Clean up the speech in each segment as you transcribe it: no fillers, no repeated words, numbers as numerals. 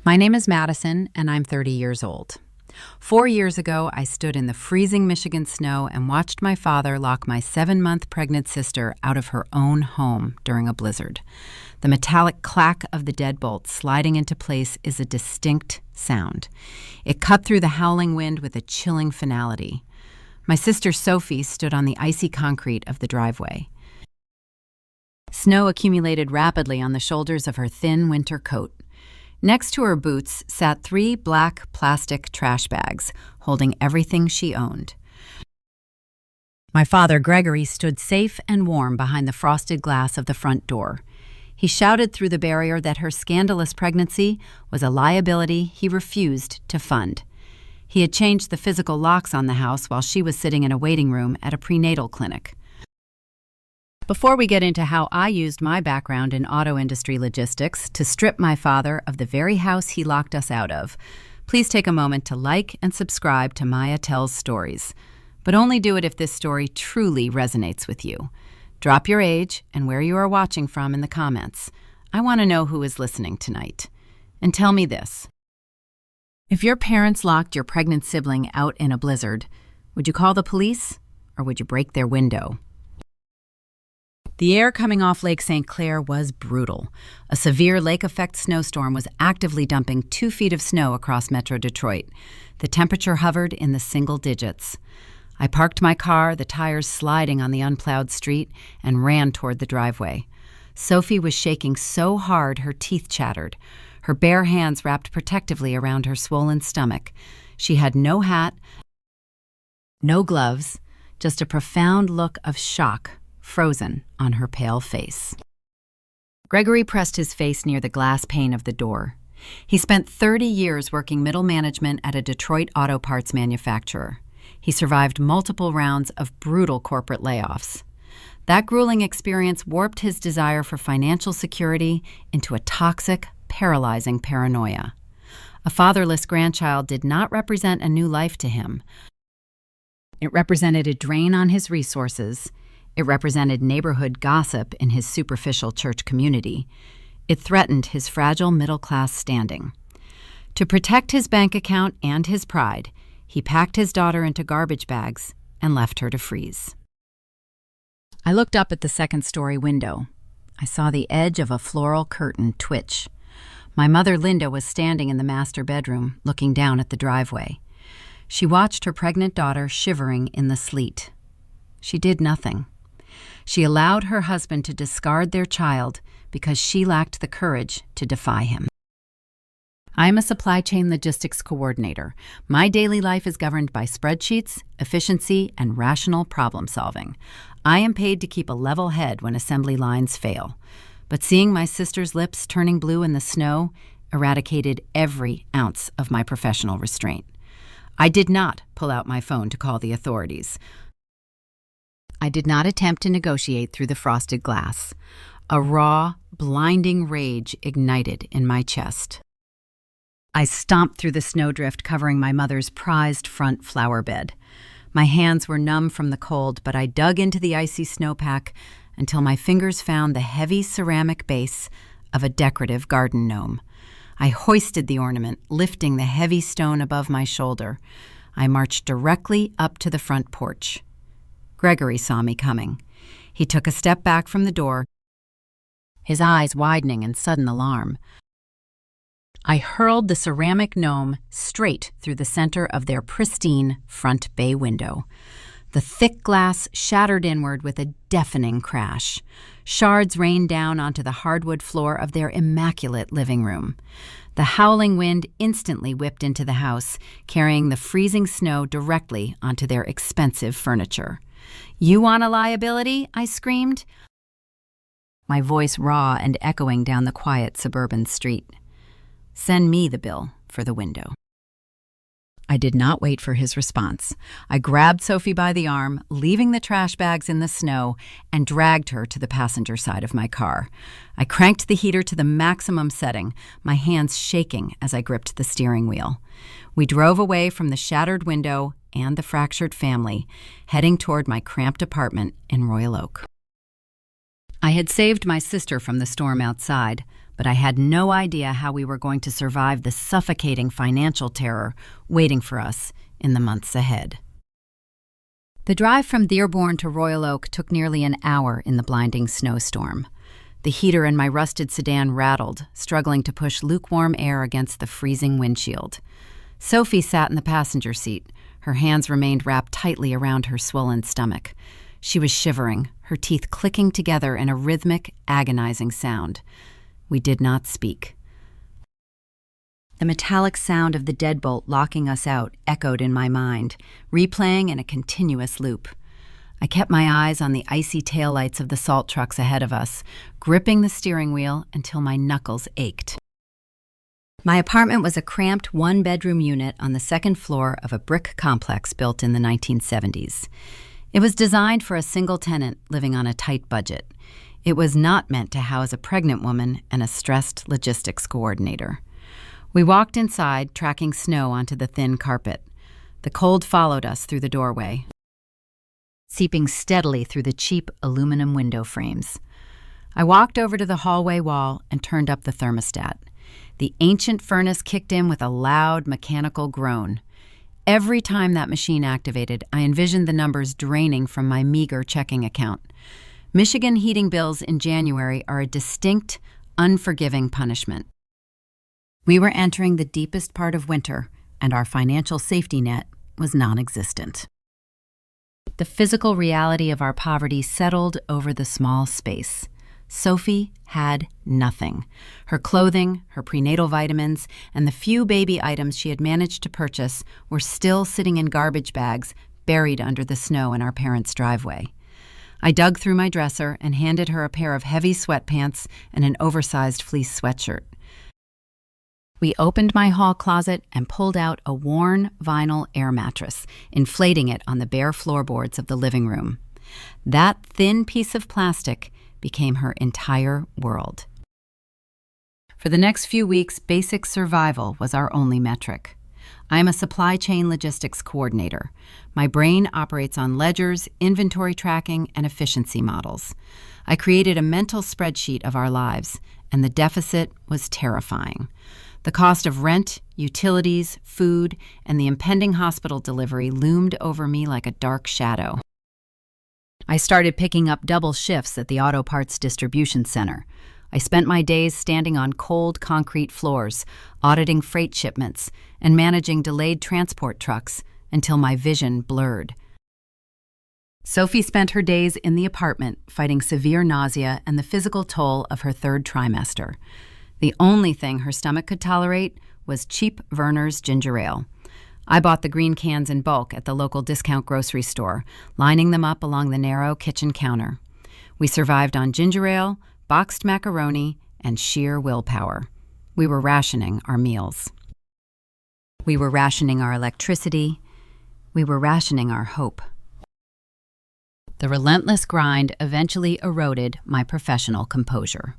My name is Madison, and I'm 30 years old. 4 years ago, I stood in the freezing Michigan snow and watched my father lock my 7-month pregnant sister out of her own home during a blizzard. The metallic clack of the deadbolt sliding into place is a distinct sound. It cut through the howling wind with a chilling finality. My sister Sophie stood on the icy concrete of the driveway. Snow accumulated rapidly on the shoulders of her thin winter coat. Next to her boots sat 3 black plastic trash bags, holding everything she owned. My father, Gregory, stood safe and warm behind the frosted glass of the front door. He shouted through the barrier that her scandalous pregnancy was a liability he refused to fund. He had changed the physical locks on the house while she was sitting in a waiting room at a prenatal clinic. Before we get into how I used my background in auto industry logistics to strip my father of the very house he locked us out of, please take a moment to like and subscribe to Maya Tells Stories. But only do it if this story truly resonates with you. Drop your age and where you are watching from in the comments. I want to know who is listening tonight. And tell me this. If your parents locked your pregnant sibling out in a blizzard, would you call the police or would you break their window? The air coming off Lake St. Clair was brutal. A severe lake-effect snowstorm was actively dumping 2 feet of snow across Metro Detroit. The temperature hovered in the single digits. I parked my car, the tires sliding on the unplowed street, and ran toward the driveway. Sophie was shaking so hard her teeth chattered. Her bare hands wrapped protectively around her swollen stomach. She had no hat, no gloves, just a profound look of shock frozen on her pale face. Gregory pressed his face near the glass pane of the door. He spent 30 years working middle management at a Detroit auto parts manufacturer. He survived multiple rounds of brutal corporate layoffs. That grueling experience warped his desire for financial security into a toxic, paralyzing paranoia. A fatherless grandchild did not represent a new life to him. It represented a drain on his resources. It represented neighborhood gossip in his superficial church community. It threatened his fragile middle-class standing. To protect his bank account and his pride, he packed his daughter into garbage bags and left her to freeze. I looked up at the second-story window. I saw the edge of a floral curtain twitch. My mother, Linda, was standing in the master bedroom, looking down at the driveway. She watched her pregnant daughter shivering in the sleet. She did nothing. She allowed her husband to discard their child because she lacked the courage to defy him. I am a supply chain logistics coordinator. My daily life is governed by spreadsheets, efficiency, and rational problem solving. I am paid to keep a level head when assembly lines fail. But seeing my sister's lips turning blue in the snow eradicated every ounce of my professional restraint. I did not pull out my phone to call the authorities. I did not attempt to negotiate through the frosted glass. A raw, blinding rage ignited in my chest. I stomped through the snowdrift covering my mother's prized front flower bed. My hands were numb from the cold, but I dug into the icy snowpack until my fingers found the heavy ceramic base of a decorative garden gnome. I hoisted the ornament, lifting the heavy stone above my shoulder. I marched directly up to the front porch. Gregory saw me coming. He took a step back from the door, his eyes widening in sudden alarm. I hurled the ceramic gnome straight through the center of their pristine front bay window. The thick glass shattered inward with a deafening crash. Shards rained down onto the hardwood floor of their immaculate living room. The howling wind instantly whipped into the house, carrying the freezing snow directly onto their expensive furniture. "You want a liability?" I screamed, my voice raw and echoing down the quiet suburban street. "Send me the bill for the window." I did not wait for his response. I grabbed Sophie by the arm, leaving the trash bags in the snow, and dragged her to the passenger side of my car. I cranked the heater to the maximum setting, my hands shaking as I gripped the steering wheel. We drove away from the shattered window and the fractured family, heading toward my cramped apartment in Royal Oak. I had saved my sister from the storm outside, but I had no idea how we were going to survive the suffocating financial terror waiting for us in the months ahead. The drive from Dearborn to Royal Oak took nearly an hour in the blinding snowstorm. The heater in my rusted sedan rattled, struggling to push lukewarm air against the freezing windshield. Sophie sat in the passenger seat. Her hands remained wrapped tightly around her swollen stomach. She was shivering, her teeth clicking together in a rhythmic, agonizing sound. We did not speak. The metallic sound of the deadbolt locking us out echoed in my mind, replaying in a continuous loop. I kept my eyes on the icy taillights of the salt trucks ahead of us, gripping the steering wheel until my knuckles ached. My apartment was a cramped one-bedroom unit on the second floor of a brick complex built in the 1970s. It was designed for a single tenant living on a tight budget. It was not meant to house a pregnant woman and a stressed logistics coordinator. We walked inside, tracking snow onto the thin carpet. The cold followed us through the doorway, seeping steadily through the cheap aluminum window frames. I walked over to the hallway wall and turned up the thermostat. The ancient furnace kicked in with a loud mechanical groan. Every time that machine activated, I envisioned the numbers draining from my meager checking account. Michigan heating bills in January are a distinct, unforgiving punishment. We were entering the deepest part of winter, and our financial safety net was non-existent. The physical reality of our poverty settled over the small space. Sophie had nothing. Her clothing, her prenatal vitamins, and the few baby items she had managed to purchase were still sitting in garbage bags buried under the snow in our parents' driveway. I dug through my dresser and handed her a pair of heavy sweatpants and an oversized fleece sweatshirt. We opened my hall closet and pulled out a worn vinyl air mattress, inflating it on the bare floorboards of the living room. That thin piece of plastic became her entire world. For the next few weeks, basic survival was our only metric. I am a supply chain logistics coordinator. My brain operates on ledgers, inventory tracking, and efficiency models. I created a mental spreadsheet of our lives, and the deficit was terrifying. The cost of rent, utilities, food, and the impending hospital delivery loomed over me like a dark shadow. I started picking up double shifts at the auto parts distribution center. I spent my days standing on cold concrete floors, auditing freight shipments, and managing delayed transport trucks until my vision blurred. Sophie spent her days in the apartment fighting severe nausea and the physical toll of her third trimester. The only thing her stomach could tolerate was cheap Verner's ginger ale. I bought the green cans in bulk at the local discount grocery store, lining them up along the narrow kitchen counter. We survived on ginger ale, boxed macaroni, and sheer willpower. We were rationing our meals. We were rationing our electricity. We were rationing our hope. The relentless grind eventually eroded my professional composure.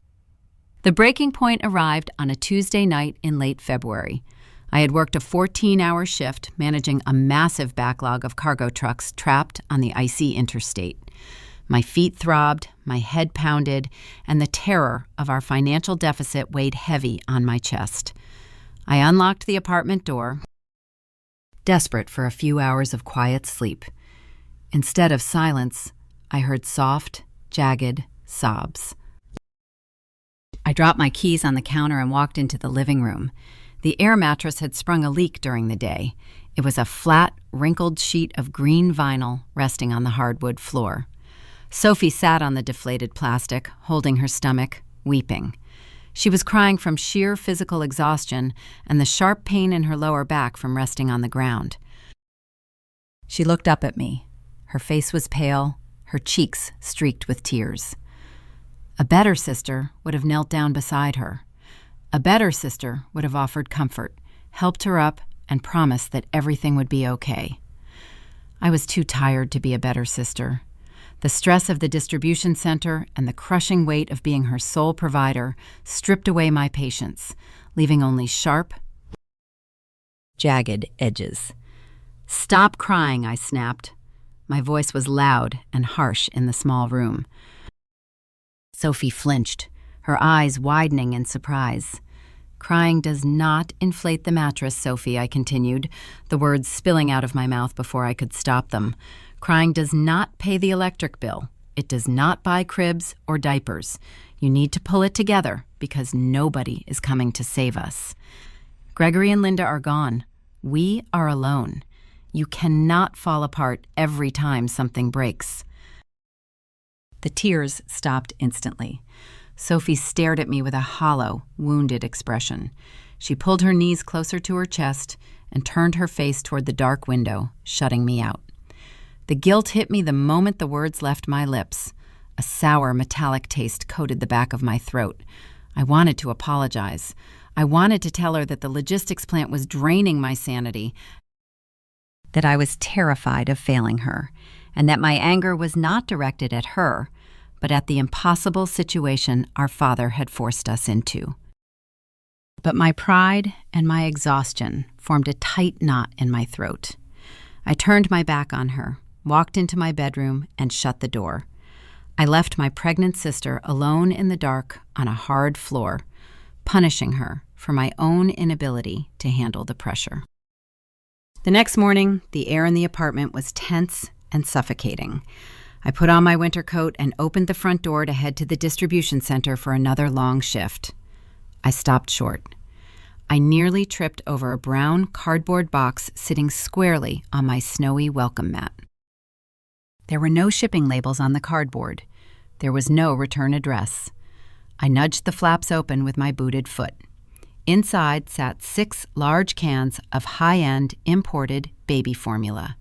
The breaking point arrived on a Tuesday night in late February. I had worked a 14-hour shift managing a massive backlog of cargo trucks trapped on the icy interstate. My feet throbbed, my head pounded, and the terror of our financial deficit weighed heavy on my chest. I unlocked the apartment door, desperate for a few hours of quiet sleep. Instead of silence, I heard soft, jagged sobs. I dropped my keys on the counter and walked into the living room. The air mattress had sprung a leak during the day. It was a flat, wrinkled sheet of green vinyl resting on the hardwood floor. Sophie sat on the deflated plastic, holding her stomach, weeping. She was crying from sheer physical exhaustion and the sharp pain in her lower back from resting on the ground. She looked up at me. Her face was pale, her cheeks streaked with tears. A better sister would have knelt down beside her. A better sister would have offered comfort, helped her up, and promised that everything would be okay. I was too tired to be a better sister. The stress of the distribution center and the crushing weight of being her sole provider stripped away my patience, leaving only sharp, jagged edges. "Stop crying," I snapped. My voice was loud and harsh in the small room. Sophie flinched. her eyes widening in surprise. "Crying does not inflate the mattress, Sophie," I continued, the words spilling out of my mouth before I could stop them. "Crying does not pay the electric bill. It does not buy cribs or diapers. You need to pull it together because nobody is coming to save us. Gregory and Linda are gone. We are alone. You cannot fall apart every time something breaks." The tears stopped instantly. Sophie stared at me with a hollow, wounded expression. She pulled her knees closer to her chest and turned her face toward the dark window, shutting me out. The guilt hit me the moment the words left my lips. A sour, metallic taste coated the back of my throat. I wanted to apologize. I wanted to tell her that the logistics plant was draining my sanity, that I was terrified of failing her, and that my anger was not directed at her, but at the impossible situation our father had forced us into. But my pride and my exhaustion formed a tight knot in my throat. I turned my back on her, walked into my bedroom, and shut the door. I left my pregnant sister alone in the dark on a hard floor, punishing her for my own inability to handle the pressure. The next morning, the air in the apartment was tense and suffocating. I put on my winter coat and opened the front door to head to the distribution center for another long shift. I stopped short. I nearly tripped over a brown cardboard box sitting squarely on my snowy welcome mat. There were no shipping labels on the cardboard. There was no return address. I nudged the flaps open with my booted foot. Inside sat 6 large cans of high-end imported baby formula.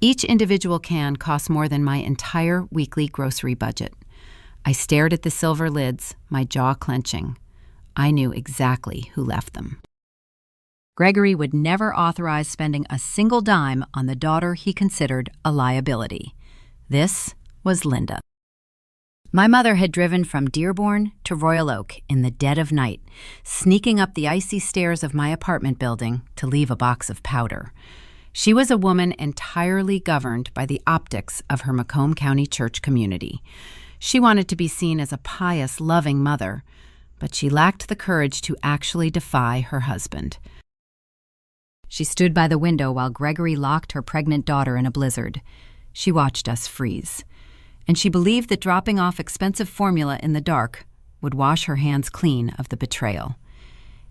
Each individual can cost more than my entire weekly grocery budget. I stared at the silver lids, my jaw clenching. I knew exactly who left them. Gregory would never authorize spending a single dime on the daughter he considered a liability. This was Linda. My mother had driven from Dearborn to Royal Oak in the dead of night, sneaking up the icy stairs of my apartment building to leave a box of powder. She was a woman entirely governed by the optics of her Macomb County church community. She wanted to be seen as a pious, loving mother, but she lacked the courage to actually defy her husband. She stood by the window while Gregory locked her pregnant daughter in a blizzard. She watched us freeze, and she believed that dropping off expensive formula in the dark would wash her hands clean of the betrayal.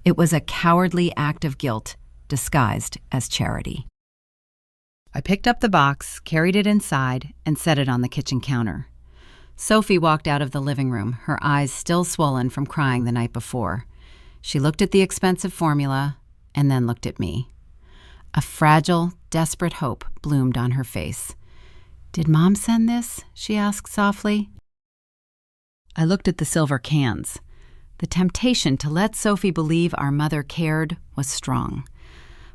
It was a cowardly act of guilt disguised as charity. I picked up the box, carried it inside, and set it on the kitchen counter. Sophie walked out of the living room, her eyes still swollen from crying the night before. She looked at the expensive formula and then looked at me. A fragile, desperate hope bloomed on her face. "Did Mom send this?" she asked softly. I looked at the silver cans. The temptation to let Sophie believe our mother cared was strong.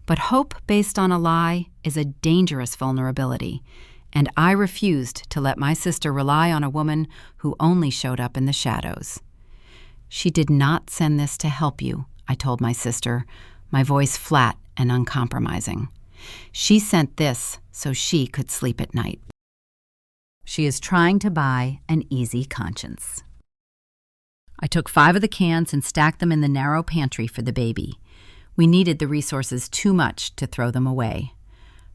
But hope based on a lie is a dangerous vulnerability, and I refused to let my sister rely on a woman who only showed up in the shadows. "She did not send this to help you," I told my sister, my voice flat and uncompromising. "She sent this so she could sleep at night. She is trying to buy an easy conscience." I took 5 of the cans and stacked them in the narrow pantry for the baby. We needed the resources too much to throw them away.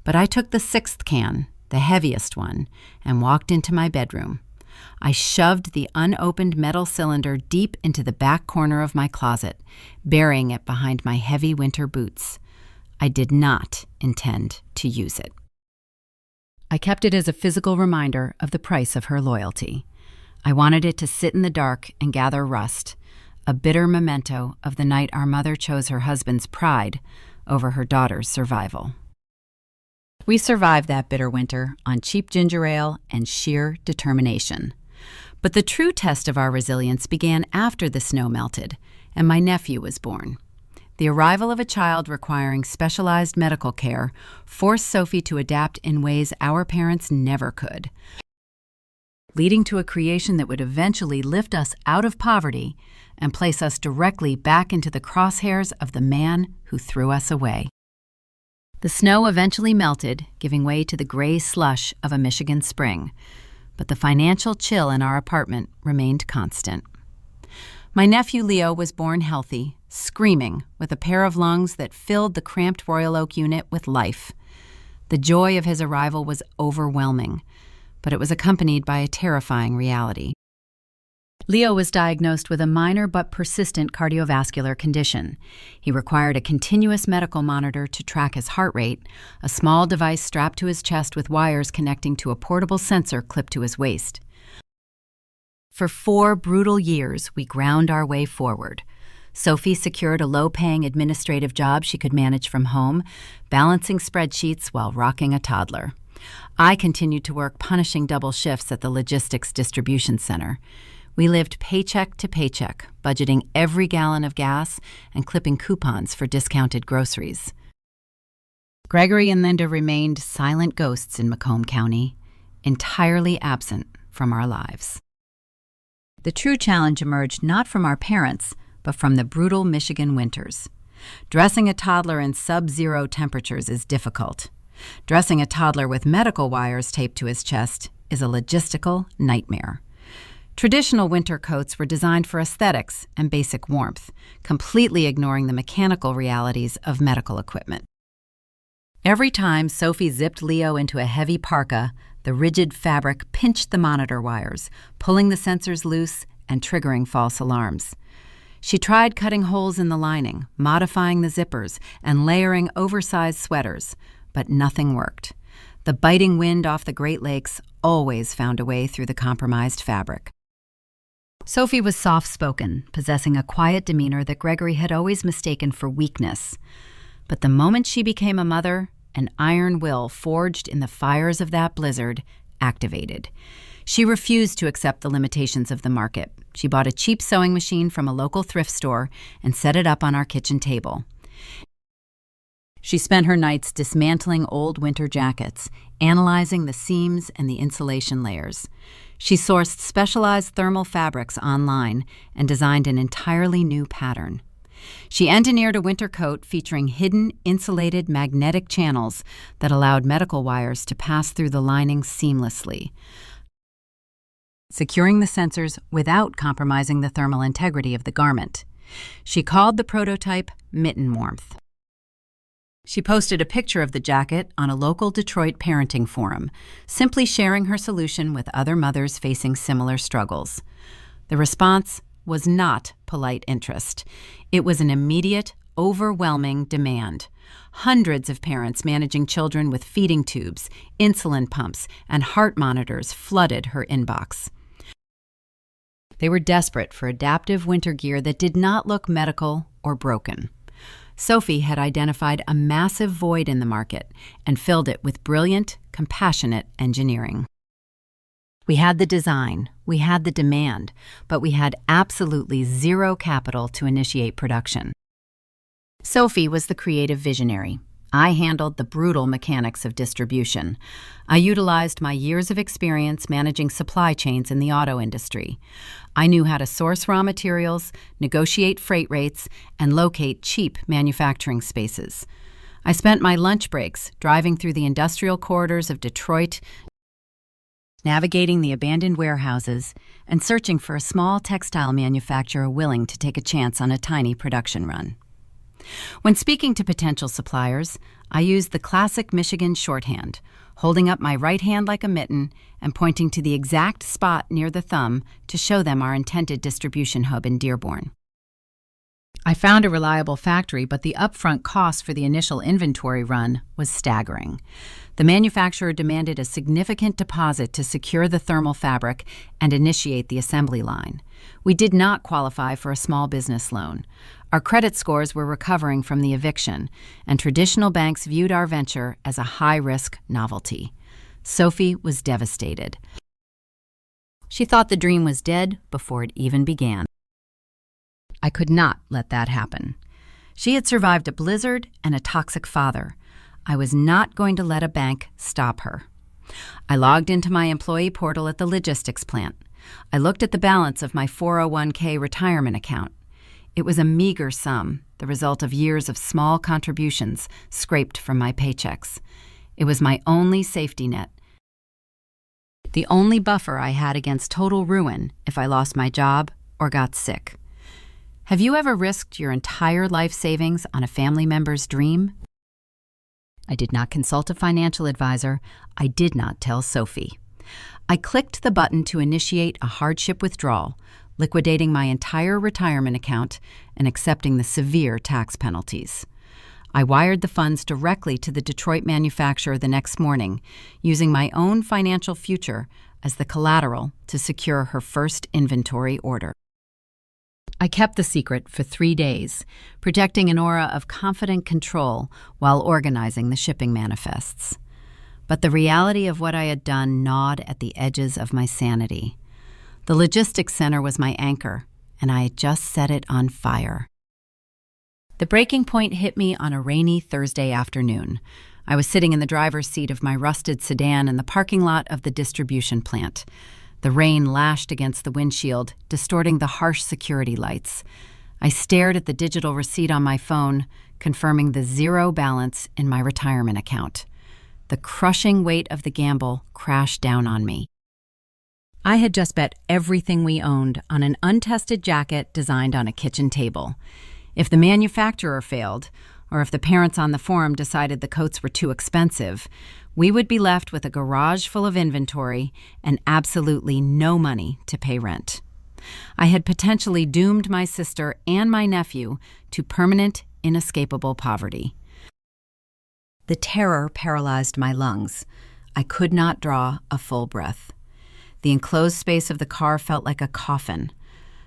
But I took the 6th can, the heaviest one, and walked into my bedroom. I shoved the unopened metal cylinder deep into the back corner of my closet, burying it behind my heavy winter boots. I did not intend to use it. I kept it as a physical reminder of the price of her loyalty. I wanted it to sit in the dark and gather rust, a bitter memento of the night our mother chose her husband's pride over her daughter's survival. We survived that bitter winter on cheap ginger ale and sheer determination. But the true test of our resilience began after the snow melted and my nephew was born. The arrival of a child requiring specialized medical care forced Sophie to adapt in ways our parents never could, leading to a creation that would eventually lift us out of poverty and place us directly back into the crosshairs of the man who threw us away. The snow eventually melted, giving way to the gray slush of a Michigan spring, but the financial chill in our apartment remained constant. My nephew Leo was born healthy, screaming, with a pair of lungs that filled the cramped Royal Oak unit with life. The joy of his arrival was overwhelming, but it was accompanied by a terrifying reality. Leo was diagnosed with a minor but persistent cardiovascular condition. He required a continuous medical monitor to track his heart rate, a small device strapped to his chest with wires connecting to a portable sensor clipped to his waist. For 4 brutal years, we ground our way forward. Sophie secured a low-paying administrative job she could manage from home, balancing spreadsheets while rocking a toddler. I continued to work punishing double shifts at the logistics distribution center. We lived paycheck to paycheck, budgeting every gallon of gas and clipping coupons for discounted groceries. Gregory and Linda remained silent ghosts in Macomb County, entirely absent from our lives. The true challenge emerged not from our parents, but from the brutal Michigan winters. Dressing a toddler in sub-zero temperatures is difficult. Dressing a toddler with medical wires taped to his chest is a logistical nightmare. Traditional winter coats were designed for aesthetics and basic warmth, completely ignoring the mechanical realities of medical equipment. Every time Sophie zipped Leo into a heavy parka, the rigid fabric pinched the monitor wires, pulling the sensors loose and triggering false alarms. She tried cutting holes in the lining, modifying the zippers, and layering oversized sweaters, but nothing worked. The biting wind off the Great Lakes always found a way through the compromised fabric. Sophie was soft-spoken, possessing a quiet demeanor that Gregory had always mistaken for weakness. But the moment she became a mother, an iron will forged in the fires of that blizzard activated. She refused to accept the limitations of the market. She bought a cheap sewing machine from a local thrift store and set it up on our kitchen table. She spent her nights dismantling old winter jackets, analyzing the seams and the insulation layers. She sourced specialized thermal fabrics online and designed an entirely new pattern. She engineered a winter coat featuring hidden, insulated magnetic channels that allowed medical wires to pass through the lining seamlessly, securing the sensors without compromising the thermal integrity of the garment. She called the prototype Mitten Warmth. She posted a picture of the jacket on a local Detroit parenting forum, simply sharing her solution with other mothers facing similar struggles. The response was not polite interest. It was an immediate, overwhelming demand. Hundreds of parents managing children with feeding tubes, insulin pumps, and heart monitors flooded her inbox. They were desperate for adaptive winter gear that did not look medical or broken. Sophie had identified a massive void in the market and filled it with brilliant, compassionate engineering. We had the design, we had the demand, but we had absolutely zero capital to initiate production. Sophie was the creative visionary. I handled the brutal mechanics of distribution. I utilized my years of experience managing supply chains in the auto industry. I knew how to source raw materials, negotiate freight rates, and locate cheap manufacturing spaces. I spent my lunch breaks driving through the industrial corridors of Detroit, navigating the abandoned warehouses, and searching for a small textile manufacturer willing to take a chance on a tiny production run. When speaking to potential suppliers, I used the classic Michigan shorthand, holding up my right hand like a mitten and pointing to the exact spot near the thumb to show them our intended distribution hub in Dearborn. I found a reliable factory, but the upfront cost for the initial inventory run was staggering. The manufacturer demanded a significant deposit to secure the thermal fabric and initiate the assembly line. We did not qualify for a small business loan. Our credit scores were recovering from the eviction, and traditional banks viewed our venture as a high-risk novelty. Sophie was devastated. She thought the dream was dead before it even began. I could not let that happen. She had survived a blizzard and a toxic father. I was not going to let a bank stop her. I logged into my employee portal at the logistics plant. I looked at the balance of my 401k retirement account. It was a meager sum, the result of years of small contributions scraped from my paychecks. It was my only safety net, the only buffer I had against total ruin if I lost my job or got sick. Have you ever risked your entire life savings on a family member's dream? I did not consult a financial advisor. I did not tell Sophie. I clicked the button to initiate a hardship withdrawal, liquidating my entire retirement account and accepting the severe tax penalties. I wired the funds directly to the Detroit manufacturer the next morning, using my own financial future as the collateral to secure her first inventory order. I kept the secret for 3 days, projecting an aura of confident control while organizing the shipping manifests. But the reality of what I had done gnawed at the edges of my sanity. The logistics center was my anchor, and I had just set it on fire. The breaking point hit me on a rainy Thursday afternoon. I was sitting in the driver's seat of my rusted sedan in the parking lot of the distribution plant. The rain lashed against the windshield, distorting the harsh security lights. I stared at the digital receipt on my phone, confirming the zero balance in my retirement account. The crushing weight of the gamble crashed down on me. I had just bet everything we owned on an untested jacket designed on a kitchen table. If the manufacturer failed, or if the parents on the forum decided the coats were too expensive, we would be left with a garage full of inventory and absolutely no money to pay rent. I had potentially doomed my sister and my nephew to permanent, inescapable poverty. The terror paralyzed my lungs. I could not draw a full breath. The enclosed space of the car felt like a coffin.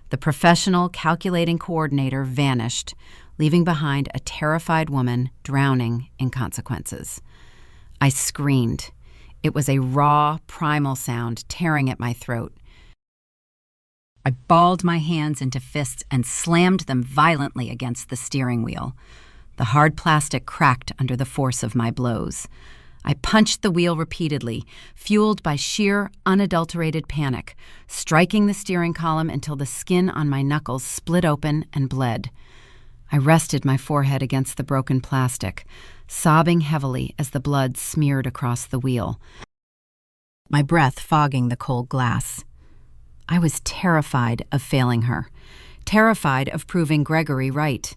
The professional, calculating coordinator vanished, leaving behind a terrified woman drowning in consequences. I screamed. It was a raw, primal sound tearing at my throat. I balled my hands into fists and slammed them violently against the steering wheel. The hard plastic cracked under the force of my blows. I punched the wheel repeatedly, fueled by sheer, unadulterated panic, striking the steering column until the skin on my knuckles split open and bled. I rested my forehead against the broken plastic, sobbing heavily as the blood smeared across the wheel, my breath fogging the cold glass. I was terrified of failing her, terrified of proving Gregory right.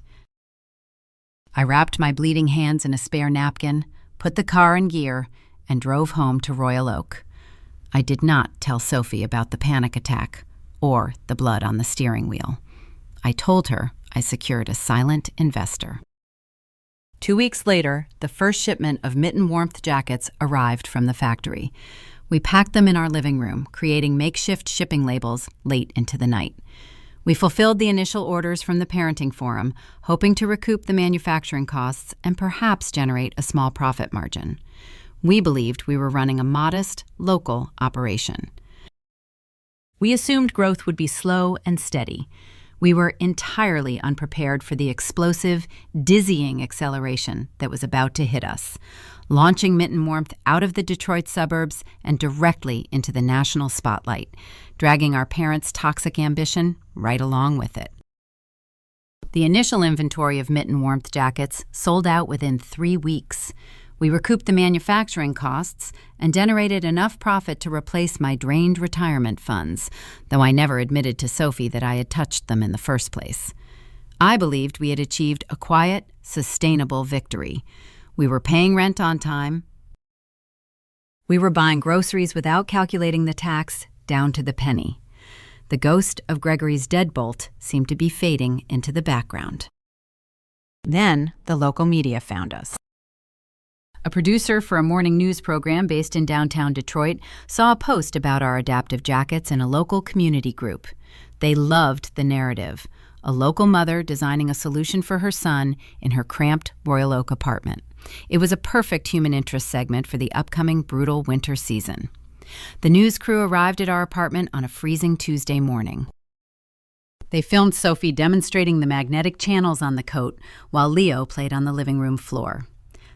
I wrapped my bleeding hands in a spare napkin, put the car in gear, and drove home to Royal Oak. I did not tell Sophie about the panic attack or the blood on the steering wheel. I told her I secured a silent investor. 2 weeks later, the first shipment of Mitten Warmth jackets arrived from the factory. We packed them in our living room, creating makeshift shipping labels late into the night. We fulfilled the initial orders from the parenting forum, hoping to recoup the manufacturing costs and perhaps generate a small profit margin. We believed we were running a modest, local operation. We assumed growth would be slow and steady. We were entirely unprepared for the explosive, dizzying acceleration that was about to hit us, launching Mitten Warmth out of the Detroit suburbs and directly into the national spotlight, dragging our parents' toxic ambition right along with it. The initial inventory of Mitten Warmth jackets sold out within 3 weeks. We recouped the manufacturing costs and generated enough profit to replace my drained retirement funds, though I never admitted to Sophie that I had touched them in the first place. I believed we had achieved a quiet, sustainable victory. We were paying rent on time. We were buying groceries without calculating the tax down to the penny. The ghost of Gregory's deadbolt seemed to be fading into the background. Then the local media found us. A producer for a morning news program based in downtown Detroit saw a post about our adaptive jackets in a local community group. They loved the narrative, a local mother designing a solution for her son in her cramped Royal Oak apartment. It was a perfect human interest segment for the upcoming brutal winter season. The news crew arrived at our apartment on a freezing Tuesday morning. They filmed Sophie demonstrating the magnetic channels on the coat while Leo played on the living room floor.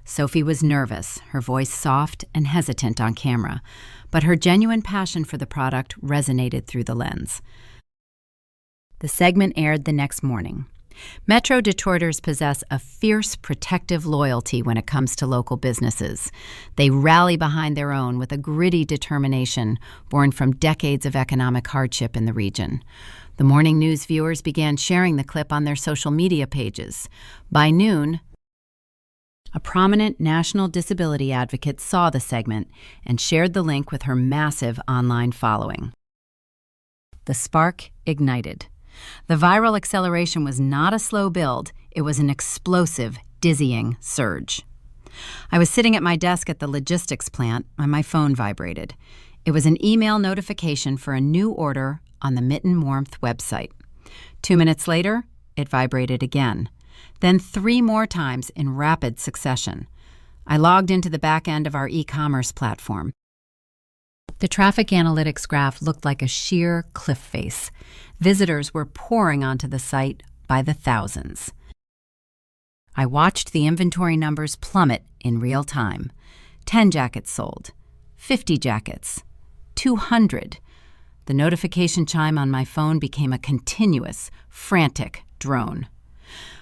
Sophie was nervous, her voice soft and hesitant on camera, but her genuine passion for the product resonated through the lens. The segment aired the next morning. Metro Detroiters possess a fierce protective loyalty when it comes to local businesses. They rally behind their own with a gritty determination born from decades of economic hardship in the region. The morning news viewers began sharing the clip on their social media pages. By noon, a prominent national disability advocate saw the segment and shared the link with her massive online following. The spark ignited. The viral acceleration was not a slow build, it was an explosive, dizzying surge. I was sitting at my desk at the logistics plant when my phone vibrated. It was an email notification for a new order on the Mitten Warmth website. 2 minutes later, it vibrated again. Then 3 more times in rapid succession. I logged into the back end of our e-commerce platform. The traffic analytics graph looked like a sheer cliff face. Visitors were pouring onto the site by the thousands. I watched the inventory numbers plummet in real time. 10 jackets sold, 50 jackets, 200. The notification chime on my phone became a continuous, frantic drone.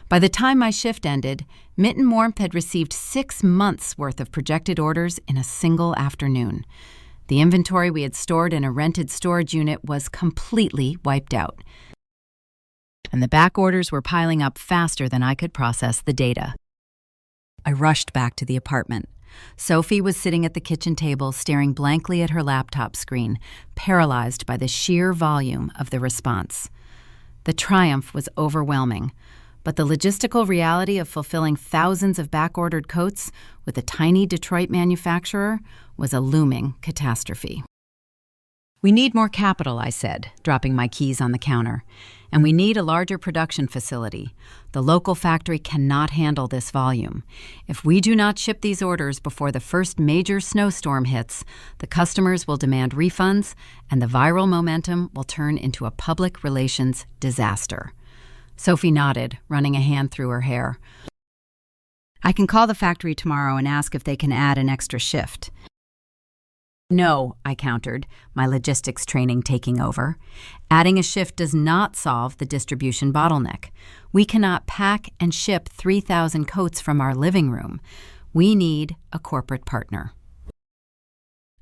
By the time my shift ended, Mitten Warmth had received 6 months' worth of projected orders in a single afternoon. The inventory we had stored in a rented storage unit was completely wiped out, and the back orders were piling up faster than I could process the data. I rushed back to the apartment. Sophie was sitting at the kitchen table, staring blankly at her laptop screen, paralyzed by the sheer volume of the response. The triumph was overwhelming, but the logistical reality of fulfilling thousands of back-ordered coats with a tiny Detroit manufacturer was a looming catastrophe. "We need more capital," I said, dropping my keys on the counter. "And we need a larger production facility. The local factory cannot handle this volume. If we do not ship these orders before the first major snowstorm hits, the customers will demand refunds, and the viral momentum will turn into a public relations disaster." Sophie nodded, running a hand through her hair. "I can call the factory tomorrow and ask if they can add an extra shift." "No," I countered, my logistics training taking over. "Adding a shift does not solve the distribution bottleneck. We cannot pack and ship 3,000 coats from our living room. We need a corporate partner."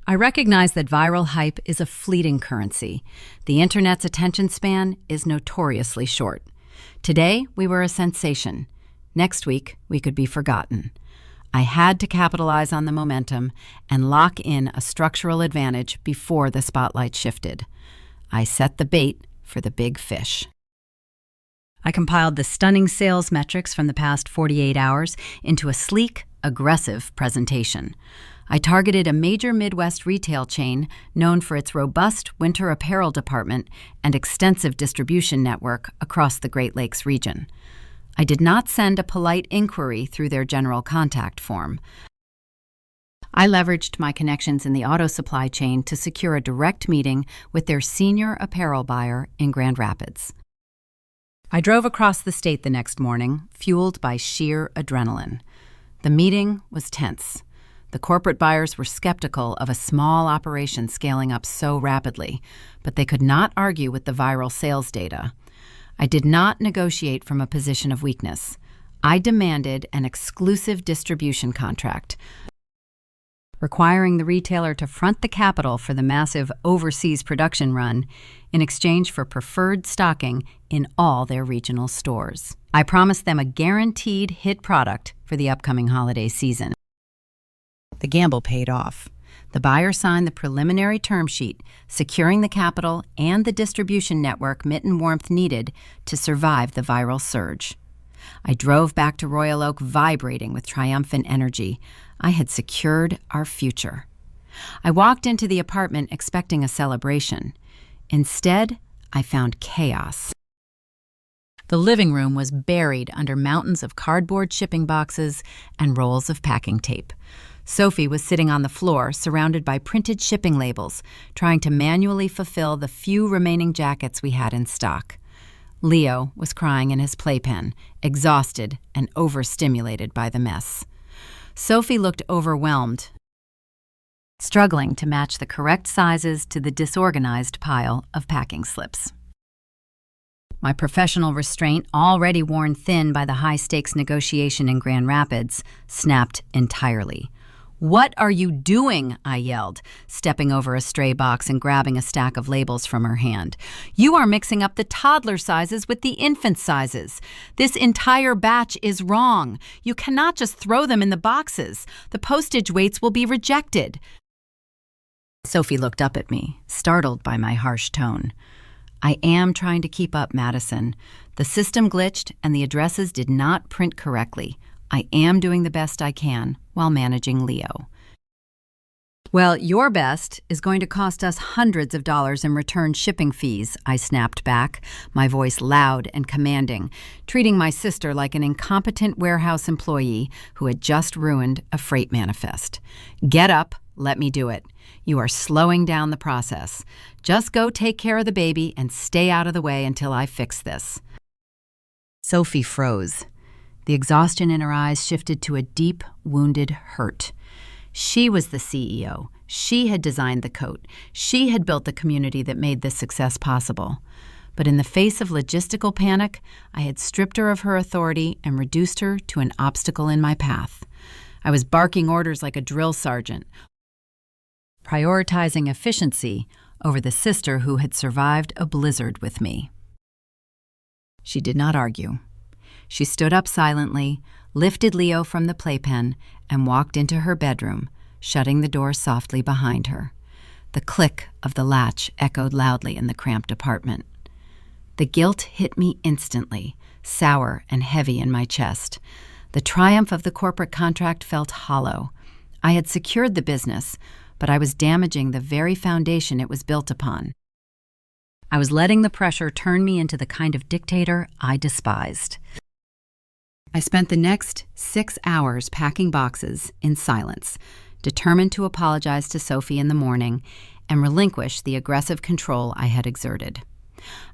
I recognize that viral hype is a fleeting currency. The internet's attention span is notoriously short. Today, we were a sensation. Next week, we could be forgotten. I had to capitalize on the momentum and lock in a structural advantage before the spotlight shifted. I set the bait for the big fish. I compiled the stunning sales metrics from the past 48 hours into a sleek, aggressive presentation. I targeted a major Midwest retail chain known for its robust winter apparel department and extensive distribution network across the Great Lakes region. I did not send a polite inquiry through their general contact form. I leveraged my connections in the auto supply chain to secure a direct meeting with their senior apparel buyer in Grand Rapids. I drove across the state the next morning, fueled by sheer adrenaline. The meeting was tense. The corporate buyers were skeptical of a small operation scaling up so rapidly, but they could not argue with the viral sales data. I did not negotiate from a position of weakness. I demanded an exclusive distribution contract, requiring the retailer to front the capital for the massive overseas production run in exchange for preferred stocking in all their regional stores. I promised them a guaranteed hit product for the upcoming holiday season. The gamble paid off. The buyer signed the preliminary term sheet, securing the capital and the distribution network Mitten Warmth needed to survive the viral surge. I drove back to Royal Oak vibrating with triumphant energy. I had secured our future. I walked into the apartment expecting a celebration. Instead, I found chaos. The living room was buried under mountains of cardboard shipping boxes and rolls of packing tape. Sophie was sitting on the floor, surrounded by printed shipping labels, trying to manually fulfill the few remaining jackets we had in stock. Leo was crying in his playpen, exhausted and overstimulated by the mess. Sophie looked overwhelmed, struggling to match the correct sizes to the disorganized pile of packing slips. My professional restraint, already worn thin by the high-stakes negotiation in Grand Rapids, snapped entirely. "What are you doing?" I yelled, stepping over a stray box and grabbing a stack of labels from her hand. "You are mixing up the toddler sizes with the infant sizes. This entire batch is wrong. You cannot just throw them in the boxes. The postage weights will be rejected." Sophie looked up at me, startled by my harsh tone. "I am trying to keep up, Madison. The system glitched and the addresses did not print correctly. I am doing the best I can while managing Leo." "Well, your best is going to cost us hundreds of dollars in return shipping fees," I snapped back, my voice loud and commanding, treating my sister like an incompetent warehouse employee who had just ruined a freight manifest. "Get up, let me do it. You are slowing down the process. Just go take care of the baby and stay out of the way until I fix this." Sophie froze. The exhaustion in her eyes shifted to a deep, wounded hurt. She was the CEO. She had designed the coat. She had built the community that made this success possible. But in the face of logistical panic, I had stripped her of her authority and reduced her to an obstacle in my path. I was barking orders like a drill sergeant, prioritizing efficiency over the sister who had survived a blizzard with me. She did not argue. She stood up silently, lifted Leo from the playpen, and walked into her bedroom, shutting the door softly behind her. The click of the latch echoed loudly in the cramped apartment. The guilt hit me instantly, sour and heavy in my chest. The triumph of the corporate contract felt hollow. I had secured the business, but I was damaging the very foundation it was built upon. I was letting the pressure turn me into the kind of dictator I despised. I spent the next 6 hours packing boxes in silence, determined to apologize to Sophie in the morning and relinquish the aggressive control I had exerted.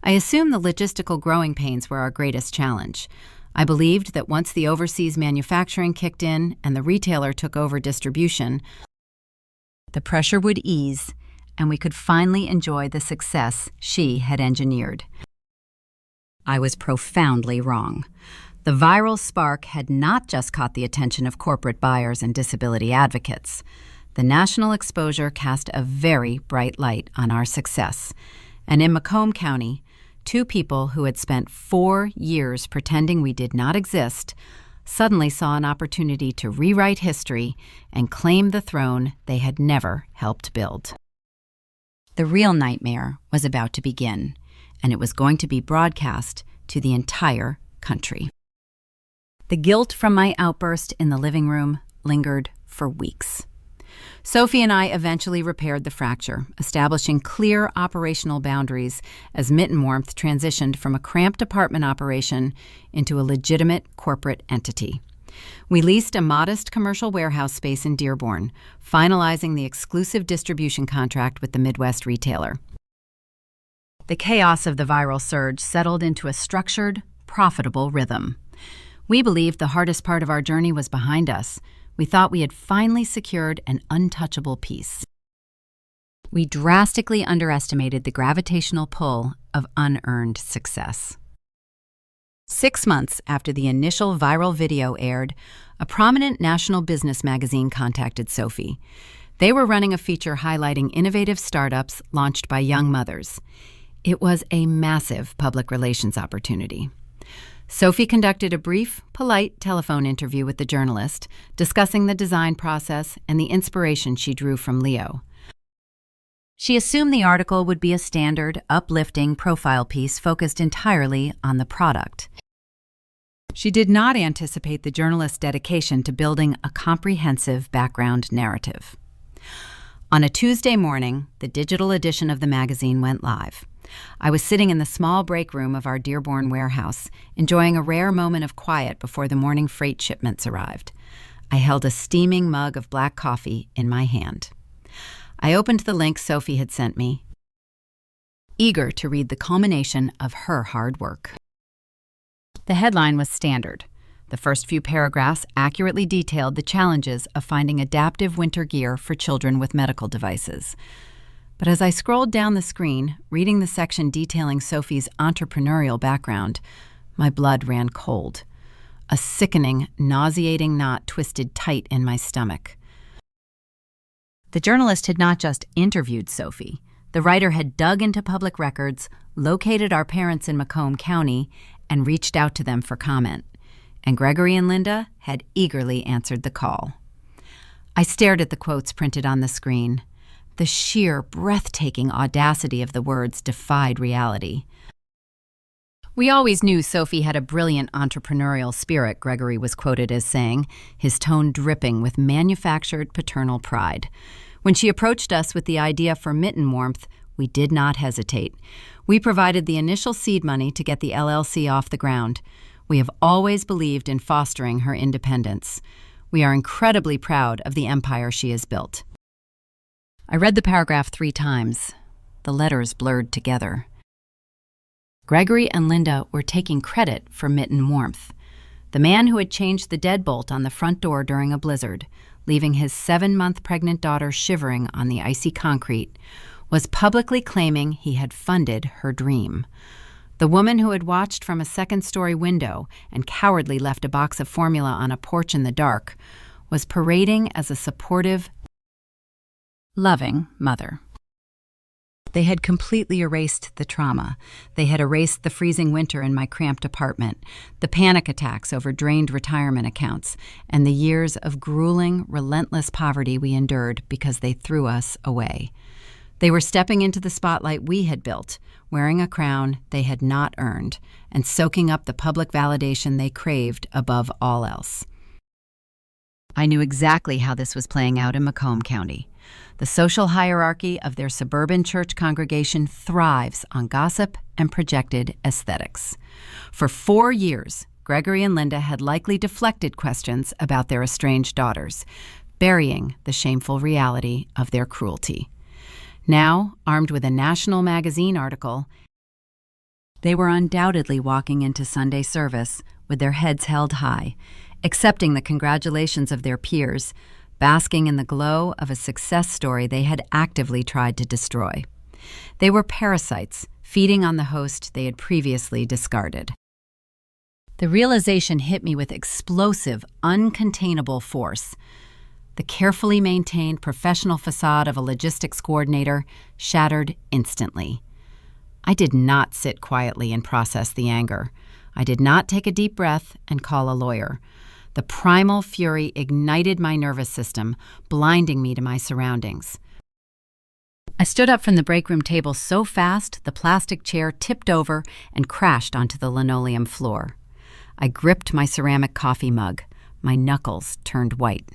I assumed the logistical growing pains were our greatest challenge. I believed that once the overseas manufacturing kicked in and the retailer took over distribution, the pressure would ease and we could finally enjoy the success she had engineered. I was profoundly wrong. The viral spark had not just caught the attention of corporate buyers and disability advocates. The national exposure cast a very bright light on our success. And in Macomb County, 2 people who had spent 4 years pretending we did not exist suddenly saw an opportunity to rewrite history and claim the throne they had never helped build. The real nightmare was about to begin, and it was going to be broadcast to the entire country. The guilt from my outburst in the living room lingered for weeks. Sophie and I eventually repaired the fracture, establishing clear operational boundaries as Mitten Warmth transitioned from a cramped apartment operation into a legitimate corporate entity. We leased a modest commercial warehouse space in Dearborn, finalizing the exclusive distribution contract with the Midwest retailer. The chaos of the viral surge settled into a structured, profitable rhythm. We believed the hardest part of our journey was behind us. We thought we had finally secured an untouchable piece. We drastically underestimated the gravitational pull of unearned success. 6 months after the initial viral video aired, a prominent national business magazine contacted Sophie. They were running a feature highlighting innovative startups launched by young mothers. It was a massive public relations opportunity. Sophie conducted a brief, polite telephone interview with the journalist, discussing the design process and the inspiration she drew from Leo. She assumed the article would be a standard, uplifting profile piece focused entirely on the product. She did not anticipate the journalist's dedication to building a comprehensive background narrative. On a Tuesday morning, the digital edition of the magazine went live. I was sitting in the small break room of our Dearborn warehouse, enjoying a rare moment of quiet before the morning freight shipments arrived. I held a steaming mug of black coffee in my hand. I opened the link Sophie had sent me, eager to read the culmination of her hard work. The headline was standard. The first few paragraphs accurately detailed the challenges of finding adaptive winter gear for children with medical devices. But as I scrolled down the screen, reading the section detailing Sophie's entrepreneurial background, my blood ran cold. A sickening, nauseating knot twisted tight in my stomach. The journalist had not just interviewed Sophie. The writer had dug into public records, located our parents in Macomb County, and reached out to them for comment. And Gregory and Linda had eagerly answered the call. I stared at the quotes printed on the screen. The sheer, breathtaking audacity of the words defied reality. We always knew Sophie had a brilliant entrepreneurial spirit, Gregory was quoted as saying, his tone dripping with manufactured paternal pride. When she approached us with the idea for Mitten Warmth, we did not hesitate. We provided the initial seed money to get the LLC off the ground. We have always believed in fostering her independence. We are incredibly proud of the empire she has built. I read the paragraph 3 times. The letters blurred together. Gregory and Linda were taking credit for Mitten Warmth. The man who had changed the deadbolt on the front door during a blizzard, leaving his 7-month pregnant daughter shivering on the icy concrete, was publicly claiming he had funded her dream. The woman who had watched from a second-story window and cowardly left a box of formula on a porch in the dark was parading as a supportive, loving mother. They had completely erased the trauma. They had erased the freezing winter in my cramped apartment, the panic attacks over drained retirement accounts, and the years of grueling, relentless poverty we endured because they threw us away. They were stepping into the spotlight we had built, wearing a crown they had not earned, and soaking up the public validation they craved above all else. I knew exactly how this was playing out in Macomb County. The social hierarchy of their suburban church congregation thrives on gossip and projected aesthetics. For 4 years, Gregory and Linda had likely deflected questions about their estranged daughters, burying the shameful reality of their cruelty. Now, armed with a national magazine article, they were undoubtedly walking into Sunday service with their heads held high, accepting the congratulations of their peers, basking in the glow of a success story they had actively tried to destroy. They were parasites, feeding on the host they had previously discarded. The realization hit me with explosive, uncontainable force. The carefully maintained professional facade of a logistics coordinator shattered instantly. I did not sit quietly and process the anger. I did not take a deep breath and call a lawyer. The primal fury ignited my nervous system, blinding me to my surroundings. I stood up from the break room table so fast the plastic chair tipped over and crashed onto the linoleum floor. I gripped my ceramic coffee mug. My knuckles turned white.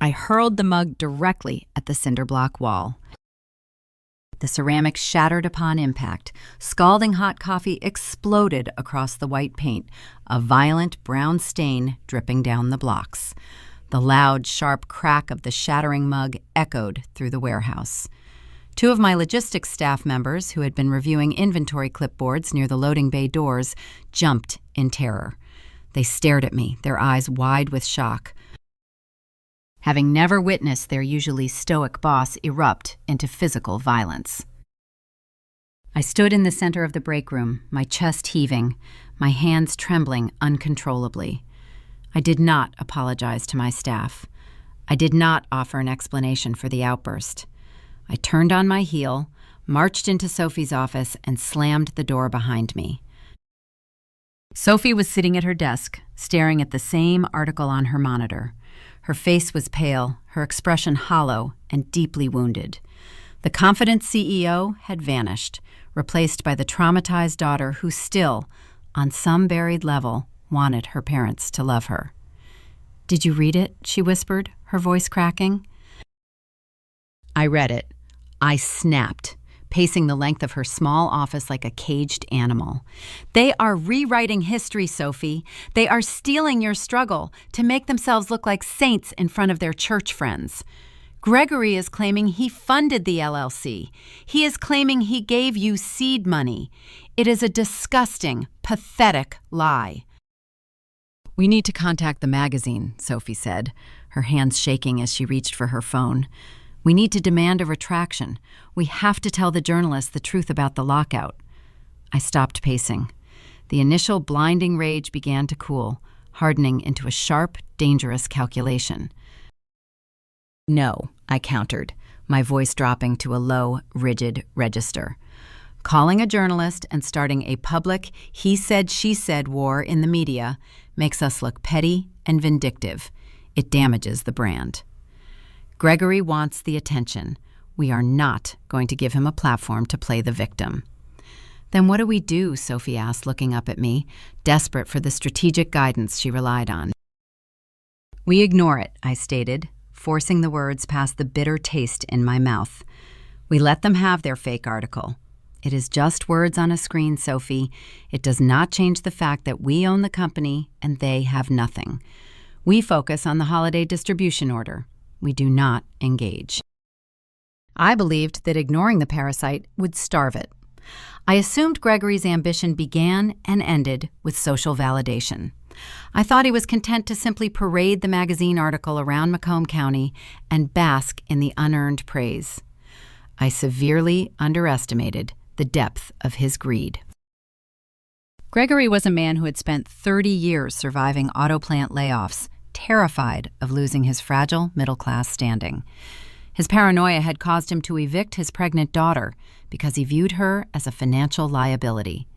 I hurled the mug directly at the cinder block wall. The ceramic shattered upon impact. Scalding hot coffee exploded across the white paint, a violent brown stain dripping down the blocks. The loud, sharp crack of the shattering mug echoed through the warehouse. 2 of my logistics staff members, who had been reviewing inventory clipboards near the loading bay doors, jumped in terror. They stared at me, their eyes wide with shock, having never witnessed their usually stoic boss erupt into physical violence. I stood in the center of the break room, my chest heaving, my hands trembling uncontrollably. I did not apologize to my staff. I did not offer an explanation for the outburst. I turned on my heel, marched into Sophie's office, and slammed the door behind me. Sophie was sitting at her desk, staring at the same article on her monitor. Her face was pale, her expression hollow and deeply wounded. The confident CEO had vanished, replaced by the traumatized daughter who still, on some buried level, wanted her parents to love her. "Did you read it?" she whispered, her voice cracking. I read it. I snapped, pacing the length of her small office like a caged animal. "They are rewriting history, Sophie. They are stealing your struggle to make themselves look like saints in front of their church friends. Gregory is claiming he funded the LLC. He is claiming he gave you seed money. It is a disgusting, pathetic lie." "We need to contact the magazine," Sophie said, her hands shaking as she reached for her phone. "We need to demand a retraction. We have to tell the journalists the truth about the lockout." I stopped pacing. The initial blinding rage began to cool, hardening into a sharp, dangerous calculation. "No," I countered, my voice dropping to a low, rigid register. Calling a journalist and starting a public he said, she said war in the media makes us look petty and vindictive. It damages the brand. Gregory wants the attention. We are not going to give him a platform to play the victim. Then what do we do? Sophie asked, looking up at me, desperate for the strategic guidance she relied on. We ignore it, I stated, forcing the words past the bitter taste in my mouth. We let them have their fake article. It is just words on a screen, Sophie. It does not change the fact that we own the company and they have nothing. We focus on the holiday distribution order. We do not engage. I believed that ignoring the parasite would starve it. I assumed Gregory's ambition began and ended with social validation. I thought he was content to simply parade the magazine article around Macomb County and bask in the unearned praise. I severely underestimated the depth of his greed. Gregory was a man who had spent 30 years surviving auto plant layoffs, terrified of losing his fragile middle-class standing. His paranoia had caused him to evict his pregnant daughter because he viewed her as a financial liability.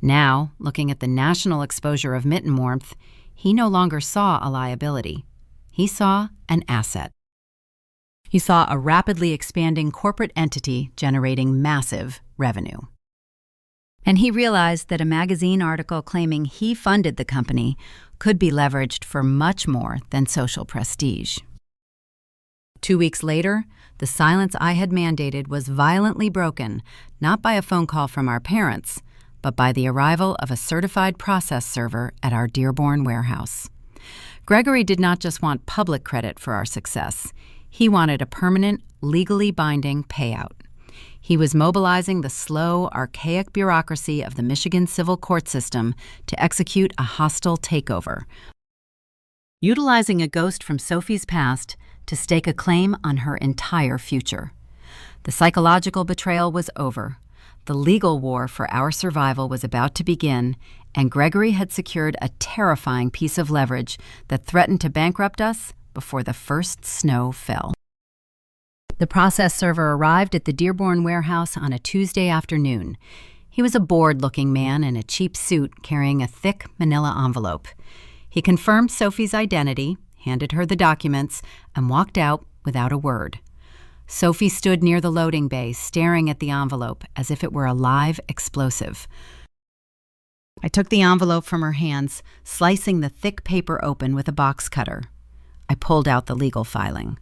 Now, looking at the national exposure of Mitten Warmth, he no longer saw a liability. He saw an asset. He saw a rapidly expanding corporate entity generating massive revenue. And he realized that a magazine article claiming he funded the company could be leveraged for much more than social prestige. 2 weeks later, the silence I had mandated was violently broken, not by a phone call from our parents, but by the arrival of a certified process server at our Dearborn warehouse. Gregory did not just want public credit for our success. He wanted a permanent, legally binding payout. He was mobilizing the slow, archaic bureaucracy of the Michigan civil court system to execute a hostile takeover, utilizing a ghost from Sophie's past to stake a claim on her entire future. The psychological betrayal was over. The legal war for our survival was about to begin, and Gregory had secured a terrifying piece of leverage that threatened to bankrupt us before the first snow fell. The process server arrived at the Dearborn warehouse on a Tuesday afternoon. He was a bored-looking man in a cheap suit carrying a thick manila envelope. He confirmed Sophie's identity, handed her the documents, and walked out without a word. Sophie stood near the loading bay, staring at the envelope as if it were a live explosive. I took the envelope from her hands, slicing the thick paper open with a box cutter. I pulled out the legal filing.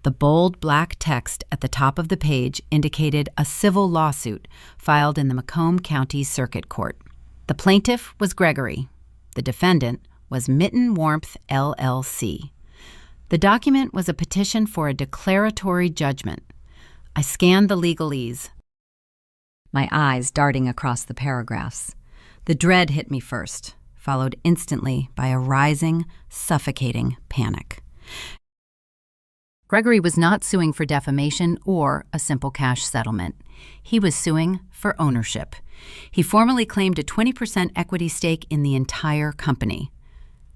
The bold black text at the top of the page indicated a civil lawsuit filed in the Macomb County Circuit Court. The plaintiff was Gregory. The defendant was Mitten Warmth, LLC. The document was a petition for a declaratory judgment. I scanned the legalese, my eyes darting across the paragraphs. The dread hit me first, followed instantly by a rising, suffocating panic. Gregory was not suing for defamation or a simple cash settlement. He was suing for ownership. He formally claimed a 20% equity stake in the entire company.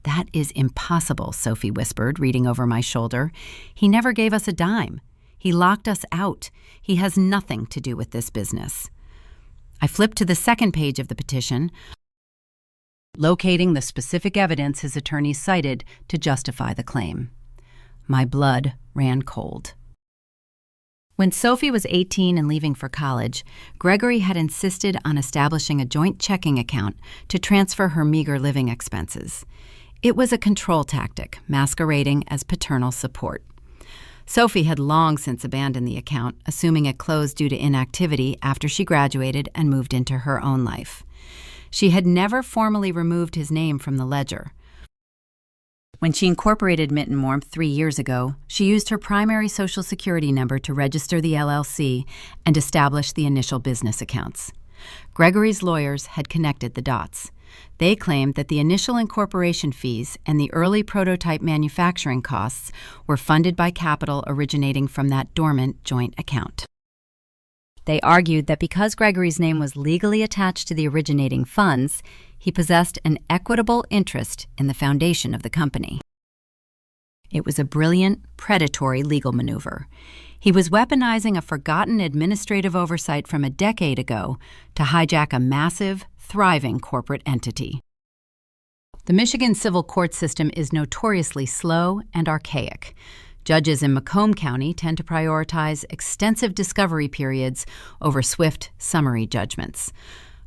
"That is impossible," Sophie whispered, reading over my shoulder. "He never gave us a dime. He locked us out. He has nothing to do with this business." I flipped to the second page of the petition, locating the specific evidence his attorneys cited to justify the claim. My blood ran cold. When Sophie was 18 and leaving for college, Gregory had insisted on establishing a joint checking account to transfer her meager living expenses. It was a control tactic, masquerading as paternal support. Sophie had long since abandoned the account, assuming it closed due to inactivity after she graduated and moved into her own life. She had never formally removed his name from the ledger. When she incorporated Mitten Warmth 3 years ago, she used her primary Social Security number to register the LLC and establish the initial business accounts. Gregory's lawyers had connected the dots. They claimed that the initial incorporation fees and the early prototype manufacturing costs were funded by capital originating from that dormant joint account. They argued that because Gregory's name was legally attached to the originating funds, he possessed an equitable interest in the foundation of the company. It was a brilliant, predatory legal maneuver. He was weaponizing a forgotten administrative oversight from a decade ago to hijack a massive, thriving corporate entity. The Michigan civil court system is notoriously slow and archaic. Judges in Macomb County tend to prioritize extensive discovery periods over swift, summary judgments.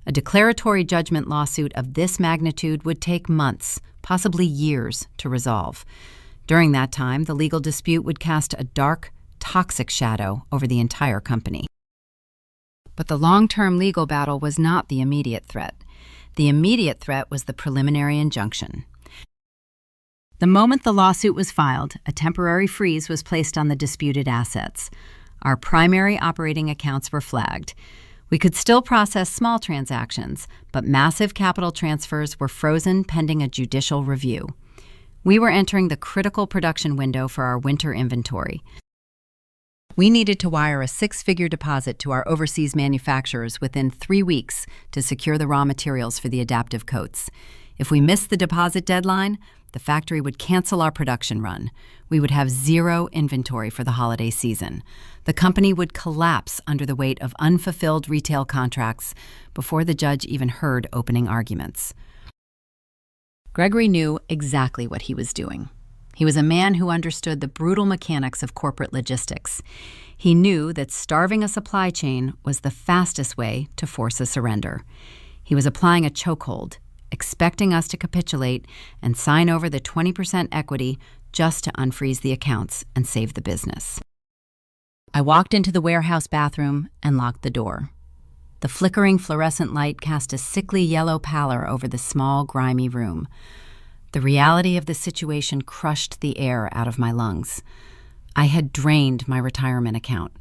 A declaratory judgment lawsuit of this magnitude would take months, possibly years, to resolve. During that time, the legal dispute would cast a dark, toxic shadow over the entire company. But the long-term legal battle was not the immediate threat. The immediate threat was the preliminary injunction. The moment the lawsuit was filed, a temporary freeze was placed on the disputed assets. Our primary operating accounts were flagged. We could still process small transactions, but massive capital transfers were frozen pending a judicial review. We were entering the critical production window for our winter inventory. We needed to wire a six-figure deposit to our overseas manufacturers within 3 weeks to secure the raw materials for the adaptive coats. If we missed the deposit deadline, the factory would cancel our production run. We would have zero inventory for the holiday season. The company would collapse under the weight of unfulfilled retail contracts before the judge even heard opening arguments. Gregory knew exactly what he was doing. He was a man who understood the brutal mechanics of corporate logistics. He knew that starving a supply chain was the fastest way to force a surrender. He was applying a chokehold, expecting us to capitulate and sign over the 20% equity just to unfreeze the accounts and save the business. I walked into the warehouse bathroom and locked the door. The flickering fluorescent light cast a sickly yellow pallor over the small, grimy room. The reality of the situation crushed the air out of my lungs. I had drained my retirement account.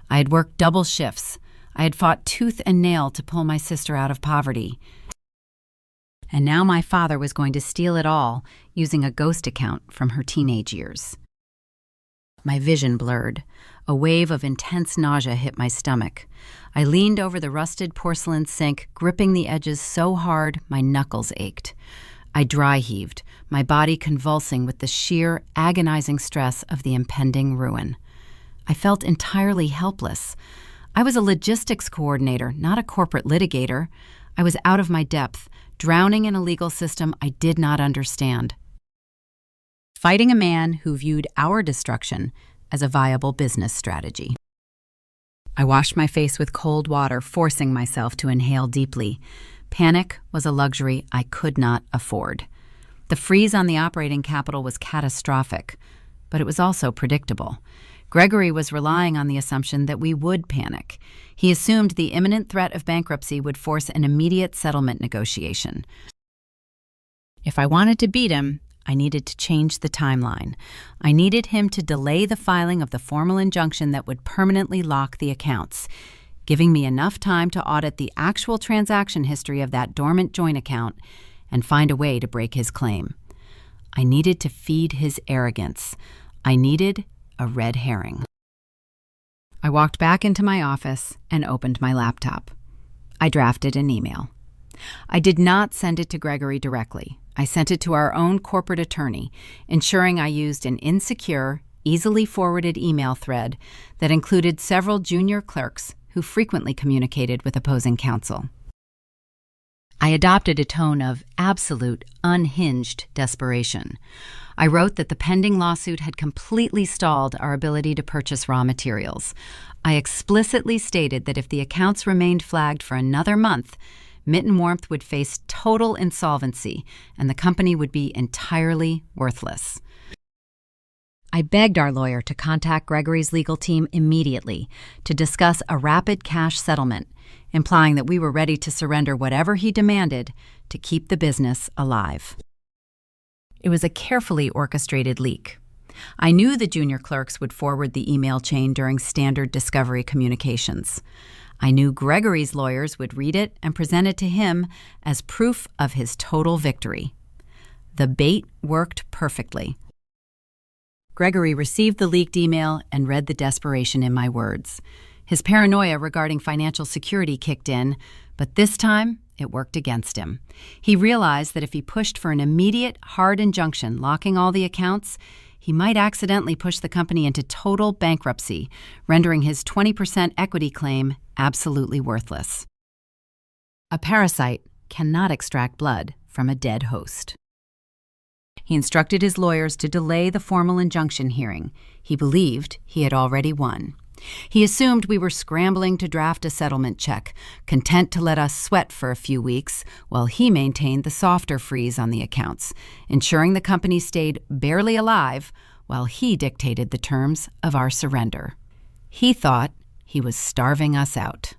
I had worked double shifts. I had fought tooth and nail to pull my sister out of poverty. And now my father was going to steal it all using a ghost account from her teenage years. My vision blurred. A wave of intense nausea hit my stomach. I leaned over the rusted porcelain sink, gripping the edges so hard my knuckles ached. I dry-heaved, my body convulsing with the sheer, agonizing stress of the impending ruin. I felt entirely helpless. I was a logistics coordinator, not a corporate litigator. I was out of my depth, drowning in a legal system I did not understand. Fighting a man who viewed our destruction as a viable business strategy. I washed my face with cold water, forcing myself to inhale deeply. Panic was a luxury I could not afford. The freeze on the operating capital was catastrophic, but it was also predictable. Gregory was relying on the assumption that we would panic. He assumed the imminent threat of bankruptcy would force an immediate settlement negotiation. If I wanted to beat him, I needed to change the timeline. I needed him to delay the filing of the formal injunction that would permanently lock the accounts, giving me enough time to audit the actual transaction history of that dormant joint account and find a way to break his claim. I needed to feed his arrogance. I needed a red herring. I walked back into my office and opened my laptop. I drafted an email. I did not send it to Gregory directly. I sent it to our own corporate attorney, ensuring I used an insecure, easily forwarded email thread that included several junior clerks who frequently communicated with opposing counsel. I adopted a tone of absolute, unhinged desperation. I wrote that the pending lawsuit had completely stalled our ability to purchase raw materials. I explicitly stated that if the accounts remained flagged for another month, Mitten Warmth would face total insolvency and the company would be entirely worthless. I begged our lawyer to contact Gregory's legal team immediately to discuss a rapid cash settlement, implying that we were ready to surrender whatever he demanded to keep the business alive. It was a carefully orchestrated leak. I knew the junior clerks would forward the email chain during standard discovery communications. I knew Gregory's lawyers would read it and present it to him as proof of his total victory. The bait worked perfectly. Gregory received the leaked email and read the desperation in my words. His paranoia regarding financial security kicked in, but this time it worked against him. He realized that if he pushed for an immediate, hard injunction locking all the accounts, he might accidentally push the company into total bankruptcy, rendering his 20% equity claim absolutely worthless. A parasite cannot extract blood from a dead host. He instructed his lawyers to delay the formal injunction hearing. He believed he had already won. He assumed we were scrambling to draft a settlement check, content to let us sweat for a few weeks, while he maintained the softer freeze on the accounts, ensuring the company stayed barely alive while he dictated the terms of our surrender. He thought he was starving us out.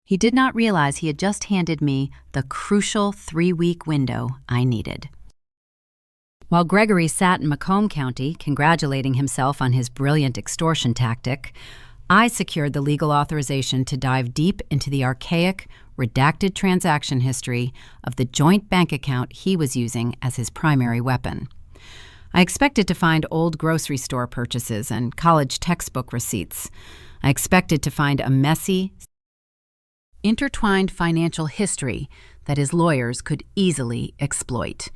He did not realize he had just handed me the crucial 3-week window I needed. While Gregory sat in Macomb County, congratulating himself on his brilliant extortion tactic, I secured the legal authorization to dive deep into the archaic, redacted transaction history of the joint bank account he was using as his primary weapon. I expected to find old grocery store purchases and college textbook receipts. I expected to find a messy, intertwined financial history that his lawyers could easily exploit.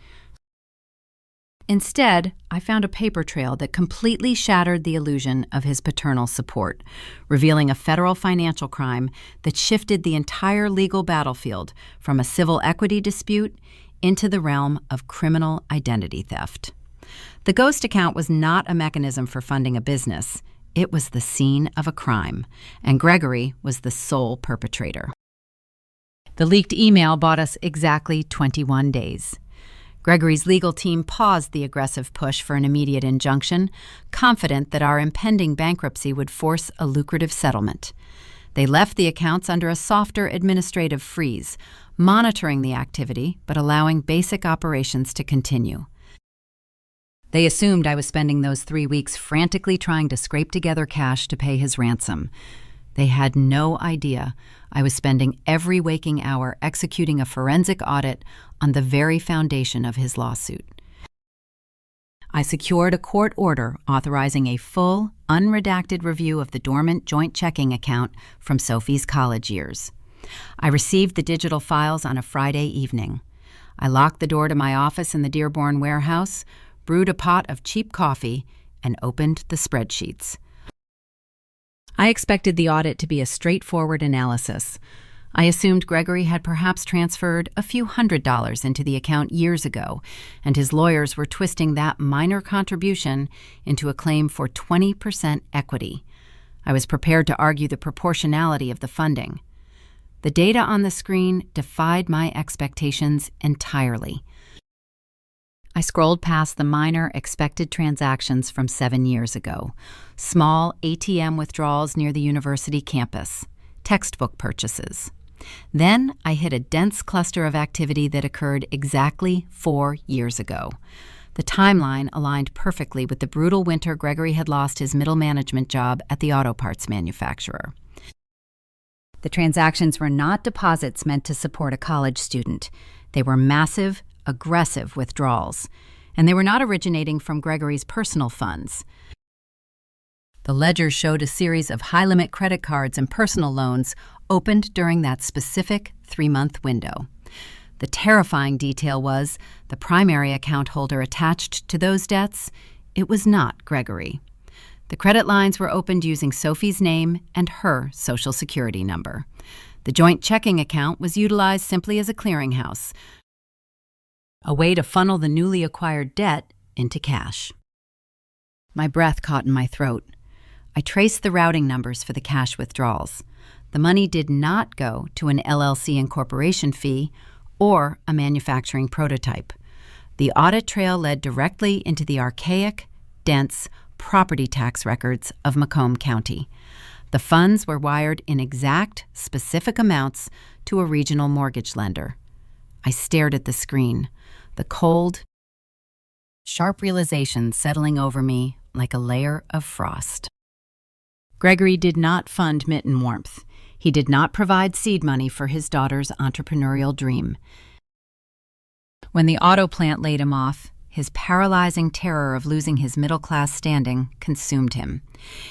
Instead, I found a paper trail that completely shattered the illusion of his paternal support, revealing a federal financial crime that shifted the entire legal battlefield from a civil equity dispute into the realm of criminal identity theft. The ghost account was not a mechanism for funding a business. It was the scene of a crime, and Gregory was the sole perpetrator. The leaked email bought us exactly 21 days. Gregory's legal team paused the aggressive push for an immediate injunction, confident that our impending bankruptcy would force a lucrative settlement. They left the accounts under a softer administrative freeze, monitoring the activity but allowing basic operations to continue. They assumed I was spending those 3 weeks frantically trying to scrape together cash to pay his ransom. They had no idea I was spending every waking hour executing a forensic audit on the very foundation of his lawsuit. I secured a court order authorizing a full, unredacted review of the dormant joint checking account from Sophie's college years. I received the digital files on a Friday evening. I locked the door to my office in the Dearborn warehouse, brewed a pot of cheap coffee, and opened the spreadsheets. I expected the audit to be a straightforward analysis. I assumed Gregory had perhaps transferred a few $100s into the account years ago, and his lawyers were twisting that minor contribution into a claim for 20% equity. I was prepared to argue the proportionality of the funding. The data on the screen defied my expectations entirely. I scrolled past the minor expected transactions from 7 years ago. Small ATM withdrawals near the university campus. Textbook purchases. Then I hit a dense cluster of activity that occurred exactly 4 years ago. The timeline aligned perfectly with the brutal winter Gregory had lost his middle management job at the auto parts manufacturer. The transactions were not deposits meant to support a college student. They were massive, aggressive withdrawals, and they were not originating from Gregory's personal funds. The ledger showed a series of high-limit credit cards and personal loans opened during that specific 3-month window. The terrifying detail was the primary account holder attached to those debts, it was not Gregory. The credit lines were opened using Sophie's name and her Social Security number. The joint checking account was utilized simply as a clearinghouse, a way to funnel the newly acquired debt into cash. My breath caught in my throat. I traced the routing numbers for the cash withdrawals. The money did not go to an LLC incorporation fee or a manufacturing prototype. The audit trail led directly into the archaic, dense property tax records of Macomb County. The funds were wired in exact, specific amounts to a regional mortgage lender. I stared at the screen, the cold, sharp realization settling over me like a layer of frost. Gregory did not fund Mitten Warmth. He did not provide seed money for his daughter's entrepreneurial dream. When the auto plant laid him off, his paralyzing terror of losing his middle-class standing consumed him.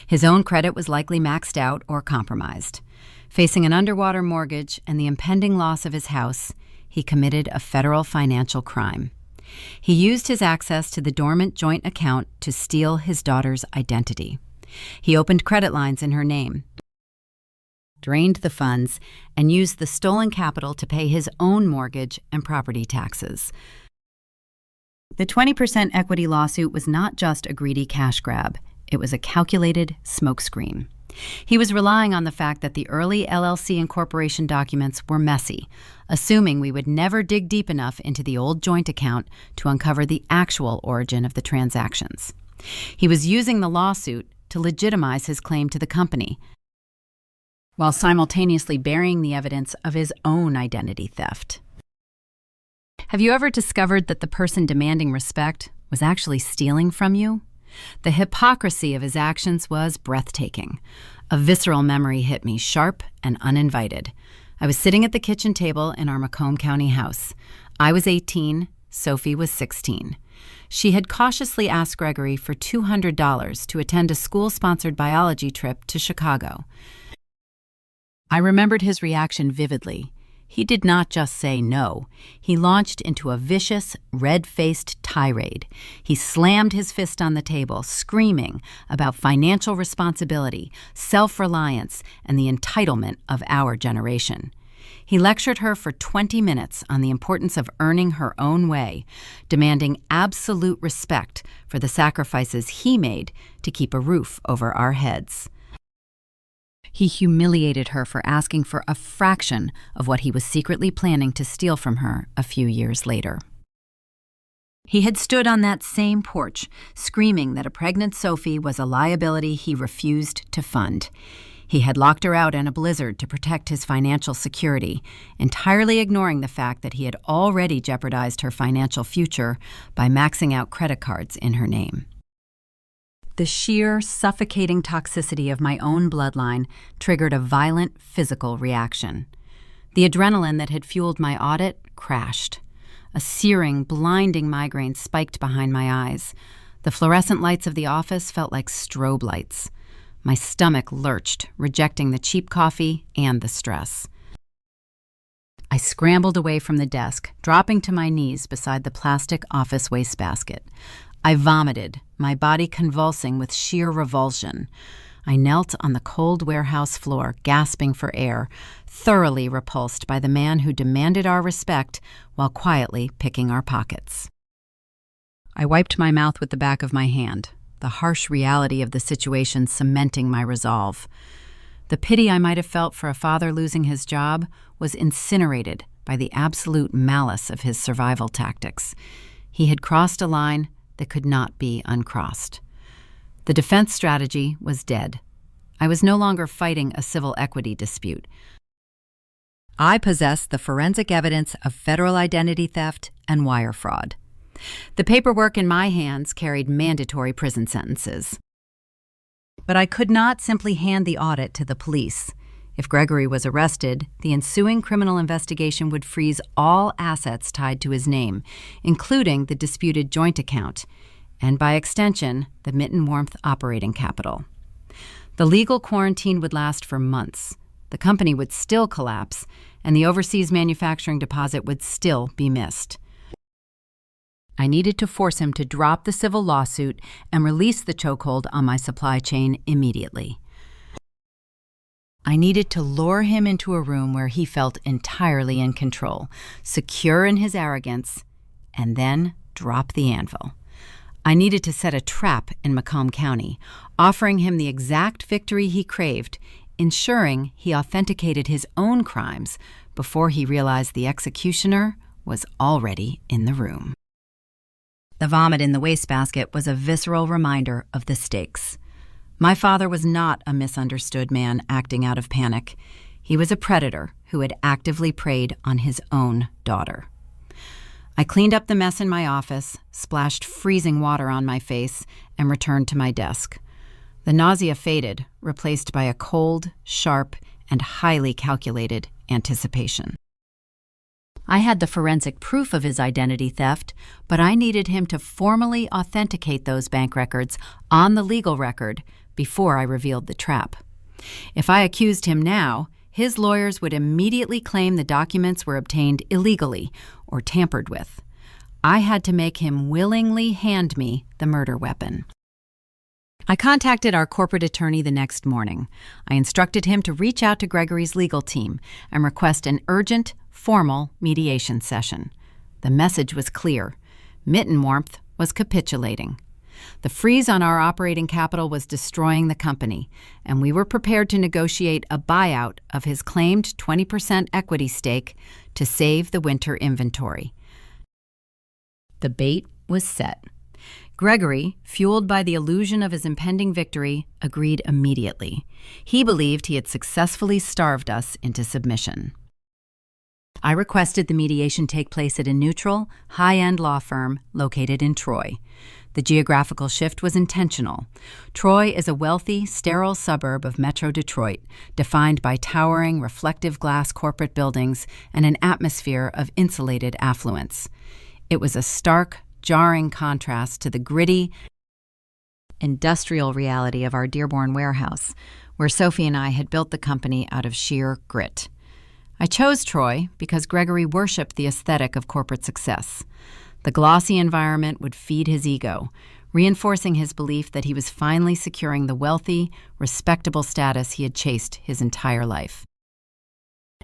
His own credit was likely maxed out or compromised. Facing an underwater mortgage and the impending loss of his house, he committed a federal financial crime. He used his access to the dormant joint account to steal his daughter's identity. He opened credit lines in her name, drained the funds, and used the stolen capital to pay his own mortgage and property taxes. The 20% equity lawsuit was not just a greedy cash grab. It was a calculated smokescreen. He was relying on the fact that the early LLC incorporation documents were messy, assuming we would never dig deep enough into the old joint account to uncover the actual origin of the transactions. He was using the lawsuit to legitimize his claim to the company, while simultaneously burying the evidence of his own identity theft. Have you ever discovered that the person demanding respect was actually stealing from you? The hypocrisy of his actions was breathtaking. A visceral memory hit me, sharp and uninvited. I was sitting at the kitchen table in our Macomb County house. I was 18, Sophie was 16. She had cautiously asked Gregory for $200 to attend a school-sponsored biology trip to Chicago. I remembered his reaction vividly. He did not just say no. He launched into a vicious, red-faced tirade. He slammed his fist on the table, screaming about financial responsibility, self-reliance, and the entitlement of our generation. He lectured her for 20 minutes on the importance of earning her own way, demanding absolute respect for the sacrifices he made to keep a roof over our heads. He humiliated her for asking for a fraction of what he was secretly planning to steal from her a few years later. He had stood on that same porch, screaming that a pregnant Sophie was a liability he refused to fund. He had locked her out in a blizzard to protect his financial security, entirely ignoring the fact that he had already jeopardized her financial future by maxing out credit cards in her name. The sheer, suffocating toxicity of my own bloodline triggered a violent physical reaction. The adrenaline that had fueled my audit crashed. A searing, blinding migraine spiked behind my eyes. The fluorescent lights of the office felt like strobe lights. My stomach lurched, rejecting the cheap coffee and the stress. I scrambled away from the desk, dropping to my knees beside the plastic office wastebasket. I vomited, my body convulsing with sheer revulsion. I knelt on the cold warehouse floor, gasping for air, thoroughly repulsed by the man who demanded our respect while quietly picking our pockets. I wiped my mouth with the back of my hand, the harsh reality of the situation cementing my resolve. The pity I might have felt for a father losing his job was incinerated by the absolute malice of his survival tactics. He had crossed a line that could not be uncrossed. The defense strategy was dead. I was no longer fighting a civil equity dispute. I possessed the forensic evidence of federal identity theft and wire fraud. The paperwork in my hands carried mandatory prison sentences. But I could not simply hand the audit to the police. If Gregory was arrested, the ensuing criminal investigation would freeze all assets tied to his name, including the disputed joint account, and by extension, the Mitten Warmth operating capital. The legal quarantine would last for months. The company would still collapse, and the overseas manufacturing deposit would still be missed. I needed to force him to drop the civil lawsuit and release the chokehold on my supply chain immediately. I needed to lure him into a room where he felt entirely in control, secure in his arrogance, and then drop the anvil. I needed to set a trap in Macomb County, offering him the exact victory he craved, ensuring he authenticated his own crimes before he realized the executioner was already in the room. The vomit in the wastebasket was a visceral reminder of the stakes. My father was not a misunderstood man acting out of panic. He was a predator who had actively preyed on his own daughter. I cleaned up the mess in my office, splashed freezing water on my face, and returned to my desk. The nausea faded, replaced by a cold, sharp, and highly calculated anticipation. I had the forensic proof of his identity theft, but I needed him to formally authenticate those bank records on the legal record before I revealed the trap. If I accused him now, his lawyers would immediately claim the documents were obtained illegally or tampered with. I had to make him willingly hand me the murder weapon. I contacted our corporate attorney the next morning. I instructed him to reach out to Gregory's legal team and request an urgent, formal mediation session. The message was clear. Mitten Warmth was capitulating. The freeze on our operating capital was destroying the company, and we were prepared to negotiate a buyout of his claimed 20% equity stake to save the winter inventory. The bait was set. Gregory, fueled by the illusion of his impending victory, agreed immediately. He believed he had successfully starved us into submission. I requested the mediation take place at a neutral, high-end law firm located in Troy. The geographical shift was intentional. Troy is a wealthy, sterile suburb of Metro Detroit, defined by towering, reflective glass corporate buildings and an atmosphere of insulated affluence. It was a stark, jarring contrast to the gritty, industrial reality of our Dearborn warehouse, where Sophie and I had built the company out of sheer grit. I chose Troy because Gregory worshipped the aesthetic of corporate success. The glossy environment would feed his ego, reinforcing his belief that he was finally securing the wealthy, respectable status he had chased his entire life.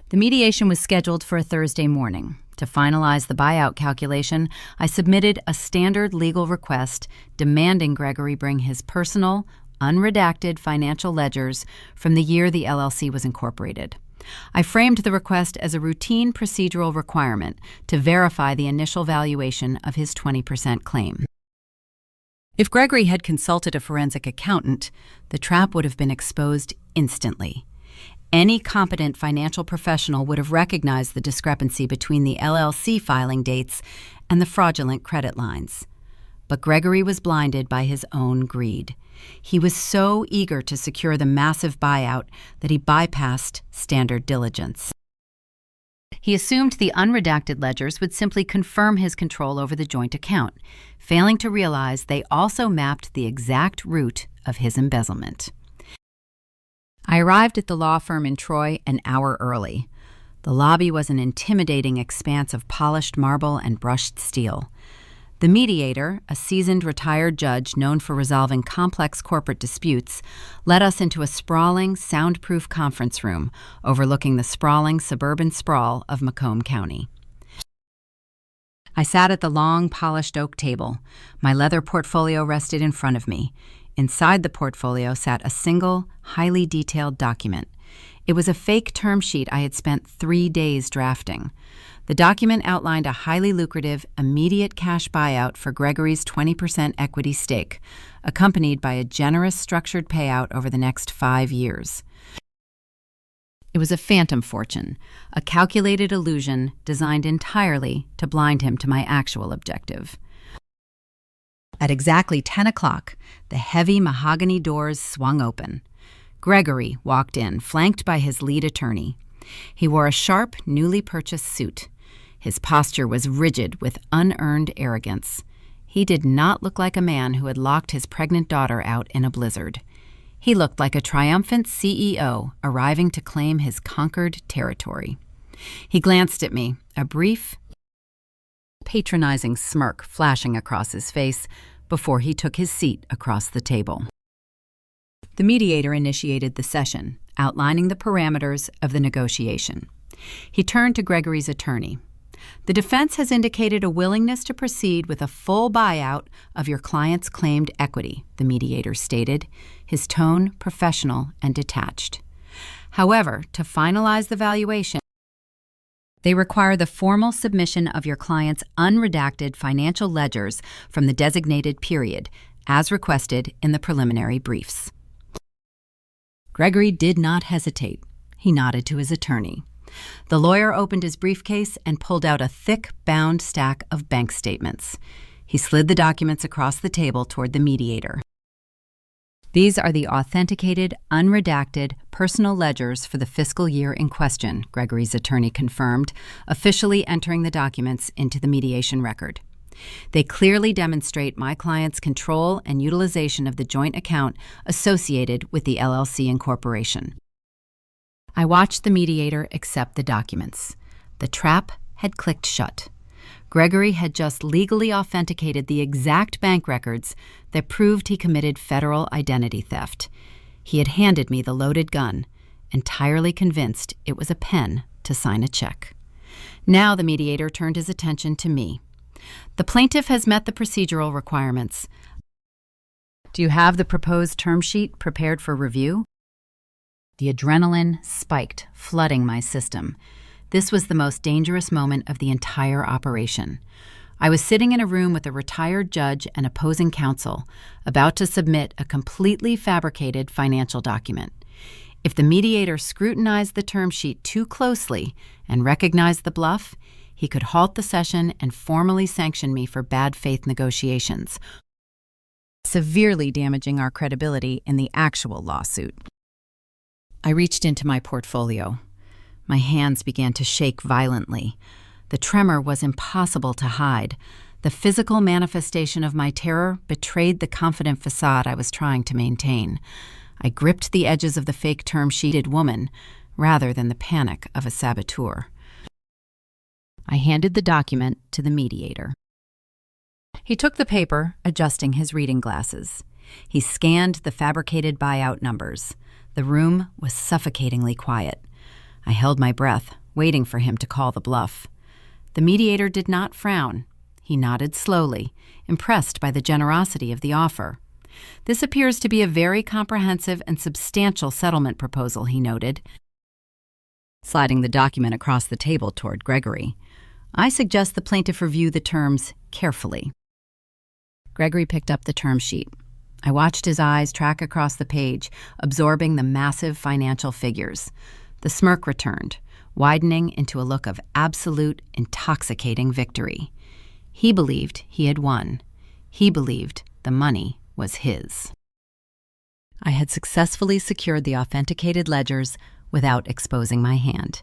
The mediation was scheduled for a Thursday morning. To finalize the buyout calculation, I submitted a standard legal request demanding Gregory bring his personal, unredacted financial ledgers from the year the LLC was incorporated. I framed the request as a routine procedural requirement to verify the initial valuation of his 20% claim. If Gregory had consulted a forensic accountant, the trap would have been exposed instantly. Any competent financial professional would have recognized the discrepancy between the LLC filing dates and the fraudulent credit lines. But Gregory was blinded by his own greed. He was so eager to secure the massive buyout that he bypassed standard diligence. He assumed the unredacted ledgers would simply confirm his control over the joint account, failing to realize they also mapped the exact route of his embezzlement. I arrived at the law firm in Troy an hour early. The lobby was an intimidating expanse of polished marble and brushed steel. The mediator, a seasoned retired judge known for resolving complex corporate disputes, led us into a sprawling, soundproof conference room overlooking the sprawling suburban sprawl of Macomb County. I sat at the long, polished oak table. My leather portfolio rested in front of me. Inside the portfolio sat a single, highly detailed document. It was a fake term sheet I had spent 3 days drafting. The document outlined a highly lucrative, immediate cash buyout for Gregory's 20% equity stake, accompanied by a generous structured payout over the next 5 years. It was a phantom fortune, a calculated illusion designed entirely to blind him to my actual objective. At exactly 10 o'clock, the heavy mahogany doors swung open. Gregory walked in, flanked by his lead attorney. He wore a sharp, newly purchased suit. His posture was rigid with unearned arrogance. He did not look like a man who had locked his pregnant daughter out in a blizzard. He looked like a triumphant CEO arriving to claim his conquered territory. He glanced at me, a brief, patronizing smirk flashing across his face before he took his seat across the table. The mediator initiated the session, outlining the parameters of the negotiation. He turned to Gregory's attorney. The defense has indicated a willingness to proceed with a full buyout of your client's claimed equity, the mediator stated, his tone professional and detached. However, to finalize the valuation, they require the formal submission of your client's unredacted financial ledgers from the designated period, as requested in the preliminary briefs. Gregory did not hesitate. He nodded to his attorney. The lawyer opened his briefcase and pulled out a thick, bound stack of bank statements. He slid the documents across the table toward the mediator. These are the authenticated, unredacted, personal ledgers for the fiscal year in question, Gregory's attorney confirmed, officially entering the documents into the mediation record. They clearly demonstrate my client's control and utilization of the joint account associated with the LLC incorporation. I watched the mediator accept the documents. The trap had clicked shut. Gregory had just legally authenticated the exact bank records that proved he committed federal identity theft. He had handed me the loaded gun, entirely convinced it was a pen to sign a check. Now the mediator turned his attention to me. The plaintiff has met the procedural requirements. Do you have the proposed term sheet prepared for review? The adrenaline spiked, flooding my system. This was the most dangerous moment of the entire operation. I was sitting in a room with a retired judge and opposing counsel, about to submit a completely fabricated financial document. If the mediator scrutinized the term sheet too closely and recognized the bluff, he could halt the session and formally sanction me for bad faith negotiations, severely damaging our credibility in the actual lawsuit. I reached into my portfolio. My hands began to shake violently. The tremor was impossible to hide. The physical manifestation of my terror betrayed the confident facade I was trying to maintain. I gripped the edges of the fake term-sheeted woman rather than the panic of a saboteur. I handed the document to the mediator. He took the paper, adjusting his reading glasses. He scanned the fabricated buyout numbers. The room was suffocatingly quiet. I held my breath, waiting for him to call the bluff. The mediator did not frown. He nodded slowly, impressed by the generosity of the offer. This appears to be a very comprehensive and substantial settlement proposal, he noted, sliding the document across the table toward Gregory. I suggest the plaintiff review the terms carefully. Gregory picked up the term sheet. I watched his eyes track across the page, absorbing the massive financial figures. The smirk returned, widening into a look of absolute, intoxicating victory. He believed he had won. He believed the money was his. I had successfully secured the authenticated ledgers without exposing my hand.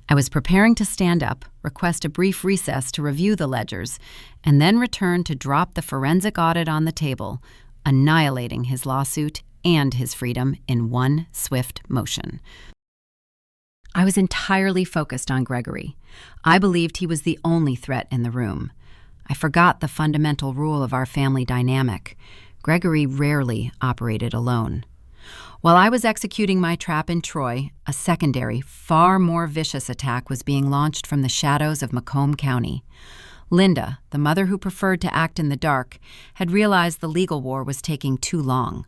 I was preparing to stand up, request a brief recess to review the ledgers, and then return to drop the forensic audit on the table, annihilating his lawsuit and his freedom in one swift motion. I was entirely focused on Gregory. I believed he was the only threat in the room. I forgot the fundamental rule of our family dynamic. Gregory rarely operated alone. While I was executing my trap in Troy, a secondary, far more vicious attack was being launched from the shadows of Macomb County. Linda, the mother who preferred to act in the dark, had realized the legal war was taking too long.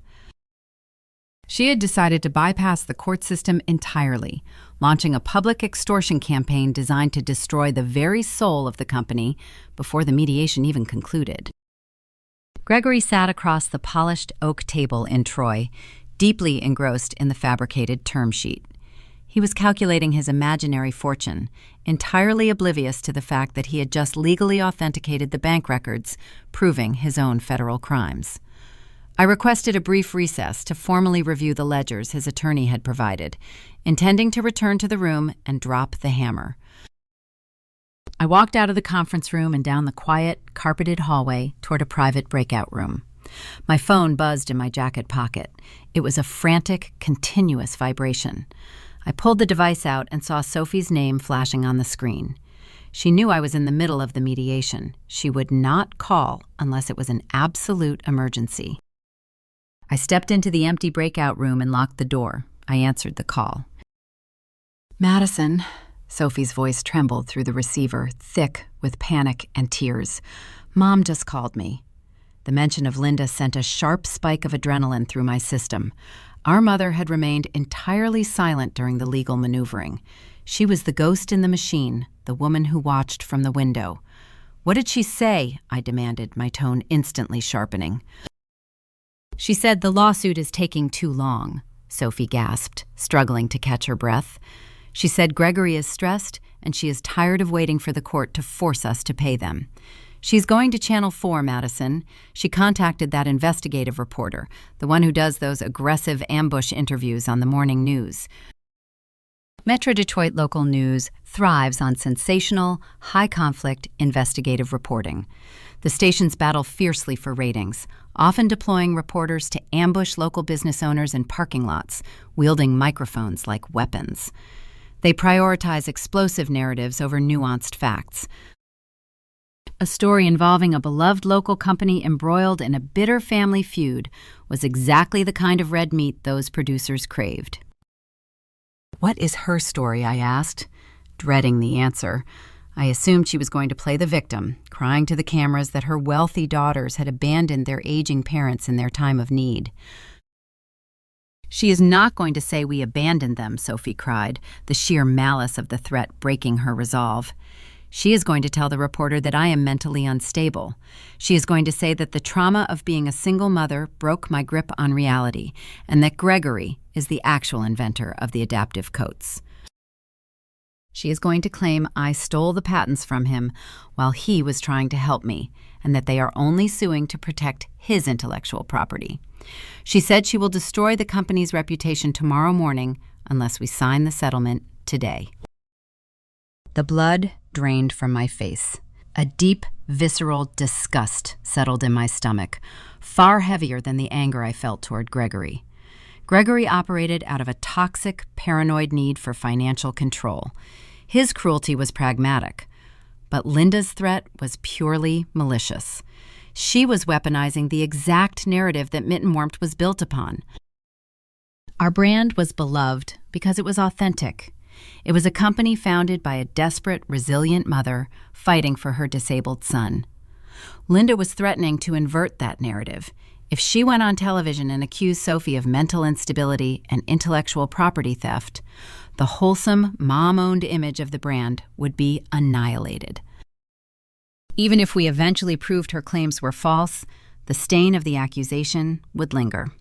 She had decided to bypass the court system entirely, launching a public extortion campaign designed to destroy the very soul of the company before the mediation even concluded. Gregory sat across the polished oak table in Troy, deeply engrossed in the fabricated term sheet. He was calculating his imaginary fortune, entirely oblivious to the fact that he had just legally authenticated the bank records, proving his own federal crimes. I requested a brief recess to formally review the ledgers his attorney had provided, intending to return to the room and drop the hammer. I walked out of the conference room and down the quiet, carpeted hallway toward a private breakout room. My phone buzzed in my jacket pocket. It was a frantic, continuous vibration. I pulled the device out and saw Sophie's name flashing on the screen. She knew I was in the middle of the mediation. She would not call unless it was an absolute emergency. I stepped into the empty breakout room and locked the door. I answered the call. Madison, Sophie's voice trembled through the receiver, thick with panic and tears. Mom just called me. The mention of Linda sent a sharp spike of adrenaline through my system. Our mother had remained entirely silent during the legal maneuvering. She was the ghost in the machine, the woman who watched from the window. What did she say? I demanded, my tone instantly sharpening. She said the lawsuit is taking too long, Sophie gasped, struggling to catch her breath. She said Gregory is stressed and she is tired of waiting for the court to force us to pay them. She's going to Channel 4, Madison. She contacted that investigative reporter, the one who does those aggressive ambush interviews on the morning news. Metro Detroit local news thrives on sensational, high-conflict investigative reporting. The stations battle fiercely for ratings, often deploying reporters to ambush local business owners in parking lots, wielding microphones like weapons. They prioritize explosive narratives over nuanced facts. A story involving a beloved local company embroiled in a bitter family feud was exactly the kind of red meat those producers craved. "What is her story?" I asked, dreading the answer. I assumed she was going to play the victim, crying to the cameras that her wealthy daughters had abandoned their aging parents in their time of need. "She is not going to say we abandoned them," Sophie cried, the sheer malice of the threat breaking her resolve. "She is going to tell the reporter that I am mentally unstable. She is going to say that the trauma of being a single mother broke my grip on reality, and that Gregory is the actual inventor of the adaptive coats. She is going to claim I stole the patents from him while he was trying to help me, and that they are only suing to protect his intellectual property. She said she will destroy the company's reputation tomorrow morning unless we sign the settlement today." The blood drained from my face. A deep, visceral disgust settled in my stomach, far heavier than the anger I felt toward Gregory. Gregory operated out of a toxic, paranoid need for financial control. His cruelty was pragmatic, but Linda's threat was purely malicious. She was weaponizing the exact narrative that Mitten Warmth was built upon. Our brand was beloved because it was authentic. It was a company founded by a desperate, resilient mother fighting for her disabled son. Linda was threatening to invert that narrative. If she went on television and accused Sophie of mental instability and intellectual property theft, the wholesome, mom-owned image of the brand would be annihilated. Even if we eventually proved her claims were false, the stain of the accusation would linger.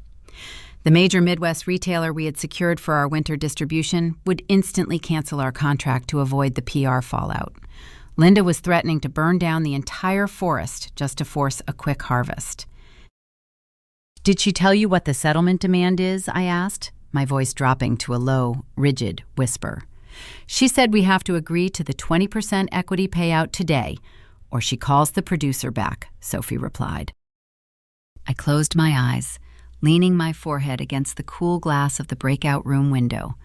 The major Midwest retailer we had secured for our winter distribution would instantly cancel our contract to avoid the PR fallout. Linda was threatening to burn down the entire forest just to force a quick harvest. "Did she tell you what the settlement demand is?" I asked, my voice dropping to a low, rigid whisper. "She said we have to agree to the 20% equity payout today, or she calls the producer back," Sophie replied. I closed my eyes, leaning my forehead against the cool glass of the breakout room window.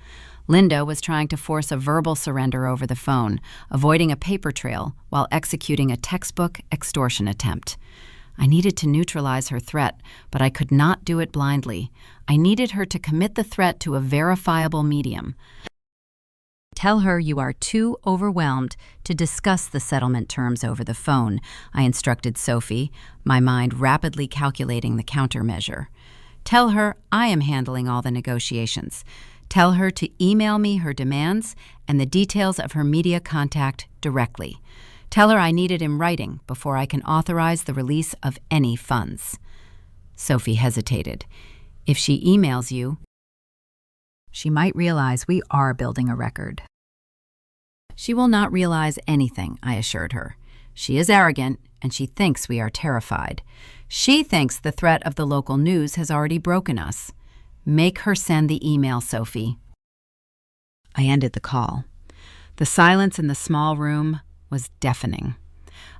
Linda was trying to force a verbal surrender over the phone, avoiding a paper trail while executing a textbook extortion attempt. I needed to neutralize her threat, but I could not do it blindly. I needed her to commit the threat to a verifiable medium. "Tell her you are too overwhelmed to discuss the settlement terms over the phone," I instructed Sophie, my mind rapidly calculating the countermeasure. "Tell her I am handling all the negotiations. Tell her to email me her demands and the details of her media contact directly. Tell her I need it in writing before I can authorize the release of any funds." Sophie hesitated. "If she emails you, she might realize we are building a record." "She will not realize anything," I assured her. "She is arrogant, and she thinks we are terrified. She thinks the threat of the local news has already broken us. Make her send the email, Sophie." I ended the call. The silence in the small room was deafening.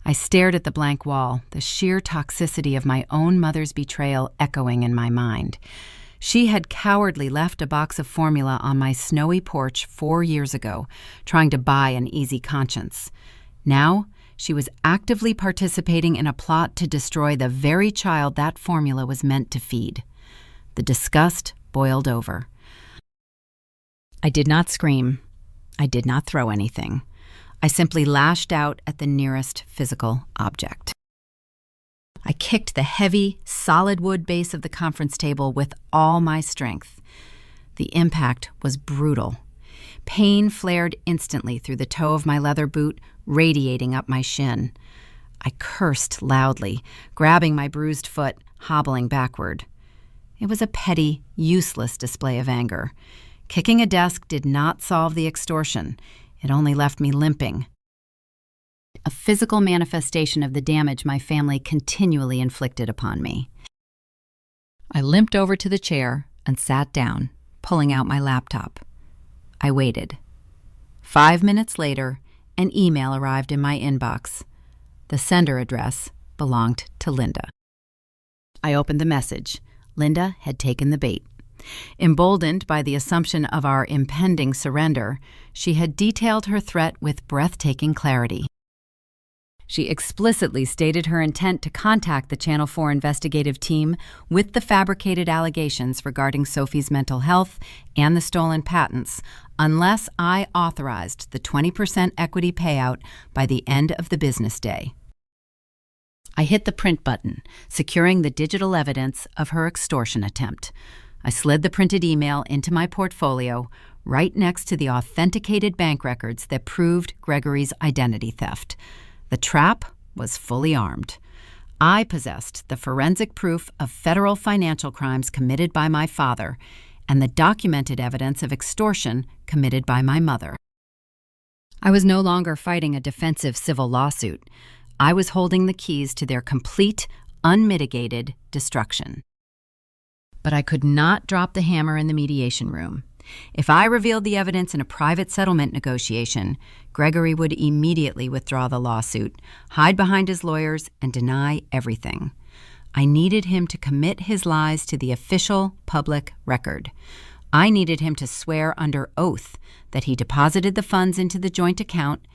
I stared at the blank wall, the sheer toxicity of my own mother's betrayal echoing in my mind. She had cowardly left a box of formula on my snowy porch 4 years ago, trying to buy an easy conscience. Now, she was actively participating in a plot to destroy the very child that formula was meant to feed. The disgust boiled over. I did not scream. I did not throw anything. I simply lashed out at the nearest physical object. I kicked the heavy, solid wood base of the conference table with all my strength. The impact was brutal. Pain flared instantly through the toe of my leather boot, radiating up my shin. I cursed loudly, grabbing my bruised foot, hobbling backward. It was a petty, useless display of anger. Kicking a desk did not solve the extortion. It only left me limping. A physical manifestation of the damage my family continually inflicted upon me. I limped over to the chair and sat down, pulling out my laptop. I waited. 5 minutes later, an email arrived in my inbox. The sender address belonged to Linda. I opened the message. Linda had taken the bait. Emboldened by the assumption of our impending surrender, she had detailed her threat with breathtaking clarity. She explicitly stated her intent to contact the Channel 4 investigative team with the fabricated allegations regarding Sophie's mental health and the stolen patents, unless I authorized the 20% equity payout by the end of the business day. I hit the print button, securing the digital evidence of her extortion attempt. I slid the printed email into my portfolio, right next to the authenticated bank records that proved Gregory's identity theft. The trap was fully armed. I possessed the forensic proof of federal financial crimes committed by my father and the documented evidence of extortion committed by my mother. I was no longer fighting a defensive civil lawsuit. I was holding the keys to their complete, unmitigated destruction. But I could not drop the hammer in the mediation room. If I revealed the evidence in a private settlement negotiation, Gregory would immediately withdraw the lawsuit, hide behind his lawyers, and deny everything. I needed him to commit his lies to the official public record. I needed him to swear under oath that he deposited the funds into the joint account,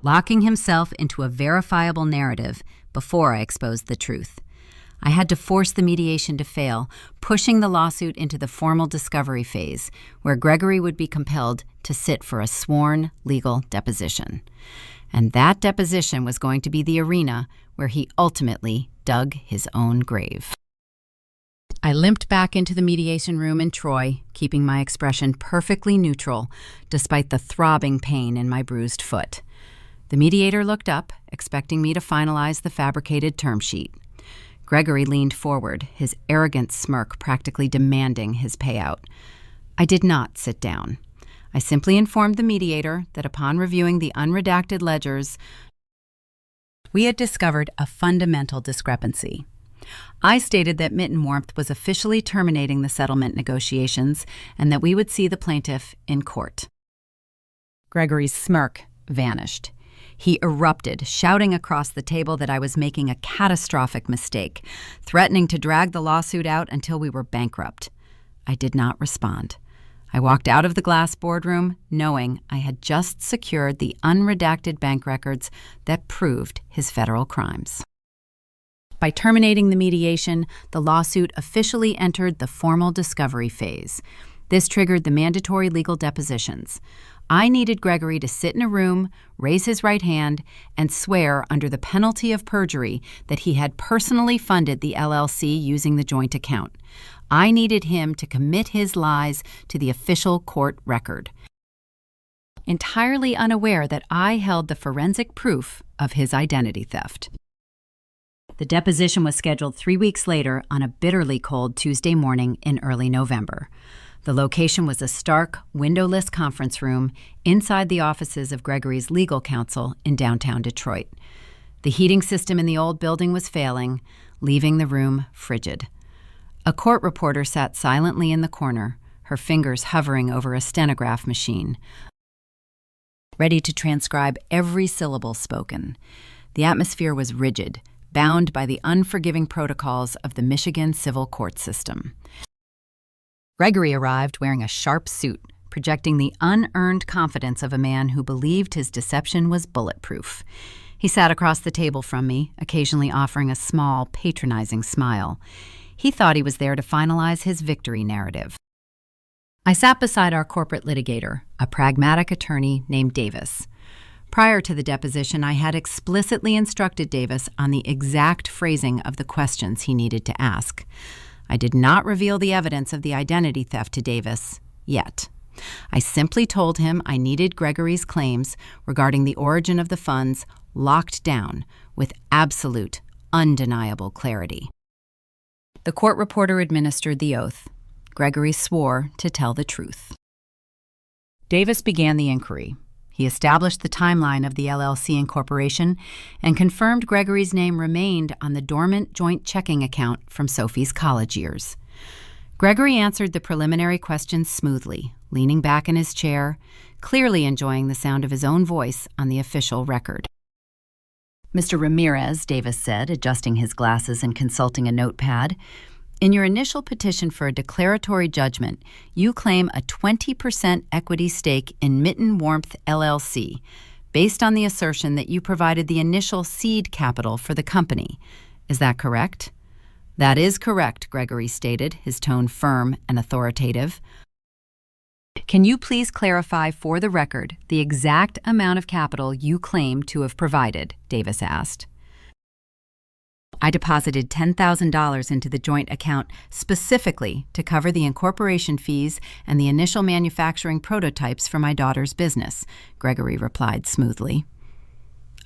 locking himself into a verifiable narrative before I exposed the truth. I had to force the mediation to fail, pushing the lawsuit into the formal discovery phase, where Gregory would be compelled to sit for a sworn legal deposition. And that deposition was going to be the arena where he ultimately dug his own grave. I limped back into the mediation room in Troy, keeping my expression perfectly neutral, despite the throbbing pain in my bruised foot. The mediator looked up, expecting me to finalize the fabricated term sheet. Gregory leaned forward, his arrogant smirk practically demanding his payout. I did not sit down. I simply informed the mediator that upon reviewing the unredacted ledgers, we had discovered a fundamental discrepancy. I stated that Mitten Warmth was officially terminating the settlement negotiations and that we would see the plaintiff in court. Gregory's smirk vanished. He erupted, shouting across the table that I was making a catastrophic mistake, threatening to drag the lawsuit out until we were bankrupt. I did not respond. I walked out of the glass boardroom knowing I had just secured the unredacted bank records that proved his federal crimes. By terminating the mediation, the lawsuit officially entered the formal discovery phase. This triggered the mandatory legal depositions. I needed Gregory to sit in a room, raise his right hand, and swear under the penalty of perjury that he had personally funded the LLC using the joint account. I needed him to commit his lies to the official court record, entirely unaware that I held the forensic proof of his identity theft. The deposition was scheduled 3 weeks later on a bitterly cold Tuesday morning in early November. The location was a stark, windowless conference room inside the offices of Gregory's legal counsel in downtown Detroit. The heating system in the old building was failing, leaving the room frigid. A court reporter sat silently in the corner, her fingers hovering over a stenograph machine, ready to transcribe every syllable spoken. The atmosphere was rigid, bound by the unforgiving protocols of the Michigan civil court system. Gregory arrived wearing a sharp suit, projecting the unearned confidence of a man who believed his deception was bulletproof. He sat across the table from me, occasionally offering a small, patronizing smile. He thought he was there to finalize his victory narrative. I sat beside our corporate litigator, a pragmatic attorney named Davis. Prior to the deposition, I had explicitly instructed Davis on the exact phrasing of the questions he needed to ask. I did not reveal the evidence of the identity theft to Davis yet. I simply told him I needed Gregory's claims regarding the origin of the funds locked down with absolute, undeniable clarity. The court reporter administered the oath. Gregory swore to tell the truth. Davis began the inquiry. He established the timeline of the LLC incorporation and confirmed Gregory's name remained on the dormant joint checking account from Sophie's college years. Gregory answered the preliminary questions smoothly, leaning back in his chair, clearly enjoying the sound of his own voice on the official record. "Mr. Ramirez," Davis said, adjusting his glasses and consulting a notepad, "in your initial petition for a declaratory judgment, you claim a 20% equity stake in Mitten Warmth LLC, based on the assertion that you provided the initial seed capital for the company. Is that correct?" "That is correct," Gregory stated, his tone firm and authoritative. "Can you please clarify for the record the exact amount of capital you claim to have provided?" Davis asked. "I deposited $10,000 into the joint account specifically to cover the incorporation fees and the initial manufacturing prototypes for my daughter's business," Gregory replied smoothly.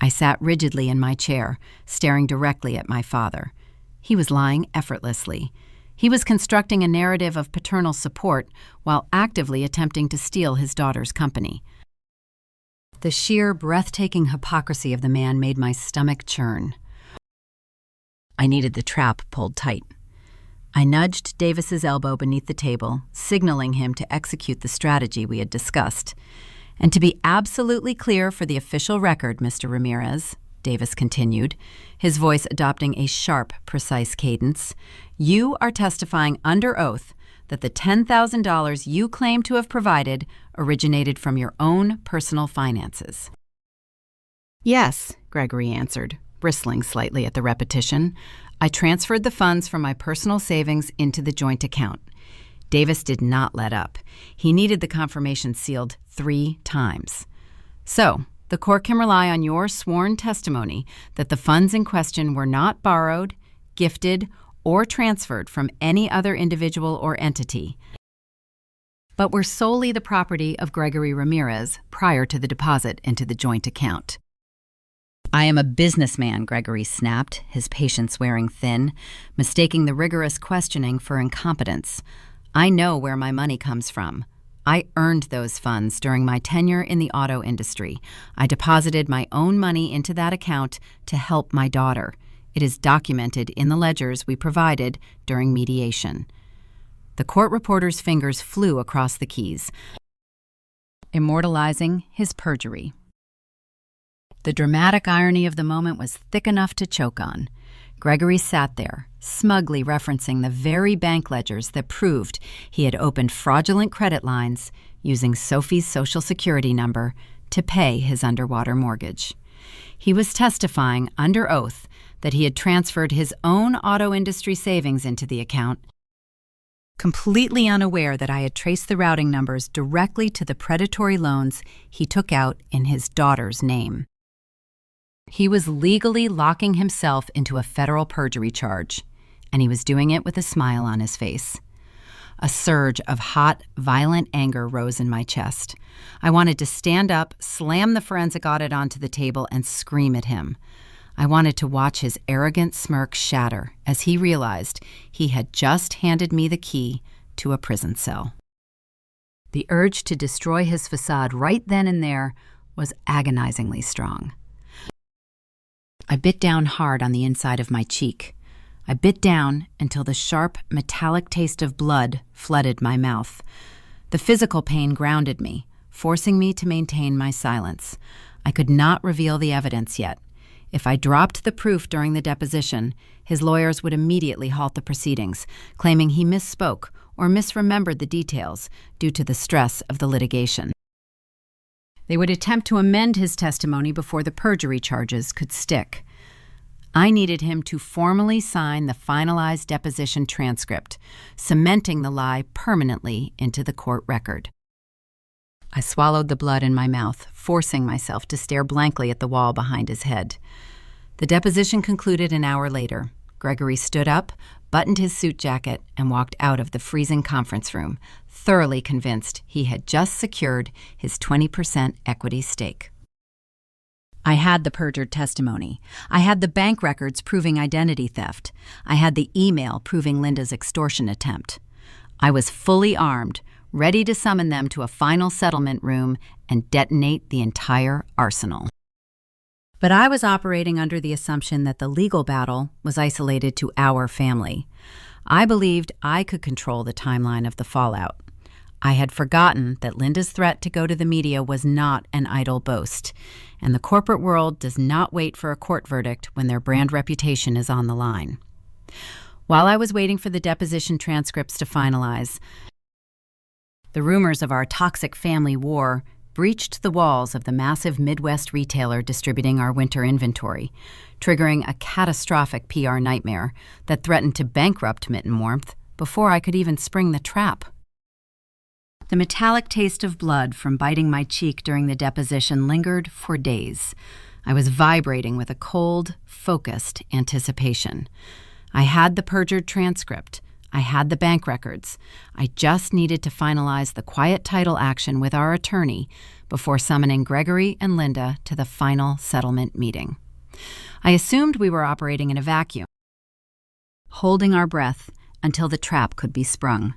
I sat rigidly in my chair, staring directly at my father. He was lying effortlessly. He was constructing a narrative of paternal support while actively attempting to steal his daughter's company. The sheer, breathtaking hypocrisy of the man made my stomach churn. I needed the trap pulled tight. I nudged Davis's elbow beneath the table, signaling him to execute the strategy we had discussed. "And to be absolutely clear for the official record, Mr. Ramirez," Davis continued, his voice adopting a sharp, precise cadence, "you are testifying under oath that the $10,000 you claim to have provided originated from your own personal finances." "Yes," Gregory answered, bristling slightly at the repetition. "I transferred the funds from my personal savings into the joint account." Davis did not let up. He needed the confirmation sealed 3 times. "So, the court can rely on your sworn testimony that the funds in question were not borrowed, gifted, or transferred from any other individual or entity, but were solely the property of Gregory Ramirez prior to the deposit into the joint account." "I am a businessman," Gregory snapped, his patience wearing thin, mistaking the rigorous questioning for incompetence. "I know where my money comes from. I earned those funds during my tenure in the auto industry. I deposited my own money into that account to help my daughter. It is documented in the ledgers we provided during mediation." The court reporter's fingers flew across the keys, immortalizing his perjury. The dramatic irony of the moment was thick enough to choke on. Gregory sat there, smugly referencing the very bank ledgers that proved he had opened fraudulent credit lines using Sophie's Social Security number to pay his underwater mortgage. He was testifying under oath that he had transferred his own auto industry savings into the account, completely unaware that I had traced the routing numbers directly to the predatory loans he took out in his daughter's name. He was legally locking himself into a federal perjury charge, and he was doing it with a smile on his face. A surge of hot, violent anger rose in my chest. I wanted to stand up, slam the forensic audit onto the table, and scream at him. I wanted to watch his arrogant smirk shatter as he realized he had just handed me the key to a prison cell. The urge to destroy his facade right then and there was agonizingly strong. I bit down hard on the inside of my cheek. I bit down until the sharp, metallic taste of blood flooded my mouth. The physical pain grounded me, forcing me to maintain my silence. I could not reveal the evidence yet. If I dropped the proof during the deposition, his lawyers would immediately halt the proceedings, claiming he misspoke or misremembered the details due to the stress of the litigation. They would attempt to amend his testimony before the perjury charges could stick. I needed him to formally sign the finalized deposition transcript, cementing the lie permanently into the court record. I swallowed the blood in my mouth, forcing myself to stare blankly at the wall behind his head. The deposition concluded an hour later. Gregory stood up, buttoned his suit jacket, and walked out of the freezing conference room, thoroughly convinced he had just secured his 20% equity stake. I had the perjured testimony. I had the bank records proving identity theft. I had the email proving Linda's extortion attempt. I was fully armed, ready to summon them to a final settlement room and detonate the entire arsenal. But I was operating under the assumption that the legal battle was isolated to our family. I believed I could control the timeline of the fallout. I had forgotten that Linda's threat to go to the media was not an idle boast, and the corporate world does not wait for a court verdict when their brand reputation is on the line. While I was waiting for the deposition transcripts to finalize, the rumors of our toxic family war breached the walls of the massive Midwest retailer distributing our winter inventory, triggering a catastrophic PR nightmare that threatened to bankrupt Mitten Warmth before I could even spring the trap. The metallic taste of blood from biting my cheek during the deposition lingered for days. I was vibrating with a cold, focused anticipation. I had the perjured transcript. I had the bank records. I just needed to finalize the quiet title action with our attorney before summoning Gregory and Linda to the final settlement meeting. I assumed we were operating in a vacuum, holding our breath until the trap could be sprung.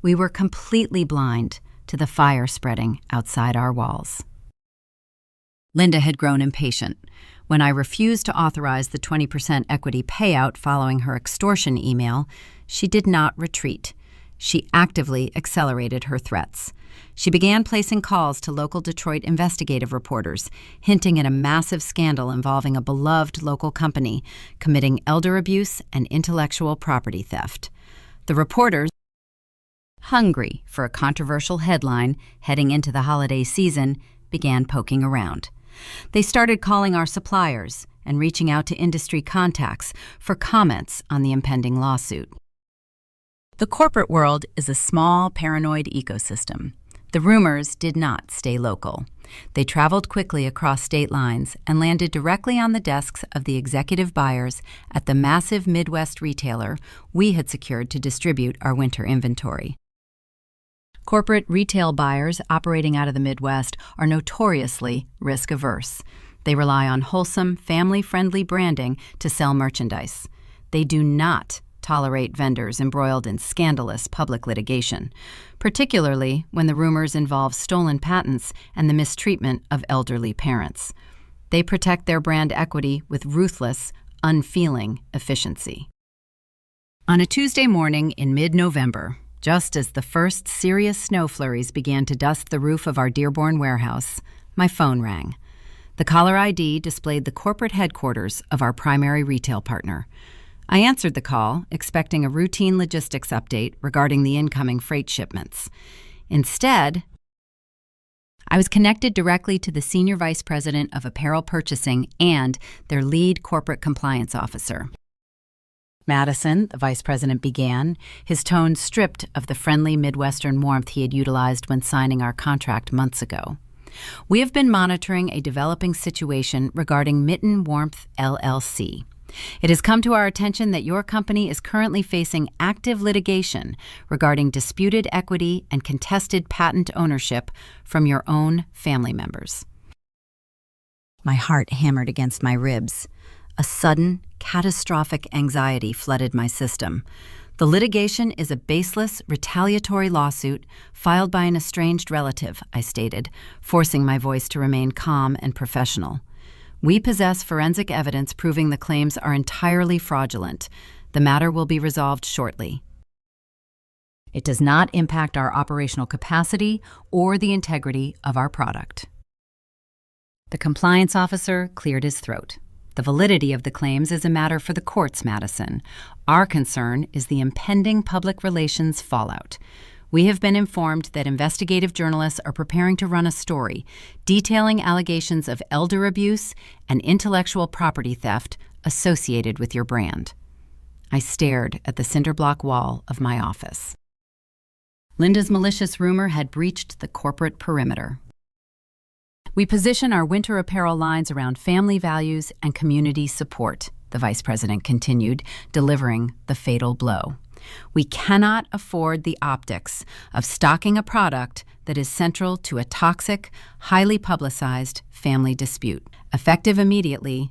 We were completely blind to the fire spreading outside our walls. Linda had grown impatient. When I refused to authorize the 20% equity payout following her extortion email, she did not retreat. She actively accelerated her threats. She began placing calls to local Detroit investigative reporters, hinting at a massive scandal involving a beloved local company committing elder abuse and intellectual property theft. The reporters, hungry for a controversial headline heading into the holiday season, began poking around. They started calling our suppliers and reaching out to industry contacts for comments on the impending lawsuit. The corporate world is a small, paranoid ecosystem. The rumors did not stay local. They traveled quickly across state lines and landed directly on the desks of the executive buyers at the massive Midwest retailer we had secured to distribute our winter inventory. Corporate retail buyers operating out of the Midwest are notoriously risk-averse. They rely on wholesome, family-friendly branding to sell merchandise. They do not tolerate vendors embroiled in scandalous public litigation, particularly when the rumors involve stolen patents and the mistreatment of elderly parents. They protect their brand equity with ruthless, unfeeling efficiency. On a Tuesday morning in mid-November, just as the first serious snow flurries began to dust the roof of our Dearborn warehouse, my phone rang. The caller ID displayed the corporate headquarters of our primary retail partner. I answered the call, expecting a routine logistics update regarding the incoming freight shipments. Instead, I was connected directly to the Senior Vice President of Apparel Purchasing and their lead corporate compliance officer. Madison, the vice president began, his tone stripped of the friendly Midwestern warmth he had utilized when signing our contract months ago. We have been monitoring a developing situation regarding Mitten Warmth, LLC. It has come to our attention that your company is currently facing active litigation regarding disputed equity and contested patent ownership from your own family members. My heart hammered against my ribs. A sudden, catastrophic anxiety flooded my system. The litigation is a baseless, retaliatory lawsuit filed by an estranged relative, I stated, forcing my voice to remain calm and professional. We possess forensic evidence proving the claims are entirely fraudulent. The matter will be resolved shortly. It does not impact our operational capacity or the integrity of our product. The compliance officer cleared his throat. The validity of the claims is a matter for the courts, Madison. Our concern is the impending public relations fallout. We have been informed that investigative journalists are preparing to run a story detailing allegations of elder abuse and intellectual property theft associated with your brand. I stared at the cinder block wall of my office. Linda's malicious rumor had breached the corporate perimeter. We position our winter apparel lines around family values and community support, the vice president continued, delivering the fatal blow. We cannot afford the optics of stocking a product that is central to a toxic, highly publicized family dispute. Effective immediately,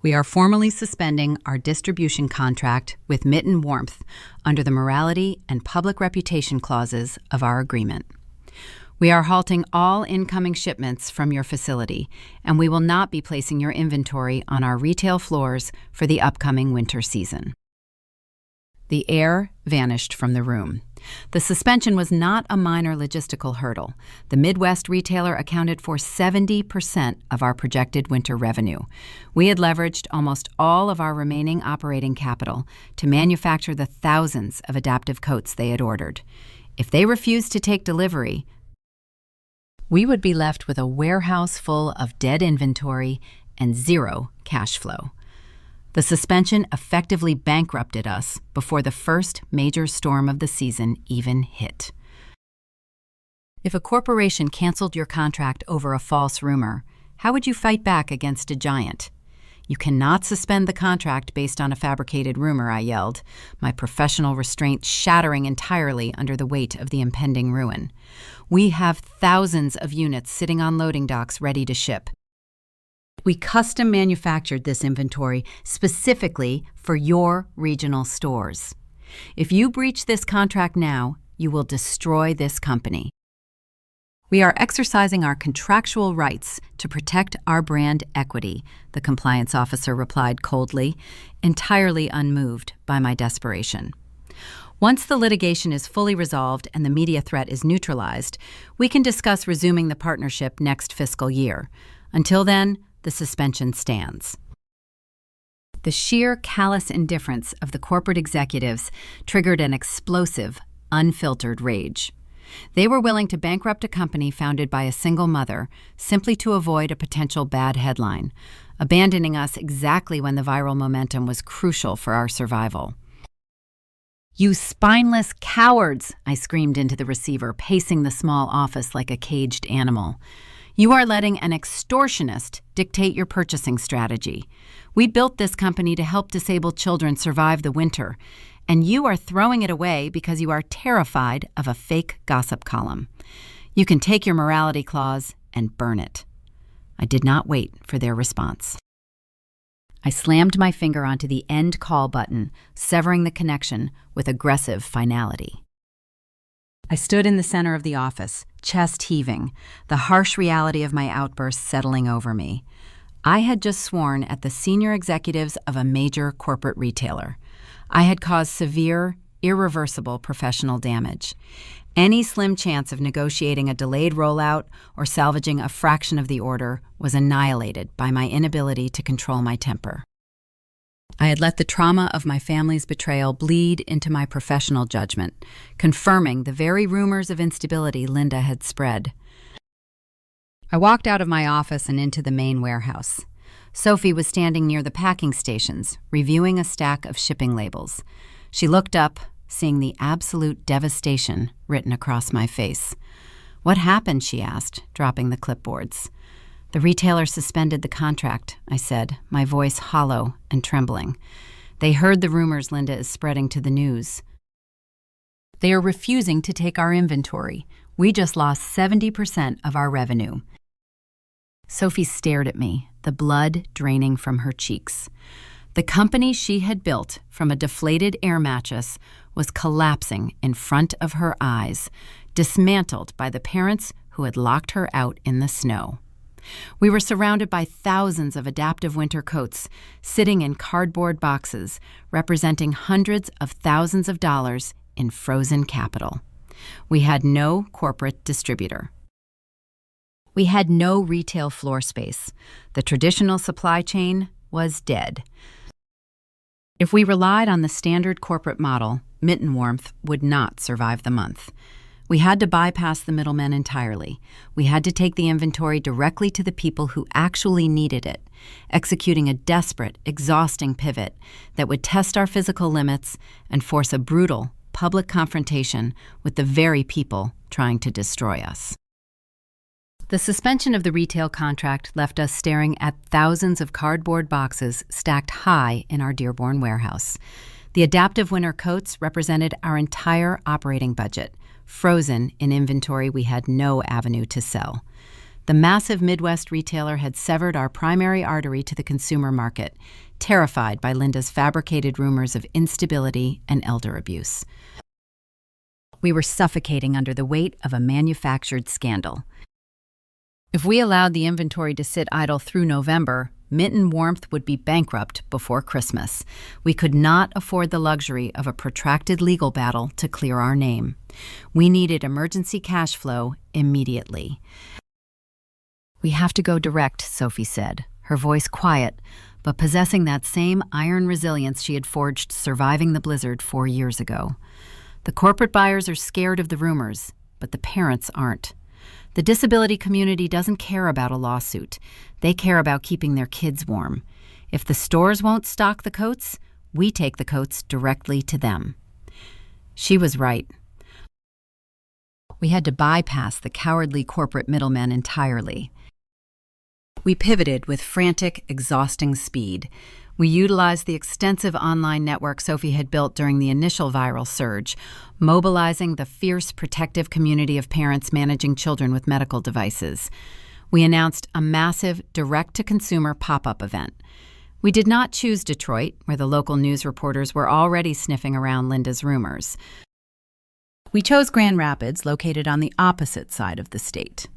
we are formally suspending our distribution contract with Mitten Warmth under the morality and public reputation clauses of our agreement. We are halting all incoming shipments from your facility, and we will not be placing your inventory on our retail floors for the upcoming winter season. The air vanished from the room. The suspension was not a minor logistical hurdle. The Midwest retailer accounted for 70% of our projected winter revenue. We had leveraged almost all of our remaining operating capital to manufacture the thousands of adaptive coats they had ordered. If they refused to take delivery, we would be left with a warehouse full of dead inventory and zero cash flow. The suspension effectively bankrupted us before the first major storm of the season even hit. If a corporation canceled your contract over a false rumor, how would you fight back against a giant? You cannot suspend the contract based on a fabricated rumor, I yelled, my professional restraint shattering entirely under the weight of the impending ruin. We have thousands of units sitting on loading docks ready to ship. We custom manufactured this inventory specifically for your regional stores. If you breach this contract now, you will destroy this company. We are exercising our contractual rights to protect our brand equity, the compliance officer replied coldly, entirely unmoved by my desperation. Once the litigation is fully resolved and the media threat is neutralized, we can discuss resuming the partnership next fiscal year. Until then, the suspension stands. The sheer callous indifference of the corporate executives triggered an explosive, unfiltered rage. They were willing to bankrupt a company founded by a single mother simply to avoid a potential bad headline, abandoning us exactly when the viral momentum was crucial for our survival. "You spineless cowards!" I screamed into the receiver, pacing the small office like a caged animal. "You are letting an extortionist dictate your purchasing strategy. We built this company to help disabled children survive the winter, and you are throwing it away because you are terrified of a fake gossip column. You can take your morality clause and burn it." I did not wait for their response. I slammed my finger onto the end call button, severing the connection with aggressive finality. I stood in the center of the office, chest heaving, the harsh reality of my outburst settling over me. I had just sworn at the senior executives of a major corporate retailer. I had caused severe, irreversible professional damage. Any slim chance of negotiating a delayed rollout or salvaging a fraction of the order was annihilated by my inability to control my temper. I had let the trauma of my family's betrayal bleed into my professional judgment, confirming the very rumors of instability Linda had spread. I walked out of my office and into the main warehouse. Sophie was standing near the packing stations, reviewing a stack of shipping labels. She looked up, seeing the absolute devastation written across my face. "What happened?" she asked, dropping the clipboards. "The retailer suspended the contract," I said, my voice hollow and trembling. "They heard the rumors Linda is spreading to the news. They are refusing to take our inventory. We just lost 70% of our revenue." Sophie stared at me, the blood draining from her cheeks. The company she had built from a deflated air mattress was collapsing in front of her eyes, dismantled by the parents who had locked her out in the snow. We were surrounded by thousands of adaptive winter coats, sitting in cardboard boxes, representing hundreds of thousands of dollars in frozen capital. We had no corporate distributor. We had no retail floor space. The traditional supply chain was dead. If we relied on the standard corporate model, Mitten Warmth would not survive the month. We had to bypass the middlemen entirely. We had to take the inventory directly to the people who actually needed it, executing a desperate, exhausting pivot that would test our physical limits and force a brutal, public confrontation with the very people trying to destroy us. The suspension of the retail contract left us staring at thousands of cardboard boxes stacked high in our Dearborn warehouse. The adaptive winter coats represented our entire operating budget, frozen in inventory we had no avenue to sell. The massive Midwest retailer had severed our primary artery to the consumer market, terrified by Linda's fabricated rumors of instability and elder abuse. We were suffocating under the weight of a manufactured scandal. If we allowed the inventory to sit idle through November, Mitten Warmth would be bankrupt before Christmas. We could not afford the luxury of a protracted legal battle to clear our name. We needed emergency cash flow immediately. "We have to go direct," Sophie said, her voice quiet, but possessing that same iron resilience she had forged surviving the blizzard 4 years ago. "The corporate buyers are scared of the rumors, but the parents aren't. The disability community doesn't care about a lawsuit. They care about keeping their kids warm. If the stores won't stock the coats, we take the coats directly to them. She was right. We had to bypass the cowardly corporate middlemen entirely. We pivoted with frantic, exhausting speed. We utilized the extensive online network Sophie had built during the initial viral surge, mobilizing the fierce protective community of parents managing children with medical devices. We announced a massive direct-to-consumer pop-up event. We did not choose Detroit, where the local news reporters were already sniffing around Linda's rumors. We chose Grand Rapids, located on the opposite side of the state.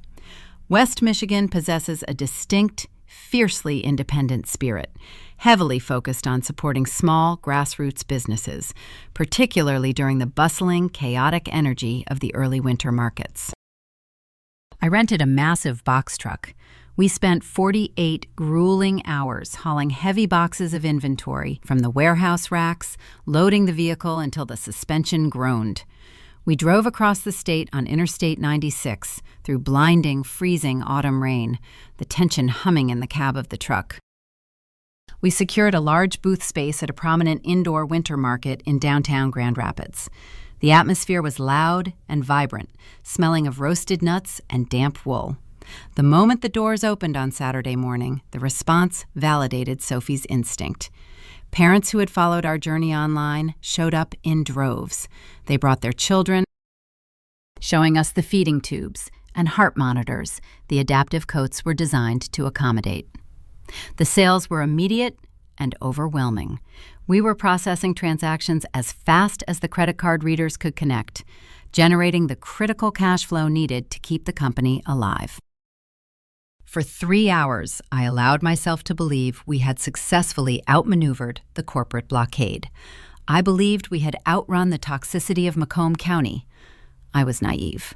West Michigan possesses a distinct, fiercely independent spirit, heavily focused on supporting small, grassroots businesses, particularly during the bustling, chaotic energy of the early winter markets. I rented a massive box truck. We spent 48 grueling hours hauling heavy boxes of inventory from the warehouse racks, loading the vehicle until the suspension groaned. We drove across the state on Interstate 96 through blinding, freezing autumn rain, the tension humming in the cab of the truck. We secured a large booth space at a prominent indoor winter market in downtown Grand Rapids. The atmosphere was loud and vibrant, smelling of roasted nuts and damp wool. The moment the doors opened on Saturday morning, the response validated Sophie's instinct. Parents who had followed our journey online showed up in droves. They brought their children, showing us the feeding tubes and heart monitors the adaptive coats were designed to accommodate. The sales were immediate and overwhelming. We were processing transactions as fast as the credit card readers could connect, generating the critical cash flow needed to keep the company alive. For 3 hours, I allowed myself to believe we had successfully outmaneuvered the corporate blockade. I believed we had outrun the toxicity of Macomb County. I was naive.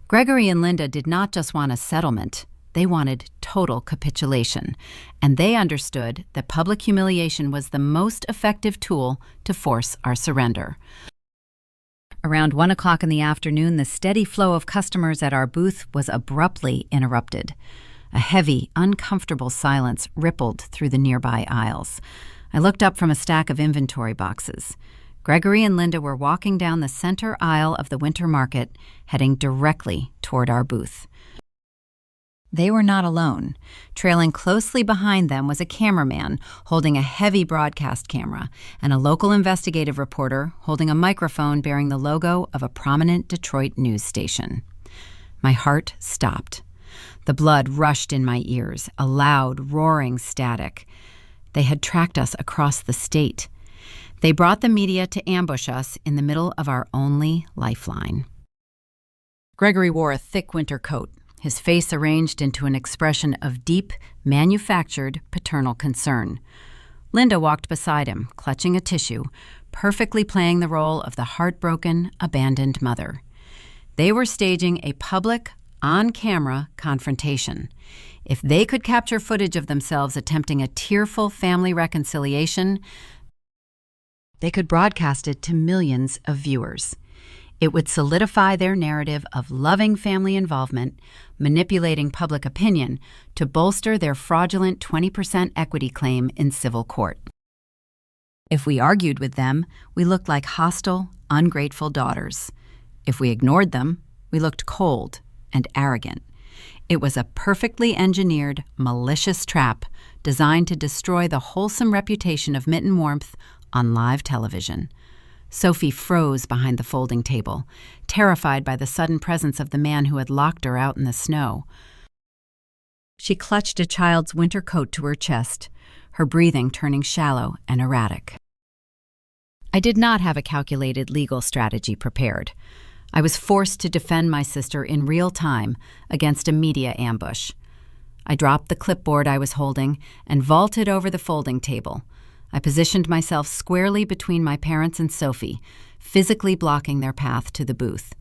Gregory and Linda did not just want a settlement. They wanted total capitulation, and they understood that public humiliation was the most effective tool to force our surrender. Around 1 o'clock in the afternoon, the steady flow of customers at our booth was abruptly interrupted. A heavy, uncomfortable silence rippled through the nearby aisles. I looked up from a stack of inventory boxes. Gregory and Linda were walking down the center aisle of the winter market, heading directly toward our booth. They were not alone. Trailing closely behind them was a cameraman holding a heavy broadcast camera and a local investigative reporter holding a microphone bearing the logo of a prominent Detroit news station. My heart stopped. The blood rushed in my ears, a loud, roaring static. They had tracked us across the state. They brought the media to ambush us in the middle of our only lifeline. Gregory wore a thick winter coat, his face arranged into an expression of deep, manufactured paternal concern. Linda walked beside him, clutching a tissue, perfectly playing the role of the heartbroken, abandoned mother. They were staging a public, on-camera confrontation. If they could capture footage of themselves attempting a tearful family reconciliation, they could broadcast it to millions of viewers. It would solidify their narrative of loving family involvement, manipulating public opinion to bolster their fraudulent 20% equity claim in civil court. If we argued with them, we looked like hostile, ungrateful daughters. If we ignored them, we looked cold and arrogant. It was a perfectly engineered, malicious trap designed to destroy the wholesome reputation of Mitten Warmth on live television. Sophie froze behind the folding table, terrified by the sudden presence of the man who had locked her out in the snow. She clutched a child's winter coat to her chest, her breathing turning shallow and erratic. I did not have a calculated legal strategy prepared. I was forced to defend my sister in real time against a media ambush. I dropped the clipboard I was holding and vaulted over the folding table. I positioned myself squarely between my parents and Sophie, physically blocking their path to the booth.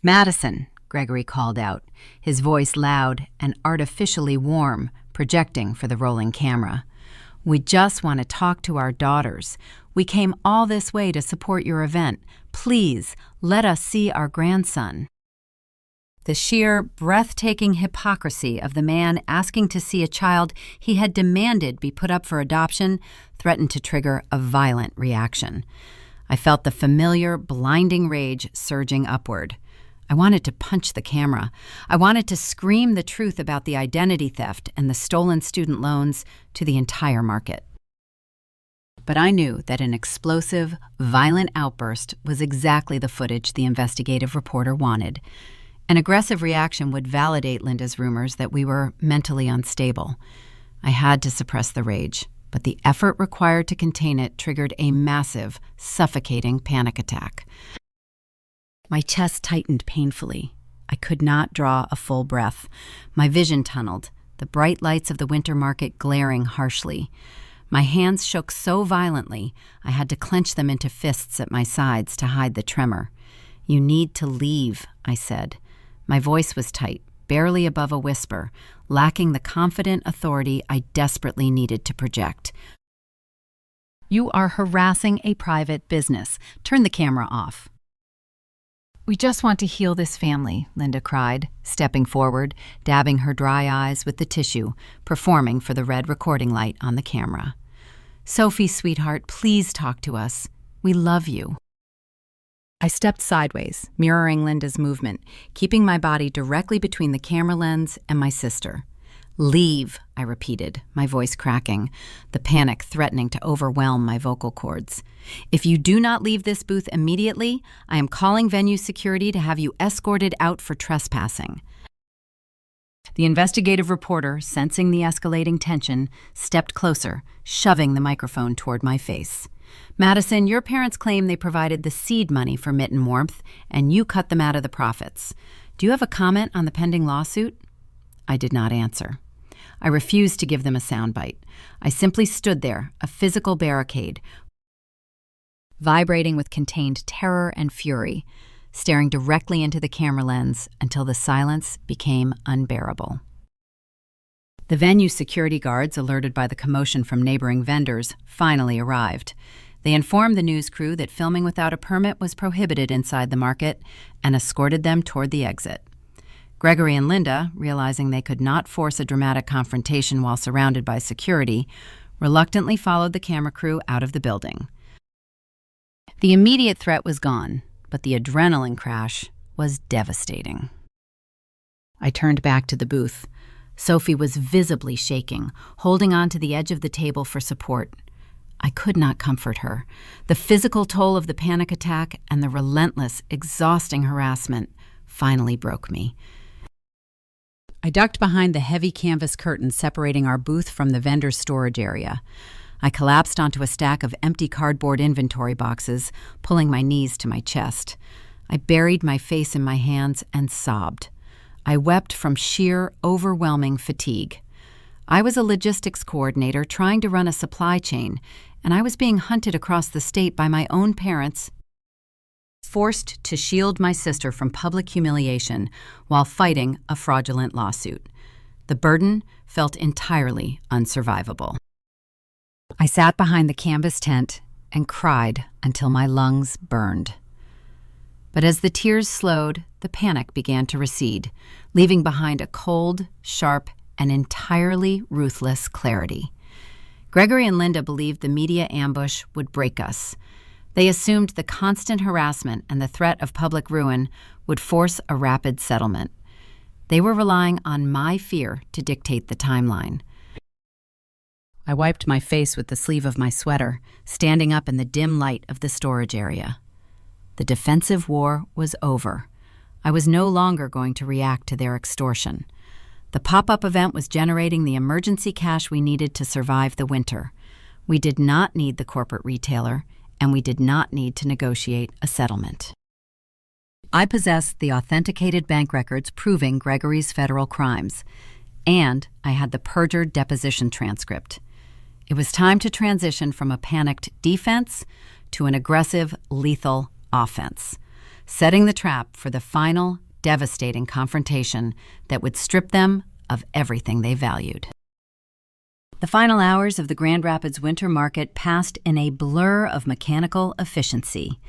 "Madison," Gregory called out, his voice loud and artificially warm, projecting for the rolling camera. "We just want to talk to our daughters. We came all this way to support your event. Please, let us see our grandson." The sheer, breathtaking hypocrisy of the man asking to see a child he had demanded be put up for adoption threatened to trigger a violent reaction. I felt the familiar, blinding rage surging upward. I wanted to punch the camera. I wanted to scream the truth about the identity theft and the stolen student loans to the entire market. But I knew that an explosive, violent outburst was exactly the footage the investigative reporter wanted. An aggressive reaction would validate Linda's rumors that we were mentally unstable. I had to suppress the rage, but the effort required to contain it triggered a massive, suffocating panic attack. My chest tightened painfully. I could not draw a full breath. My vision tunneled, the bright lights of the winter market glaring harshly. My hands shook so violently, I had to clench them into fists at my sides to hide the tremor. "You need to leave," I said. My voice was tight, barely above a whisper, lacking the confident authority I desperately needed to project. "You are harassing a private business. Turn the camera off." "We just want to heal this family," Linda cried, stepping forward, dabbing her dry eyes with the tissue, performing for the red recording light on the camera. "Sophie, sweetheart, please talk to us. We love you." I stepped sideways, mirroring Linda's movement, keeping my body directly between the camera lens and my sister. "Leave," I repeated, my voice cracking, the panic threatening to overwhelm my vocal cords. "If you do not leave this booth immediately, I am calling venue security to have you escorted out for trespassing." The investigative reporter, sensing the escalating tension, stepped closer, shoving the microphone toward my face. "Madison, your parents claim they provided the seed money for Mitten Warmth, and you cut them out of the profits. Do you have a comment on the pending lawsuit?" I did not answer. I refused to give them a soundbite. I simply stood there, a physical barricade, vibrating with contained terror and fury, staring directly into the camera lens until the silence became unbearable. The venue security guards, alerted by the commotion from neighboring vendors, finally arrived. They informed the news crew that filming without a permit was prohibited inside the market and escorted them toward the exit. Gregory and Linda, realizing they could not force a dramatic confrontation while surrounded by security, reluctantly followed the camera crew out of the building. The immediate threat was gone, but the adrenaline crash was devastating. I turned back to the booth. Sophie was visibly shaking, holding on to the edge of the table for support. I could not comfort her. The physical toll of the panic attack and the relentless, exhausting harassment finally broke me. I ducked behind the heavy canvas curtain separating our booth from the vendor's storage area. I collapsed onto a stack of empty cardboard inventory boxes, pulling my knees to my chest. I buried my face in my hands and sobbed. I wept from sheer, overwhelming fatigue. I was a logistics coordinator trying to run a supply chain, and I was being hunted across the state by my own parents, forced to shield my sister from public humiliation while fighting a fraudulent lawsuit. The burden felt entirely unsurvivable. I sat behind the canvas tent and cried until my lungs burned. But as the tears slowed, the panic began to recede, leaving behind a cold, sharp, and entirely ruthless clarity. Gregory and Linda believed the media ambush would break us. They assumed the constant harassment and the threat of public ruin would force a rapid settlement. They were relying on my fear to dictate the timeline. I wiped my face with the sleeve of my sweater, standing up in the dim light of the storage area. The defensive war was over. I was no longer going to react to their extortion. The pop-up event was generating the emergency cash we needed to survive the winter. We did not need the corporate retailer, and we did not need to negotiate a settlement. I possessed the authenticated bank records proving Gregory's federal crimes, and I had the perjured deposition transcript. It was time to transition from a panicked defense to an aggressive, lethal offense, setting the trap for the final, devastating confrontation that would strip them of everything they valued. The final hours of the Grand Rapids winter market passed in a blur of mechanical efficiency.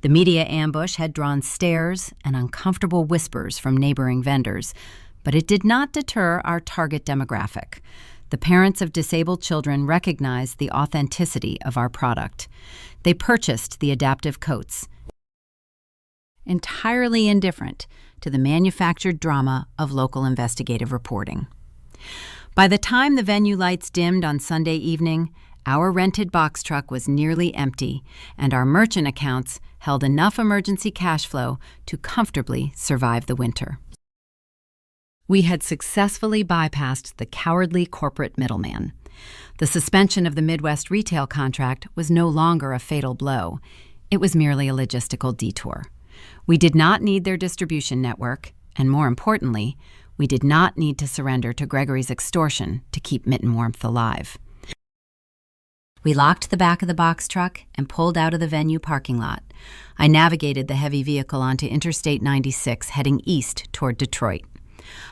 The media ambush had drawn stares and uncomfortable whispers from neighboring vendors, but it did not deter our target demographic. The parents of disabled children recognized the authenticity of our product. They purchased the adaptive coats, entirely indifferent to the manufactured drama of local investigative reporting. By the time the venue lights dimmed on Sunday evening, our rented box truck was nearly empty, and our merchant accounts held enough emergency cash flow to comfortably survive the winter. We had successfully bypassed the cowardly corporate middleman. The suspension of the Midwest retail contract was no longer a fatal blow. It was merely a logistical detour. We did not need their distribution network, and more importantly, we did not need to surrender to Gregory's extortion to keep Mitten Warmth alive. We locked the back of the box truck and pulled out of the venue parking lot. I navigated the heavy vehicle onto Interstate 96, heading east toward Detroit.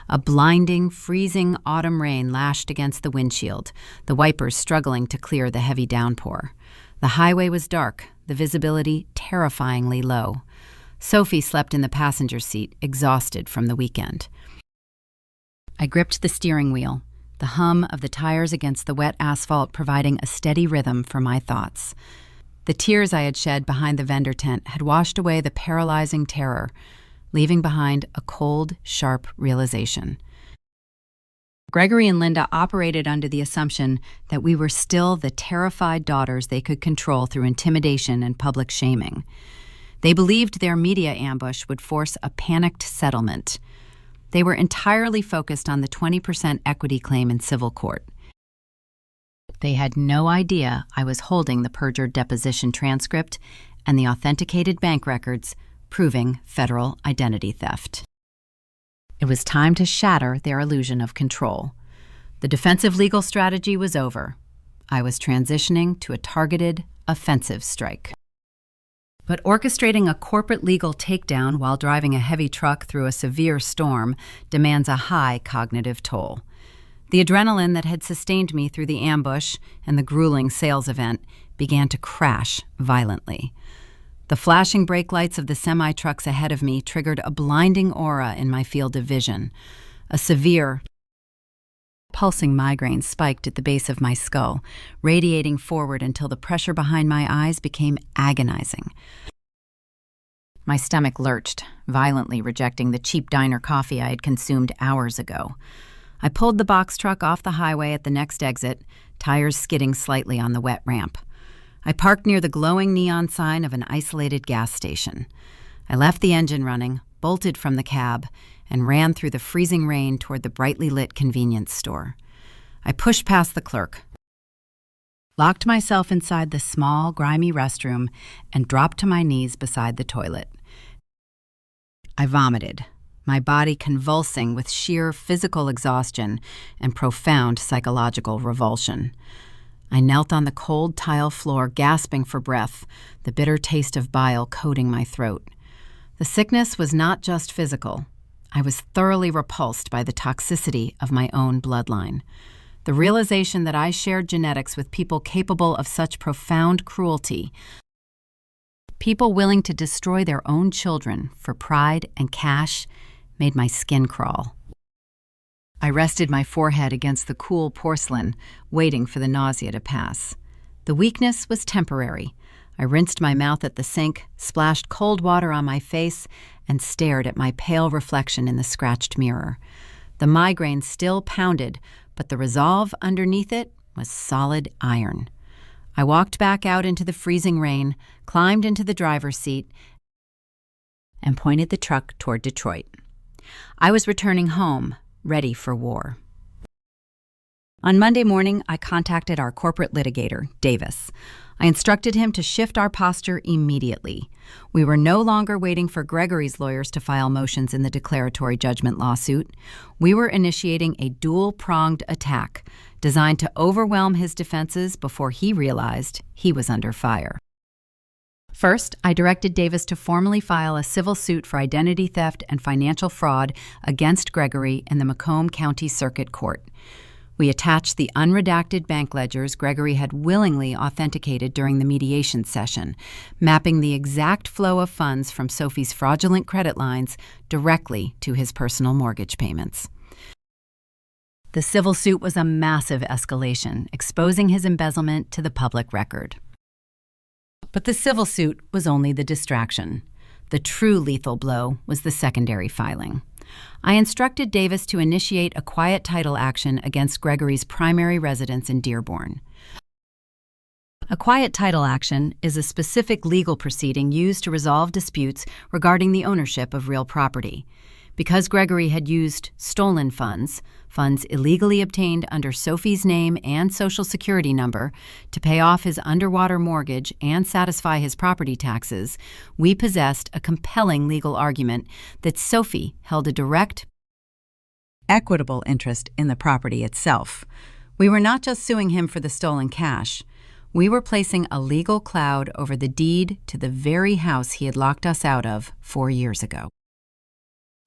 A blinding, freezing autumn rain lashed against the windshield, the wipers struggling to clear the heavy downpour. The highway was dark, the visibility terrifyingly low. Sophie slept in the passenger seat, exhausted from the weekend. I gripped the steering wheel, the hum of the tires against the wet asphalt providing a steady rhythm for my thoughts. The tears I had shed behind the vendor tent had washed away the paralyzing terror, leaving behind a cold, sharp realization. Gregory and Linda operated under the assumption that we were still the terrified daughters they could control through intimidation and public shaming. They believed their media ambush would force a panicked settlement. They were entirely focused on the 20% equity claim in civil court. They had no idea I was holding the perjured deposition transcript and the authenticated bank records proving federal identity theft. It was time to shatter their illusion of control. The defensive legal strategy was over. I was transitioning to a targeted, offensive strike. But orchestrating a corporate legal takedown while driving a heavy truck through a severe storm demands a high cognitive toll. The adrenaline that had sustained me through the ambush and the grueling sales event began to crash violently. The flashing brake lights of the semi-trucks ahead of me triggered a blinding aura in my field of vision. A severe, pulsing migraine spiked at the base of my skull, radiating forward until the pressure behind my eyes became agonizing. My stomach lurched, violently rejecting the cheap diner coffee I had consumed hours ago. I pulled the box truck off the highway at the next exit, tires skidding slightly on the wet ramp. I parked near the glowing neon sign of an isolated gas station. I left the engine running, bolted from the cab, and ran through the freezing rain toward the brightly lit convenience store. I pushed past the clerk, locked myself inside the small, grimy restroom, and dropped to my knees beside the toilet. I vomited, my body convulsing with sheer physical exhaustion and profound psychological revulsion. I knelt on the cold tile floor, gasping for breath, the bitter taste of bile coating my throat. The sickness was not just physical. I was thoroughly repulsed by the toxicity of my own bloodline. The realization that I shared genetics with people capable of such profound cruelty, people willing to destroy their own children for pride and cash, made my skin crawl. I rested my forehead against the cool porcelain, waiting for the nausea to pass. The weakness was temporary. I rinsed my mouth at the sink, splashed cold water on my face, and stared at my pale reflection in the scratched mirror. The migraine still pounded, but the resolve underneath it was solid iron. I walked back out into the freezing rain, climbed into the driver's seat, and pointed the truck toward Detroit. I was returning home, ready for war. On Monday morning, I contacted our corporate litigator, Davis. I instructed him to shift our posture immediately. We were no longer waiting for Gregory's lawyers to file motions in the declaratory judgment lawsuit. We were initiating a dual-pronged attack designed to overwhelm his defenses before he realized he was under fire. First, I directed Davis to formally file a civil suit for identity theft and financial fraud against Gregory in the Macomb County Circuit Court. We attached the unredacted bank ledgers Gregory had willingly authenticated during the mediation session, mapping the exact flow of funds from Sophie's fraudulent credit lines directly to his personal mortgage payments. The civil suit was a massive escalation, exposing his embezzlement to the public record. But the civil suit was only the distraction. The true lethal blow was the secondary filing. I instructed Davis to initiate a quiet title action against Gregory's primary residence in Dearborn. A quiet title action is a specific legal proceeding used to resolve disputes regarding the ownership of real property. Because Gregory had used stolen funds illegally obtained under Sophie's name and Social Security number, to pay off his underwater mortgage and satisfy his property taxes, we possessed a compelling legal argument that Sophie held a direct, equitable interest in the property itself. We were not just suing him for the stolen cash. We were placing a legal cloud over the deed to the very house he had locked us out of 4 years ago.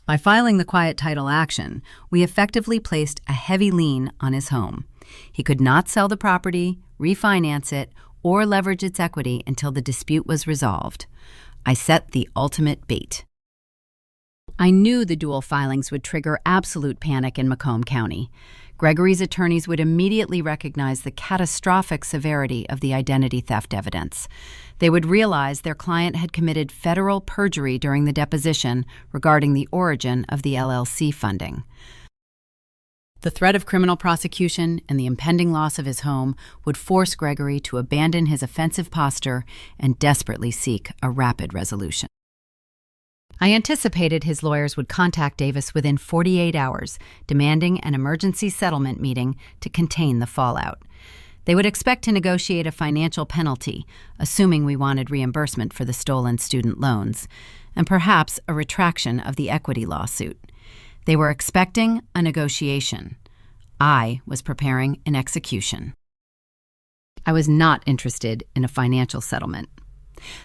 By filing the quiet title action, we effectively placed a heavy lien on his home. He could not sell the property, refinance it, or leverage its equity until the dispute was resolved. I set the ultimate bait. I knew the dual filings would trigger absolute panic in Macomb County. Gregory's attorneys would immediately recognize the catastrophic severity of the identity theft evidence. They would realize their client had committed federal perjury during the deposition regarding the origin of the LLC funding. The threat of criminal prosecution and the impending loss of his home would force Gregory to abandon his offensive posture and desperately seek a rapid resolution. I anticipated his lawyers would contact Davis within 48 hours, demanding an emergency settlement meeting to contain the fallout. They would expect to negotiate a financial penalty, assuming we wanted reimbursement for the stolen student loans, and perhaps a retraction of the equity lawsuit. They were expecting a negotiation. I was preparing an execution. I was not interested in a financial settlement.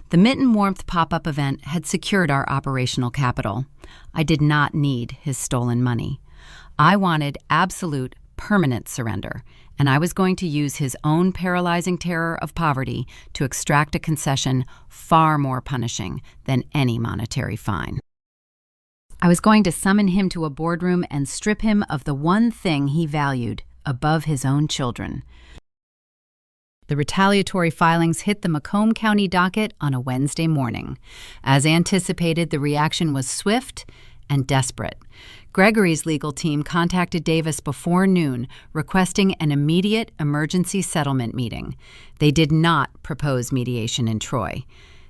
The Mitten Warmth pop-up event had secured our operational capital. I did not need his stolen money. I wanted absolute, permanent surrender, and I was going to use his own paralyzing terror of poverty to extract a concession far more punishing than any monetary fine. I was going to summon him to a boardroom and strip him of the one thing he valued above his own children. The retaliatory filings hit the Macomb County docket on a Wednesday morning. As anticipated, the reaction was swift and desperate. Gregory's legal team contacted Davis before noon, requesting an immediate emergency settlement meeting. They did not propose mediation in Troy.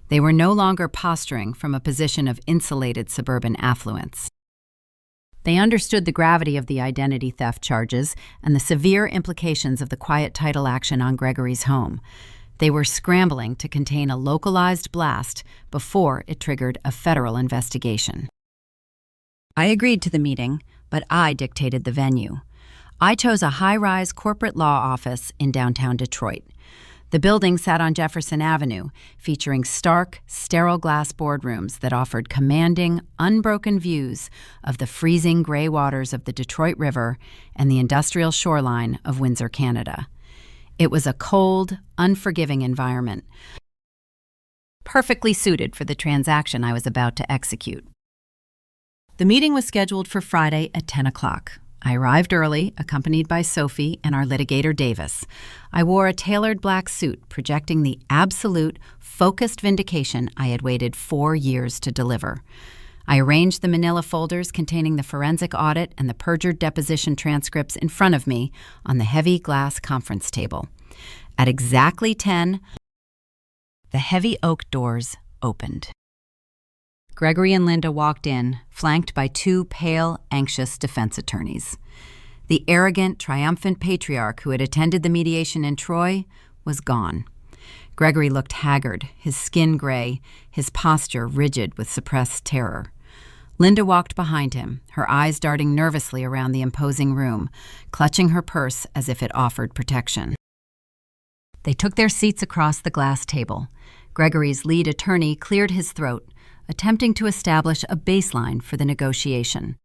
They were no longer posturing from a position of insulated suburban affluence. They understood the gravity of the identity theft charges and the severe implications of the quiet title action on Gregory's home. They were scrambling to contain a localized blast before it triggered a federal investigation. I agreed to the meeting, but I dictated the venue. I chose a high-rise corporate law office in downtown Detroit. The building sat on Jefferson Avenue, featuring stark, sterile glass boardrooms that offered commanding, unbroken views of the freezing gray waters of the Detroit River and the industrial shoreline of Windsor, Canada. It was a cold, unforgiving environment, perfectly suited for the transaction I was about to execute. The meeting was scheduled for Friday at 10 o'clock. I arrived early, accompanied by Sophie and our litigator Davis. I wore a tailored black suit, projecting the absolute, focused vindication I had waited 4 years to deliver. I arranged the manila folders containing the forensic audit and the perjured deposition transcripts in front of me on the heavy glass conference table. At exactly 10, the heavy oak doors opened. Gregory and Linda walked in, flanked by 2 pale, anxious defense attorneys. The arrogant, triumphant patriarch who had attended the mediation in Troy was gone. Gregory looked haggard, his skin gray, his posture rigid with suppressed terror. Linda walked behind him, her eyes darting nervously around the imposing room, clutching her purse as if it offered protection. They took their seats across the glass table. Gregory's lead attorney cleared his throat, attempting to establish a baseline for the negotiation.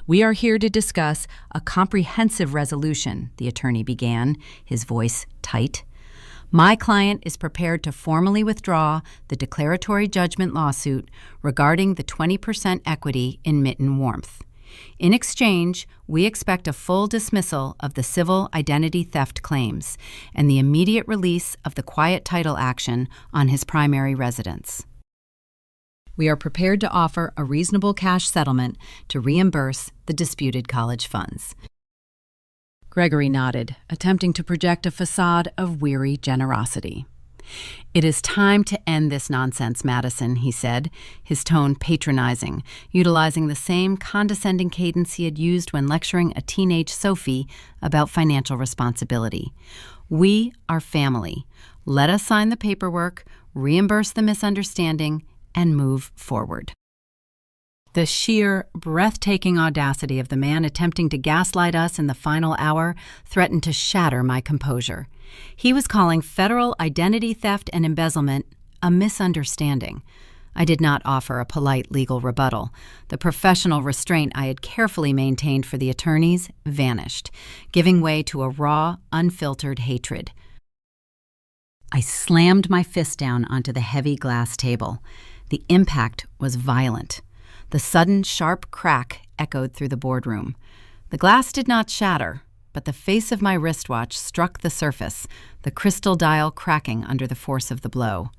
We are here to discuss a comprehensive resolution, the attorney began, his voice tight. My client is prepared to formally withdraw the declaratory judgment lawsuit regarding the 20% equity in Mitten Warmth. In exchange, we expect a full dismissal of the civil identity theft claims and the immediate release of the quiet title action on his primary residence. We are prepared to offer a reasonable cash settlement to reimburse the disputed college funds. Gregory nodded, attempting to project a facade of weary generosity. It is time to end this nonsense, Madison, he said, his tone patronizing, utilizing the same condescending cadence he had used when lecturing a teenage Sophie about financial responsibility. We are family. Let us sign the paperwork, reimburse the misunderstanding, and move forward. The sheer, breathtaking audacity of the man attempting to gaslight us in the final hour threatened to shatter my composure. He was calling federal identity theft and embezzlement a misunderstanding. I did not offer a polite legal rebuttal. The professional restraint I had carefully maintained for the attorneys vanished, giving way to a raw, unfiltered hatred. I slammed my fist down onto the heavy glass table. The impact was violent. The sudden, sharp crack echoed through the boardroom. The glass did not shatter, but the face of my wristwatch struck the surface, the crystal dial cracking under the force of the blow.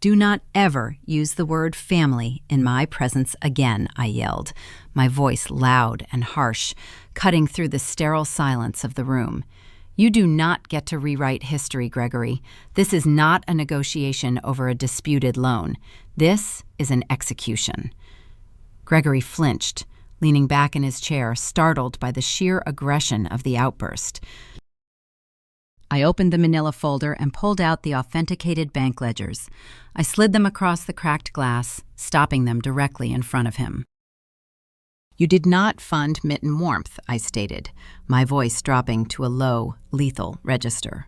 Do not ever use the word family in my presence again, I yelled, my voice loud and harsh, cutting through the sterile silence of the room. You do not get to rewrite history, Gregory. This is not a negotiation over a disputed loan. This is an execution. Gregory flinched, leaning back in his chair, startled by the sheer aggression of the outburst. I opened the manila folder and pulled out the authenticated bank ledgers. I slid them across the cracked glass, stopping them directly in front of him. You did not fund Mitten Warmth, I stated, my voice dropping to a low, lethal register.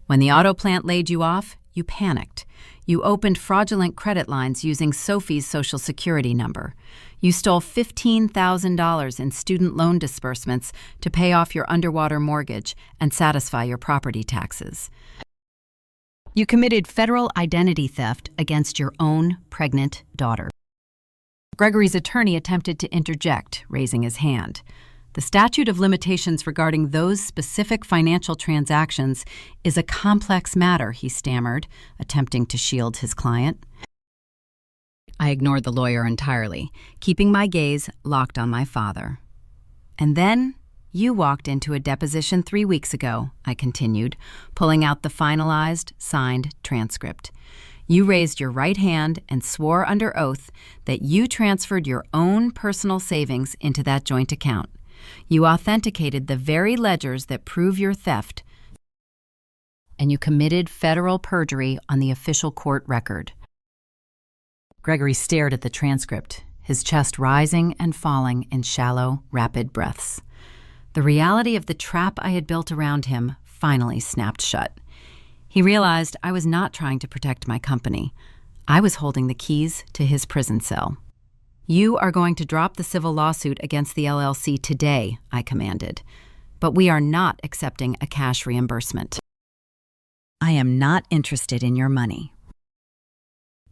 When the auto plant laid you off, you panicked. You opened fraudulent credit lines using Sophie's Social Security number. You stole $15,000 in student loan disbursements to pay off your underwater mortgage and satisfy your property taxes. You committed federal identity theft against your own pregnant daughter. Gregory's attorney attempted to interject, raising his hand. The statute of limitations regarding those specific financial transactions is a complex matter, he stammered, attempting to shield his client. I ignored the lawyer entirely, keeping my gaze locked on my father. And then you walked into a deposition 3 weeks ago, I continued, pulling out the finalized, signed transcript. You raised your right hand and swore under oath that you transferred your own personal savings into that joint account. You authenticated the very ledgers that prove your theft, and you committed federal perjury on the official court record. Gregory stared at the transcript, his chest rising and falling in shallow, rapid breaths. The reality of the trap I had built around him finally snapped shut. He realized I was not trying to protect my company. I was holding the keys to his prison cell. You are going to drop the civil lawsuit against the LLC today, I commanded. But we are not accepting a cash reimbursement. I am not interested in your money.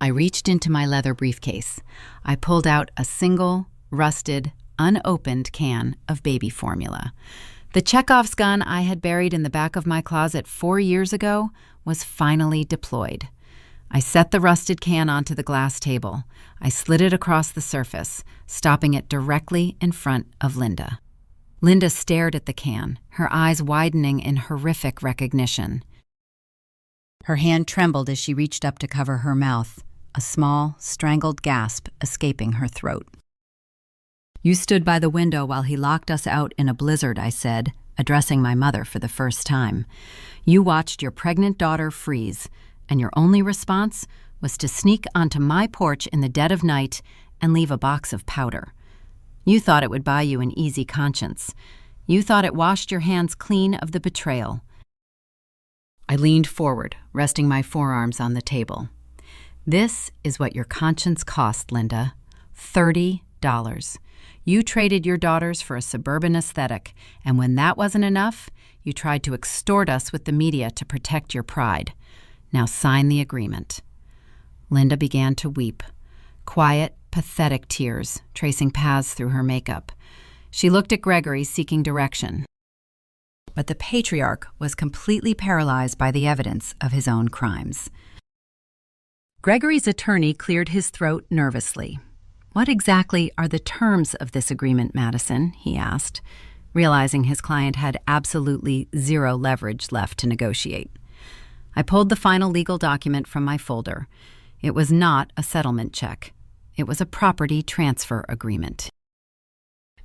I reached into my leather briefcase. I pulled out a single, rusted, unopened can of baby formula. The Chekhov's gun I had buried in the back of my closet 4 years ago was finally deployed. I set the rusted can onto the glass table. I slid it across the surface, stopping it directly in front of Linda. Linda stared at the can, her eyes widening in horrific recognition. Her hand trembled as she reached up to cover her mouth, a small, strangled gasp escaping her throat. You stood by the window while he locked us out in a blizzard, I said, addressing my mother for the first time. You watched your pregnant daughter freeze, and your only response was to sneak onto my porch in the dead of night and leave a box of powder. You thought it would buy you an easy conscience. You thought it washed your hands clean of the betrayal. I leaned forward, resting my forearms on the table. This is what your conscience cost, Linda. $30. You traded your daughters for a suburban aesthetic, and when that wasn't enough, you tried to extort us with the media to protect your pride. Now sign the agreement." Linda began to weep, quiet, pathetic tears tracing paths through her makeup. She looked at Gregory, seeking direction. But the patriarch was completely paralyzed by the evidence of his own crimes. Gregory's attorney cleared his throat nervously. "What exactly are the terms of this agreement, Madison?" he asked, realizing his client had absolutely zero leverage left to negotiate. I pulled the final legal document from my folder. It was not a settlement check. It was a property transfer agreement.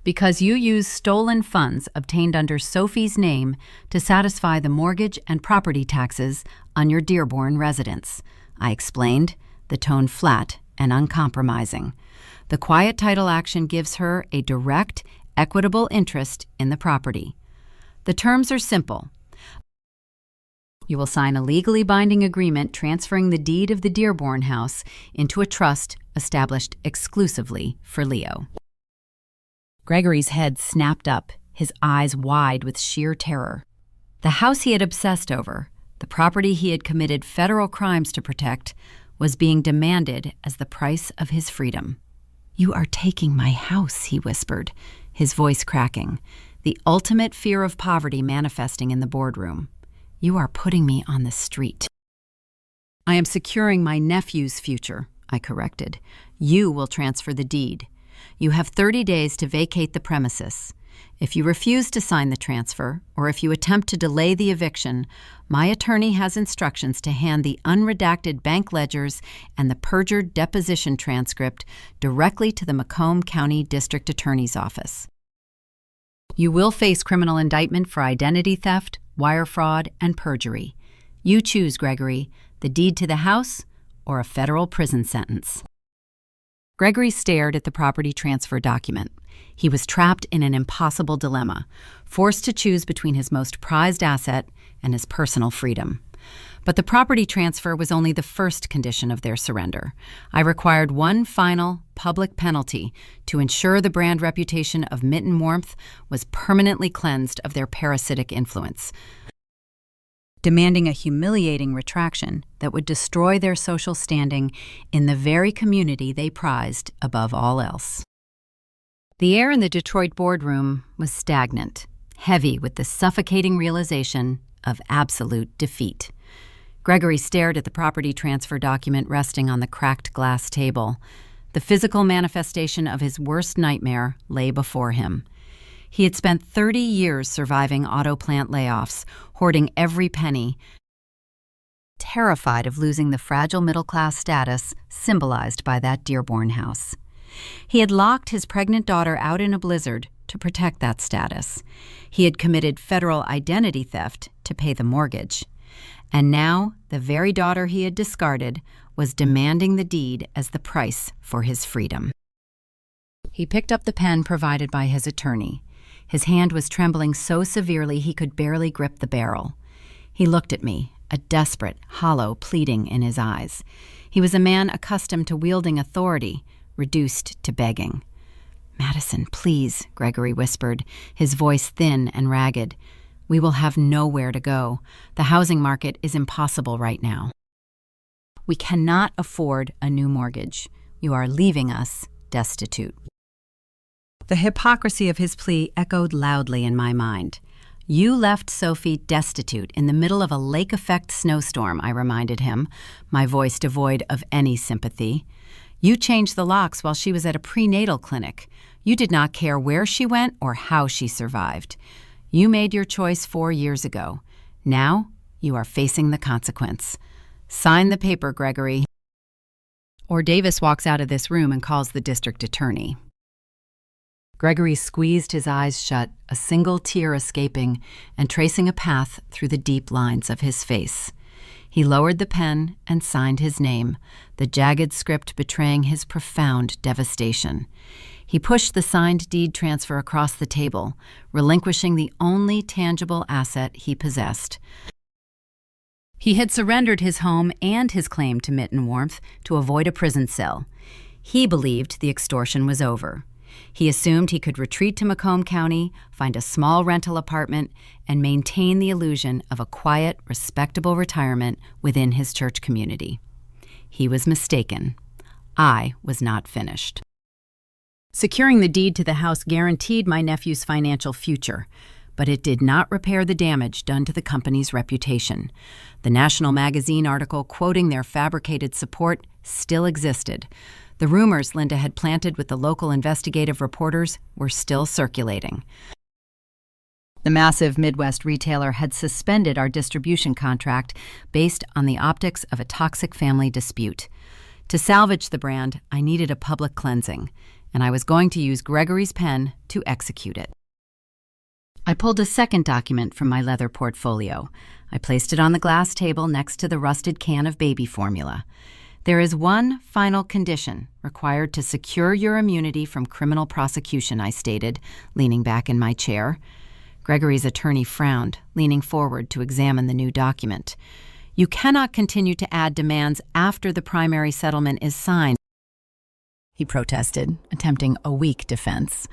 "Because you used stolen funds obtained under Sophie's name to satisfy the mortgage and property taxes on your Dearborn residence," I explained, the tone flat and uncompromising. "The quiet title action gives her a direct, equitable interest in the property. The terms are simple. You will sign a legally binding agreement transferring the deed of the Dearborn house into a trust established exclusively for Leo." Gregory's head snapped up, his eyes wide with sheer terror. The house he had obsessed over, the property he had committed federal crimes to protect, was being demanded as the price of his freedom. "You are taking my house," he whispered, his voice cracking, the ultimate fear of poverty manifesting in the boardroom. "You are putting me on the street." "I am securing my nephew's future," I corrected. "You will transfer the deed. You have 30 days to vacate the premises. If you refuse to sign the transfer, or if you attempt to delay the eviction, my attorney has instructions to hand the unredacted bank ledgers and the perjured deposition transcript directly to the Macomb County District Attorney's Office. You will face criminal indictment for identity theft, wire fraud, and perjury. You choose, Gregory, the deed to the house or a federal prison sentence." Gregory stared at the property transfer document. He was trapped in an impossible dilemma, forced to choose between his most prized asset and his personal freedom. But the property transfer was only the first condition of their surrender. I required one final public penalty to ensure the brand reputation of Mitten Warmth was permanently cleansed of their parasitic influence, demanding a humiliating retraction that would destroy their social standing in the very community they prized above all else. The air in the Detroit boardroom was stagnant, heavy with the suffocating realization of absolute defeat. Gregory stared at the property transfer document resting on the cracked glass table. The physical manifestation of his worst nightmare lay before him. He had spent 30 years surviving auto plant layoffs, hoarding every penny, terrified of losing the fragile middle-class status symbolized by that Dearborn house. He had locked his pregnant daughter out in a blizzard to protect that status. He had committed federal identity theft to pay the mortgage. And now, the very daughter he had discarded was demanding the deed as the price for his freedom. He picked up the pen provided by his attorney. His hand was trembling so severely he could barely grip the barrel. He looked at me, a desperate, hollow pleading in his eyes. He was a man accustomed to wielding authority, reduced to begging. "Madison, please," Gregory whispered, his voice thin and ragged. "We will have nowhere to go. The housing market is impossible right now. We cannot afford a new mortgage. You are leaving us destitute." The hypocrisy of his plea echoed loudly in my mind. "You left Sophie destitute in the middle of a lake-effect snowstorm," I reminded him, my voice devoid of any sympathy. "You changed the locks while she was at a prenatal clinic. You did not care where she went or how she survived. You made your choice 4 years ago. Now you are facing the consequence. Sign the paper, Gregory, or Davis walks out of this room and calls the district attorney." Gregory squeezed his eyes shut, a single tear escaping and tracing a path through the deep lines of his face. He lowered the pen and signed his name, the jagged script betraying his profound devastation. He pushed the signed deed transfer across the table, relinquishing the only tangible asset he possessed. He had surrendered his home and his claim to Mitten Warmth to avoid a prison cell. He believed the extortion was over. He assumed he could retreat to Macomb County, find a small rental apartment, and maintain the illusion of a quiet, respectable retirement within his church community. He was mistaken. I was not finished. Securing the deed to the house guaranteed my nephew's financial future, but it did not repair the damage done to the company's reputation. The National Magazine article quoting their fabricated support still existed. The rumors Linda had planted with the local investigative reporters were still circulating. The massive Midwest retailer had suspended our distribution contract based on the optics of a toxic family dispute. To salvage the brand, I needed a public cleansing, and I was going to use Gregory's pen to execute it. I pulled a second document from my leather portfolio. I placed it on the glass table next to the rusted can of baby formula. There is one final condition required to secure your immunity from criminal prosecution, I stated, leaning back in my chair. Gregory's attorney frowned, leaning forward to examine the new document. You cannot continue to add demands after the primary settlement is signed, he protested, attempting a weak defense.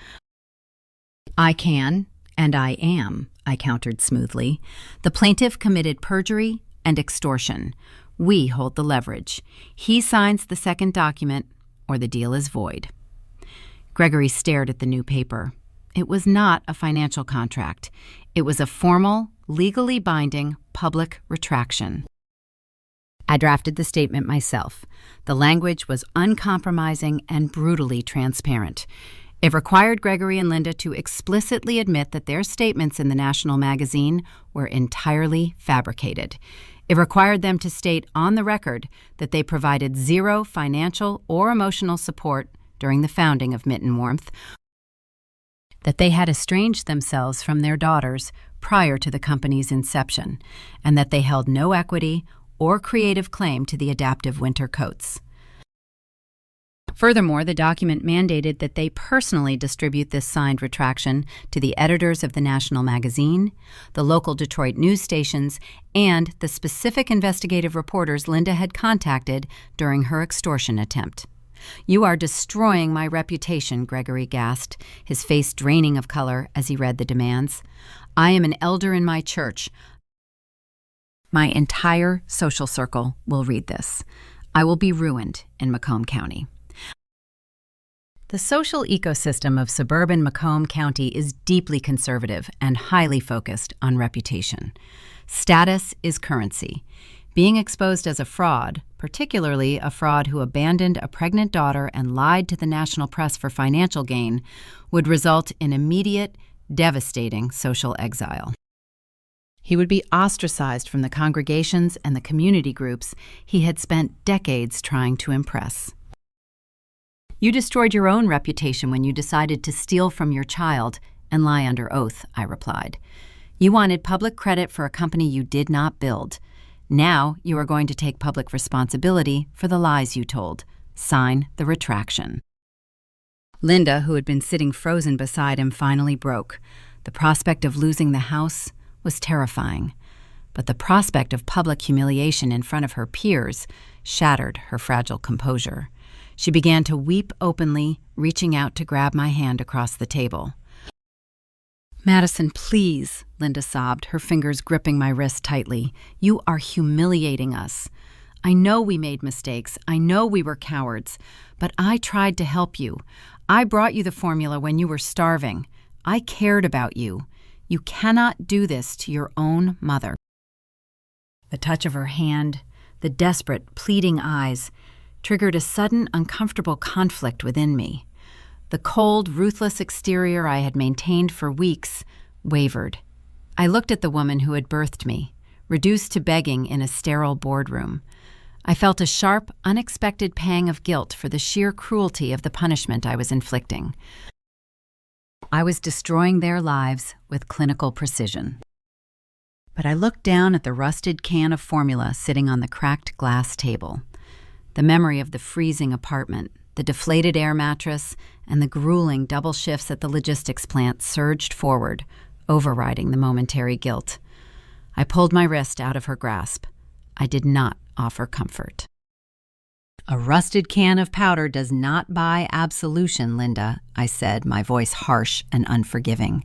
I can, and I am, I countered smoothly. The plaintiff committed perjury and extortion. We hold the leverage. He signs the second document, or the deal is void. Gregory stared at the new paper. It was not a financial contract. It was a formal, legally binding public retraction. I drafted the statement myself. The language was uncompromising and brutally transparent. It required Gregory and Linda to explicitly admit that their statements in the National Magazine were entirely fabricated. It required them to state on the record that they provided zero financial or emotional support during the founding of Mitten Warmth, that they had estranged themselves from their daughters prior to the company's inception, and that they held no equity or creative claim to the adaptive winter coats. Furthermore, the document mandated that they personally distribute this signed retraction to the editors of the National Magazine, the local Detroit news stations, and the specific investigative reporters Linda had contacted during her extortion attempt. You are destroying my reputation, Gregory gasped, his face draining of color as he read the demands. I am an elder in my church. My entire social circle will read this. I will be ruined in Macomb County. The social ecosystem of suburban Macomb County is deeply conservative and highly focused on reputation. Status is currency. Being exposed as a fraud, particularly a fraud who abandoned a pregnant daughter and lied to the national press for financial gain, would result in immediate, devastating social exile. He would be ostracized from the congregations and the community groups he had spent decades trying to impress. You destroyed your own reputation when you decided to steal from your child and lie under oath, I replied. You wanted public credit for a company you did not build. Now you are going to take public responsibility for the lies you told. Sign the retraction. Linda, who had been sitting frozen beside him, finally broke. The prospect of losing the house was terrifying, but the prospect of public humiliation in front of her peers shattered her fragile composure. She began to weep openly, reaching out to grab my hand across the table. Madison, please, Linda sobbed, her fingers gripping my wrist tightly. You are humiliating us. I know we made mistakes. I know we were cowards. But I tried to help you. I brought you the formula when you were starving. I cared about you. You cannot do this to your own mother. The touch of her hand, the desperate, pleading eyes, triggered a sudden, uncomfortable conflict within me. The cold, ruthless exterior I had maintained for weeks wavered. I looked at the woman who had birthed me, reduced to begging in a sterile boardroom. I felt a sharp, unexpected pang of guilt for the sheer cruelty of the punishment I was inflicting. I was destroying their lives with clinical precision. But I looked down at the rusted can of formula sitting on the cracked glass table. The memory of the freezing apartment, the deflated air mattress, and the grueling double shifts at the logistics plant surged forward, overriding the momentary guilt. I pulled my wrist out of her grasp. I did not offer comfort. "A rusted can of powder does not buy absolution, Linda," I said, my voice harsh and unforgiving.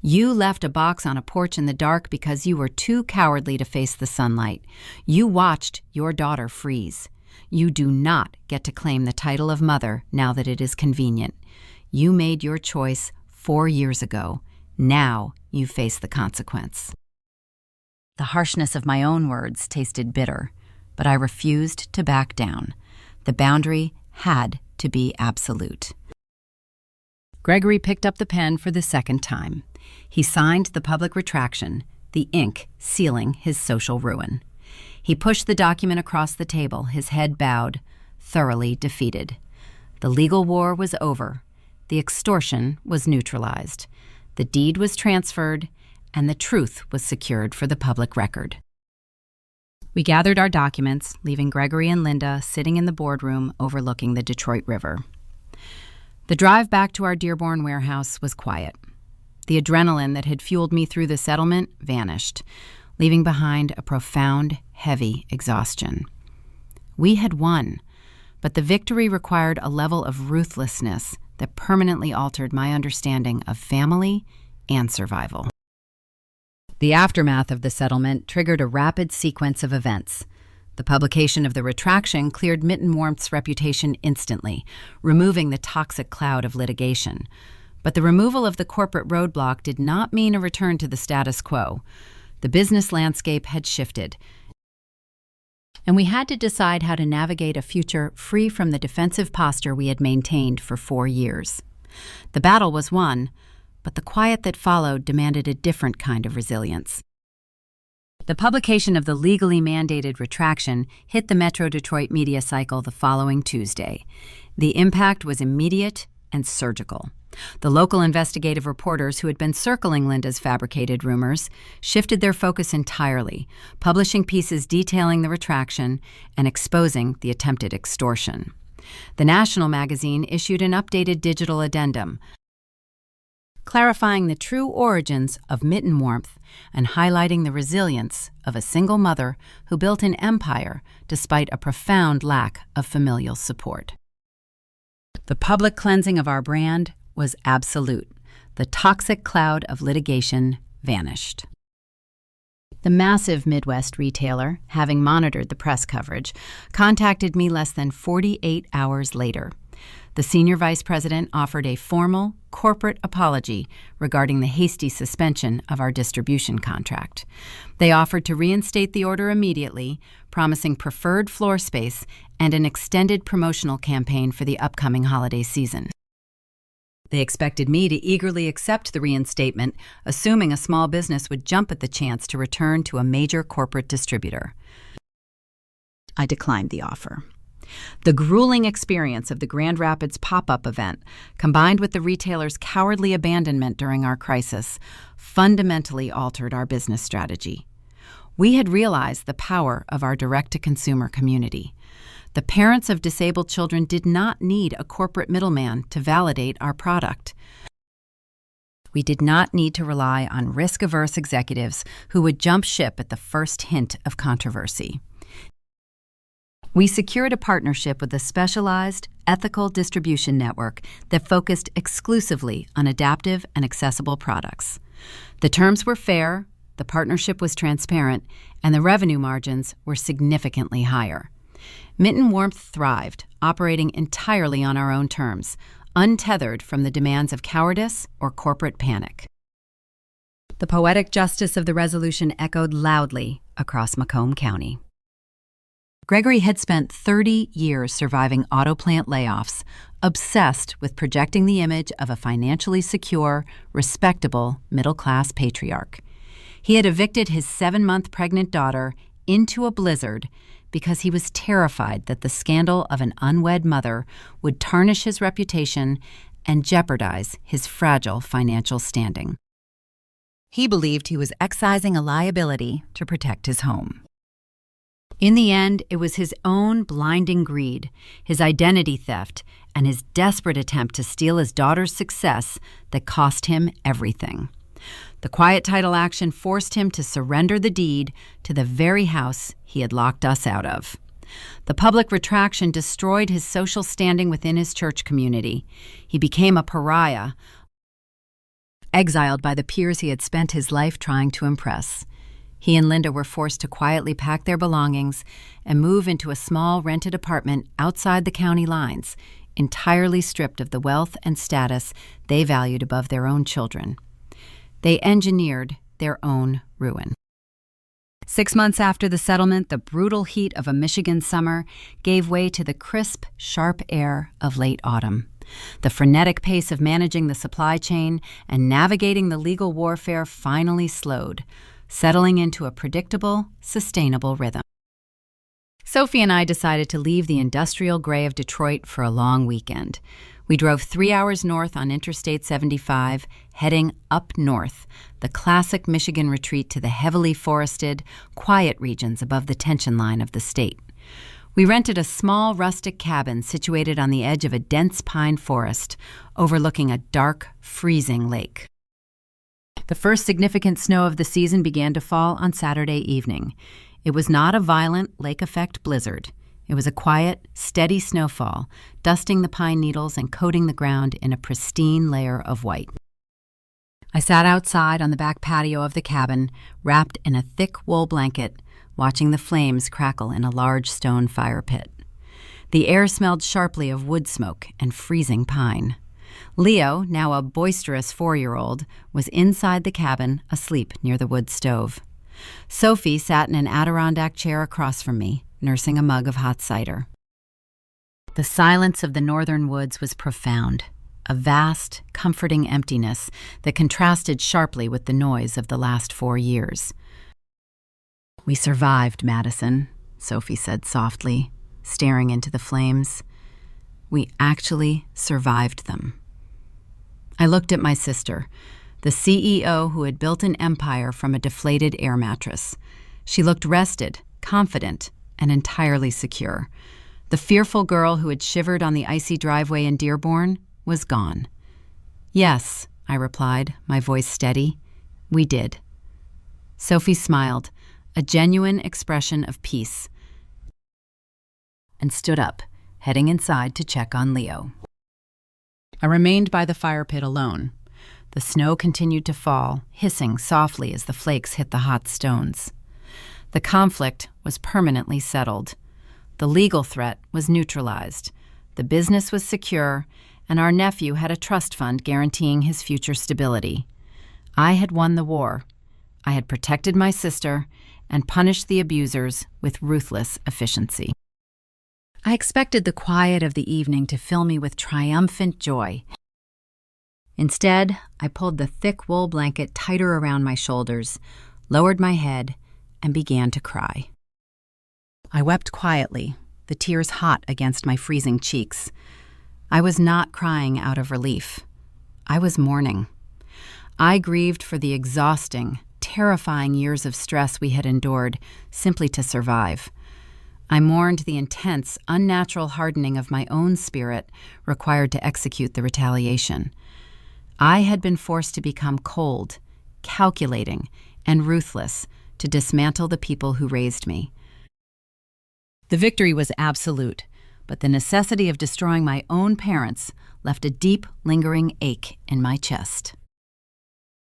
"You left a box on a porch in the dark because you were too cowardly to face the sunlight. You watched your daughter freeze. You do not get to claim the title of mother now that it is convenient. You made your choice 4 years ago. Now you face the consequence." The harshness of my own words tasted bitter, but I refused to back down. The boundary had to be absolute. Gregory picked up the pen for the second time. He signed the public retraction, the ink sealing his social ruin. He pushed the document across the table, his head bowed, thoroughly defeated. The legal war was over. The extortion was neutralized. The deed was transferred, and the truth was secured for the public record. We gathered our documents, leaving Gregory and Linda sitting in the boardroom overlooking the Detroit River. The drive back to our Dearborn warehouse was quiet. The adrenaline that had fueled me through the settlement vanished, leaving behind a profound, heavy exhaustion. We had won, but the victory required a level of ruthlessness that permanently altered my understanding of family and survival. The aftermath of the settlement triggered a rapid sequence of events. The publication of the retraction cleared Mitten Warmth's reputation instantly, removing the toxic cloud of litigation. But the removal of the corporate roadblock did not mean a return to the status quo. The business landscape had shifted, and we had to decide how to navigate a future free from the defensive posture we had maintained for 4 years. The battle was won, but the quiet that followed demanded a different kind of resilience. The publication of the legally mandated retraction hit the Metro Detroit media cycle the following Tuesday. The impact was immediate and surgical. The local investigative reporters who had been circling Linda's fabricated rumors shifted their focus entirely, publishing pieces detailing the retraction and exposing the attempted extortion. The national magazine issued an updated digital addendum, clarifying the true origins of Mitten Warmth and highlighting the resilience of a single mother who built an empire despite a profound lack of familial support. The public cleansing of our brand was absolute. The toxic cloud of litigation vanished. The massive Midwest retailer, having monitored the press coverage, contacted me less than 48 hours later. The senior vice president offered a formal, corporate apology regarding the hasty suspension of our distribution contract. They offered to reinstate the order immediately, promising preferred floor space and an extended promotional campaign for the upcoming holiday season. They expected me to eagerly accept the reinstatement, assuming a small business would jump at the chance to return to a major corporate distributor. I declined the offer. The grueling experience of the Grand Rapids pop-up event, combined with the retailer's cowardly abandonment during our crisis, fundamentally altered our business strategy. We had realized the power of our direct-to-consumer community. The parents of disabled children did not need a corporate middleman to validate our product. We did not need to rely on risk-averse executives who would jump ship at the first hint of controversy. We secured a partnership with a specialized, ethical distribution network that focused exclusively on adaptive and accessible products. The terms were fair, the partnership was transparent, and the revenue margins were significantly higher. Mitten Warmth thrived, operating entirely on our own terms, untethered from the demands of cowardice or corporate panic. The poetic justice of the resolution echoed loudly across Macomb County. Gregory had spent 30 years surviving auto plant layoffs, obsessed with projecting the image of a financially secure, respectable, middle-class patriarch. He had evicted his 7-month pregnant daughter into a blizzard because he was terrified that the scandal of an unwed mother would tarnish his reputation and jeopardize his fragile financial standing. He believed he was excising a liability to protect his home. In the end, it was his own blinding greed, his identity theft, and his desperate attempt to steal his daughter's success that cost him everything. The quiet title action forced him to surrender the deed to the very house he had locked us out of. The public retraction destroyed his social standing within his church community. He became a pariah, exiled by the peers he had spent his life trying to impress. He and Linda were forced to quietly pack their belongings and move into a small rented apartment outside the county lines, entirely stripped of the wealth and status they valued above their own children. They engineered their own ruin. 6 months after the settlement, the brutal heat of a Michigan summer gave way to the crisp, sharp air of late autumn. The frenetic pace of managing the supply chain and navigating the legal warfare finally slowed, settling into a predictable, sustainable rhythm. Sophie and I decided to leave the industrial gray of Detroit for a long weekend. We drove 3 hours north on Interstate 75, heading up north, the classic Michigan retreat to the heavily forested, quiet regions above the tension line of the state. We rented a small rustic cabin situated on the edge of a dense pine forest, overlooking a dark, freezing lake. The first significant snow of the season began to fall on Saturday evening. It was not a violent lake-effect blizzard. It was a quiet, steady snowfall, dusting the pine needles and coating the ground in a pristine layer of white. I sat outside on the back patio of the cabin, wrapped in a thick wool blanket, watching the flames crackle in a large stone fire pit. The air smelled sharply of wood smoke and freezing pine. Leo, now a boisterous 4-year-old, was inside the cabin, asleep near the wood stove. Sophie sat in an Adirondack chair across from me, nursing a mug of hot cider. The silence of the northern woods was profound, a vast, comforting emptiness that contrasted sharply with the noise of the last 4 years. "We survived, Madison," Sophie said softly, staring into the flames. "We actually survived them." I looked at my sister, the CEO who had built an empire from a deflated air mattress. She looked rested, confident, and entirely secure. The fearful girl who had shivered on the icy driveway in Dearborn was gone. "Yes," I replied, my voice steady. "We did." Sophie smiled, a genuine expression of peace, and stood up, heading inside to check on Leo. I remained by the fire pit alone. The snow continued to fall, hissing softly as the flakes hit the hot stones. The conflict was permanently settled. The legal threat was neutralized. The business was secure, and our nephew had a trust fund guaranteeing his future stability. I had won the war. I had protected my sister and punished the abusers with ruthless efficiency. I expected the quiet of the evening to fill me with triumphant joy. Instead, I pulled the thick wool blanket tighter around my shoulders, lowered my head, and began to cry. I wept quietly, the tears hot against my freezing cheeks. I was not crying out of relief. I was mourning. I grieved for the exhausting, terrifying years of stress we had endured simply to survive. I mourned the intense, unnatural hardening of my own spirit required to execute the retaliation. I had been forced to become cold, calculating, and ruthless to dismantle the people who raised me. The victory was absolute, but the necessity of destroying my own parents left a deep, lingering ache in my chest.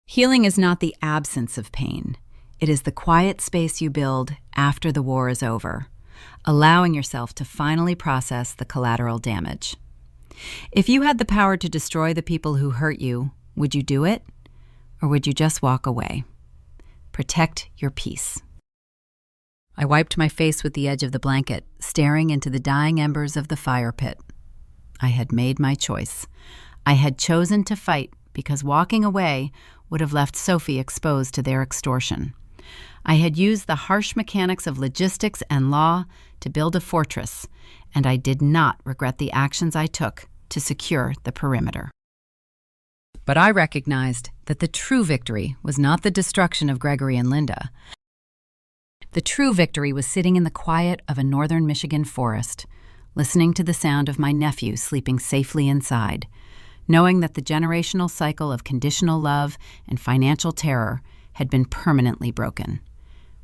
Healing is not the absence of pain. It is the quiet space you build after the war is over, allowing yourself to finally process the collateral damage. If you had the power to destroy the people who hurt you, would you do it? Or would you just walk away? Protect your peace. I wiped my face with the edge of the blanket, staring into the dying embers of the fire pit. I had made my choice. I had chosen to fight because walking away would have left Sophie exposed to their extortion. I had used the harsh mechanics of logistics and law to build a fortress, and I did not regret the actions I took to secure the perimeter. But I recognized that the true victory was not the destruction of Gregory and Linda. The true victory was sitting in the quiet of a northern Michigan forest, listening to the sound of my nephew sleeping safely inside, knowing that the generational cycle of conditional love and financial terror had been permanently broken.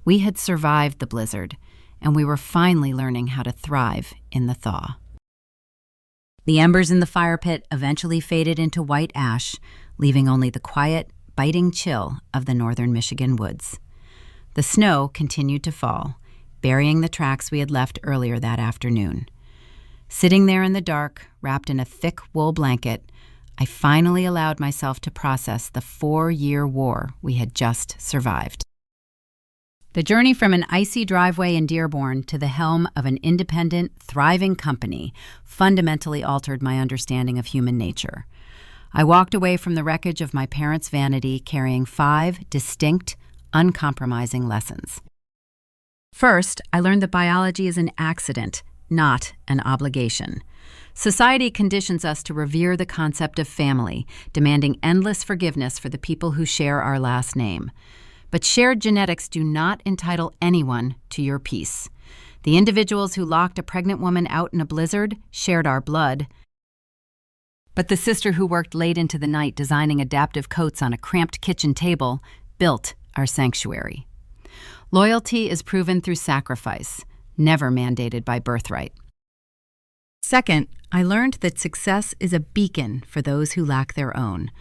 We had survived the blizzard, and we were finally learning how to thrive in the thaw. The embers in the fire pit eventually faded into white ash, leaving only the quiet, biting chill of the northern Michigan woods. The snow continued to fall, burying the tracks we had left earlier that afternoon. Sitting there in the dark, wrapped in a thick wool blanket, I finally allowed myself to process the 4-year war we had just survived. The journey from an icy driveway in Dearborn to the helm of an independent, thriving company fundamentally altered my understanding of human nature. I walked away from the wreckage of my parents' vanity carrying 5 distinct, uncompromising lessons. First, I learned that biology is an accident, not an obligation. Society conditions us to revere the concept of family, demanding endless forgiveness for the people who share our last name. But shared genetics do not entitle anyone to your peace. The individuals who locked a pregnant woman out in a blizzard shared our blood. But the sister who worked late into the night designing adaptive coats on a cramped kitchen table built our sanctuary. Loyalty is proven through sacrifice, never mandated by birthright. Second, I learned that success is a beacon for those who lack their own.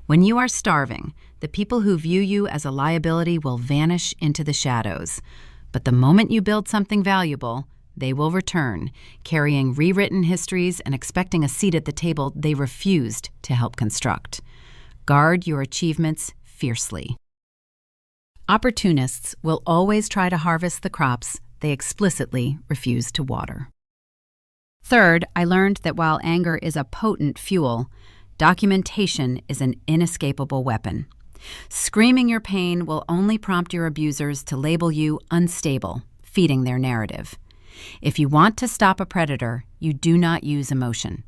When you are starving, the people who view you as a liability will vanish into the shadows. But the moment you build something valuable, they will return, carrying rewritten histories and expecting a seat at the table they refused to help construct. Guard your achievements fiercely. Opportunists will always try to harvest the crops they explicitly refuse to water. Third, I learned that while anger is a potent fuel, documentation is an inescapable weapon. Screaming your pain will only prompt your abusers to label you unstable, feeding their narrative. If you want to stop a predator, you do not use emotion.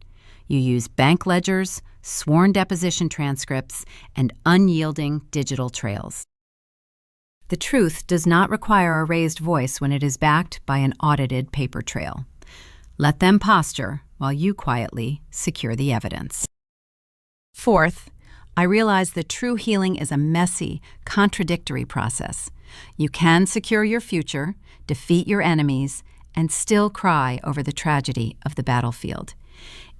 You use bank ledgers, sworn deposition transcripts, and unyielding digital trails. The truth does not require a raised voice when it is backed by an audited paper trail. Let them posture while you quietly secure the evidence. Fourth, I realized that true healing is a messy, contradictory process. You can secure your future, defeat your enemies, and still cry over the tragedy of the battlefield.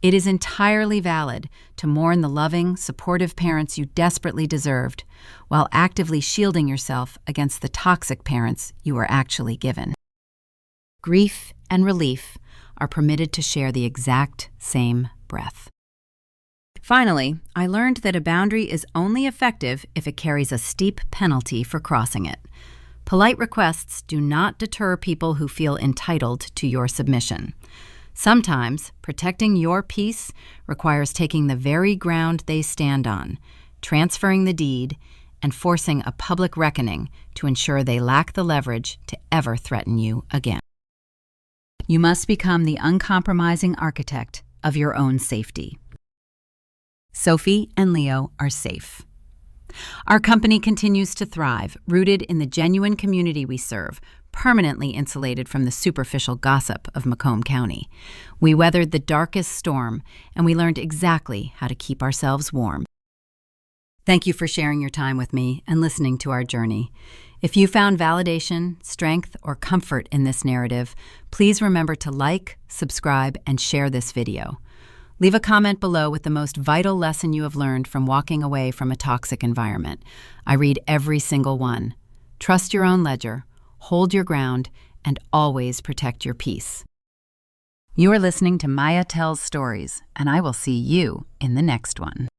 It is entirely valid to mourn the loving, supportive parents you desperately deserved, while actively shielding yourself against the toxic parents you were actually given. Grief and relief are permitted to share the exact same breath. Finally, I learned that a boundary is only effective if it carries a steep penalty for crossing it. Polite requests do not deter people who feel entitled to your submission. Sometimes, protecting your peace requires taking the very ground they stand on, transferring the deed, and forcing a public reckoning to ensure they lack the leverage to ever threaten you again. You must become the uncompromising architect of your own safety. Sophie and Leo are safe. Our company continues to thrive, rooted in the genuine community we serve, permanently insulated from the superficial gossip of Macomb County. We weathered the darkest storm, and we learned exactly how to keep ourselves warm. Thank you for sharing your time with me and listening to our journey. If you found validation, strength, or comfort in this narrative, please remember to like, subscribe, and share this video. Leave a comment below with the most vital lesson you have learned from walking away from a toxic environment. I read every single one. Trust your own ledger, hold your ground, and always protect your peace. You are listening to Maya Tells Stories, and I will see you in the next one.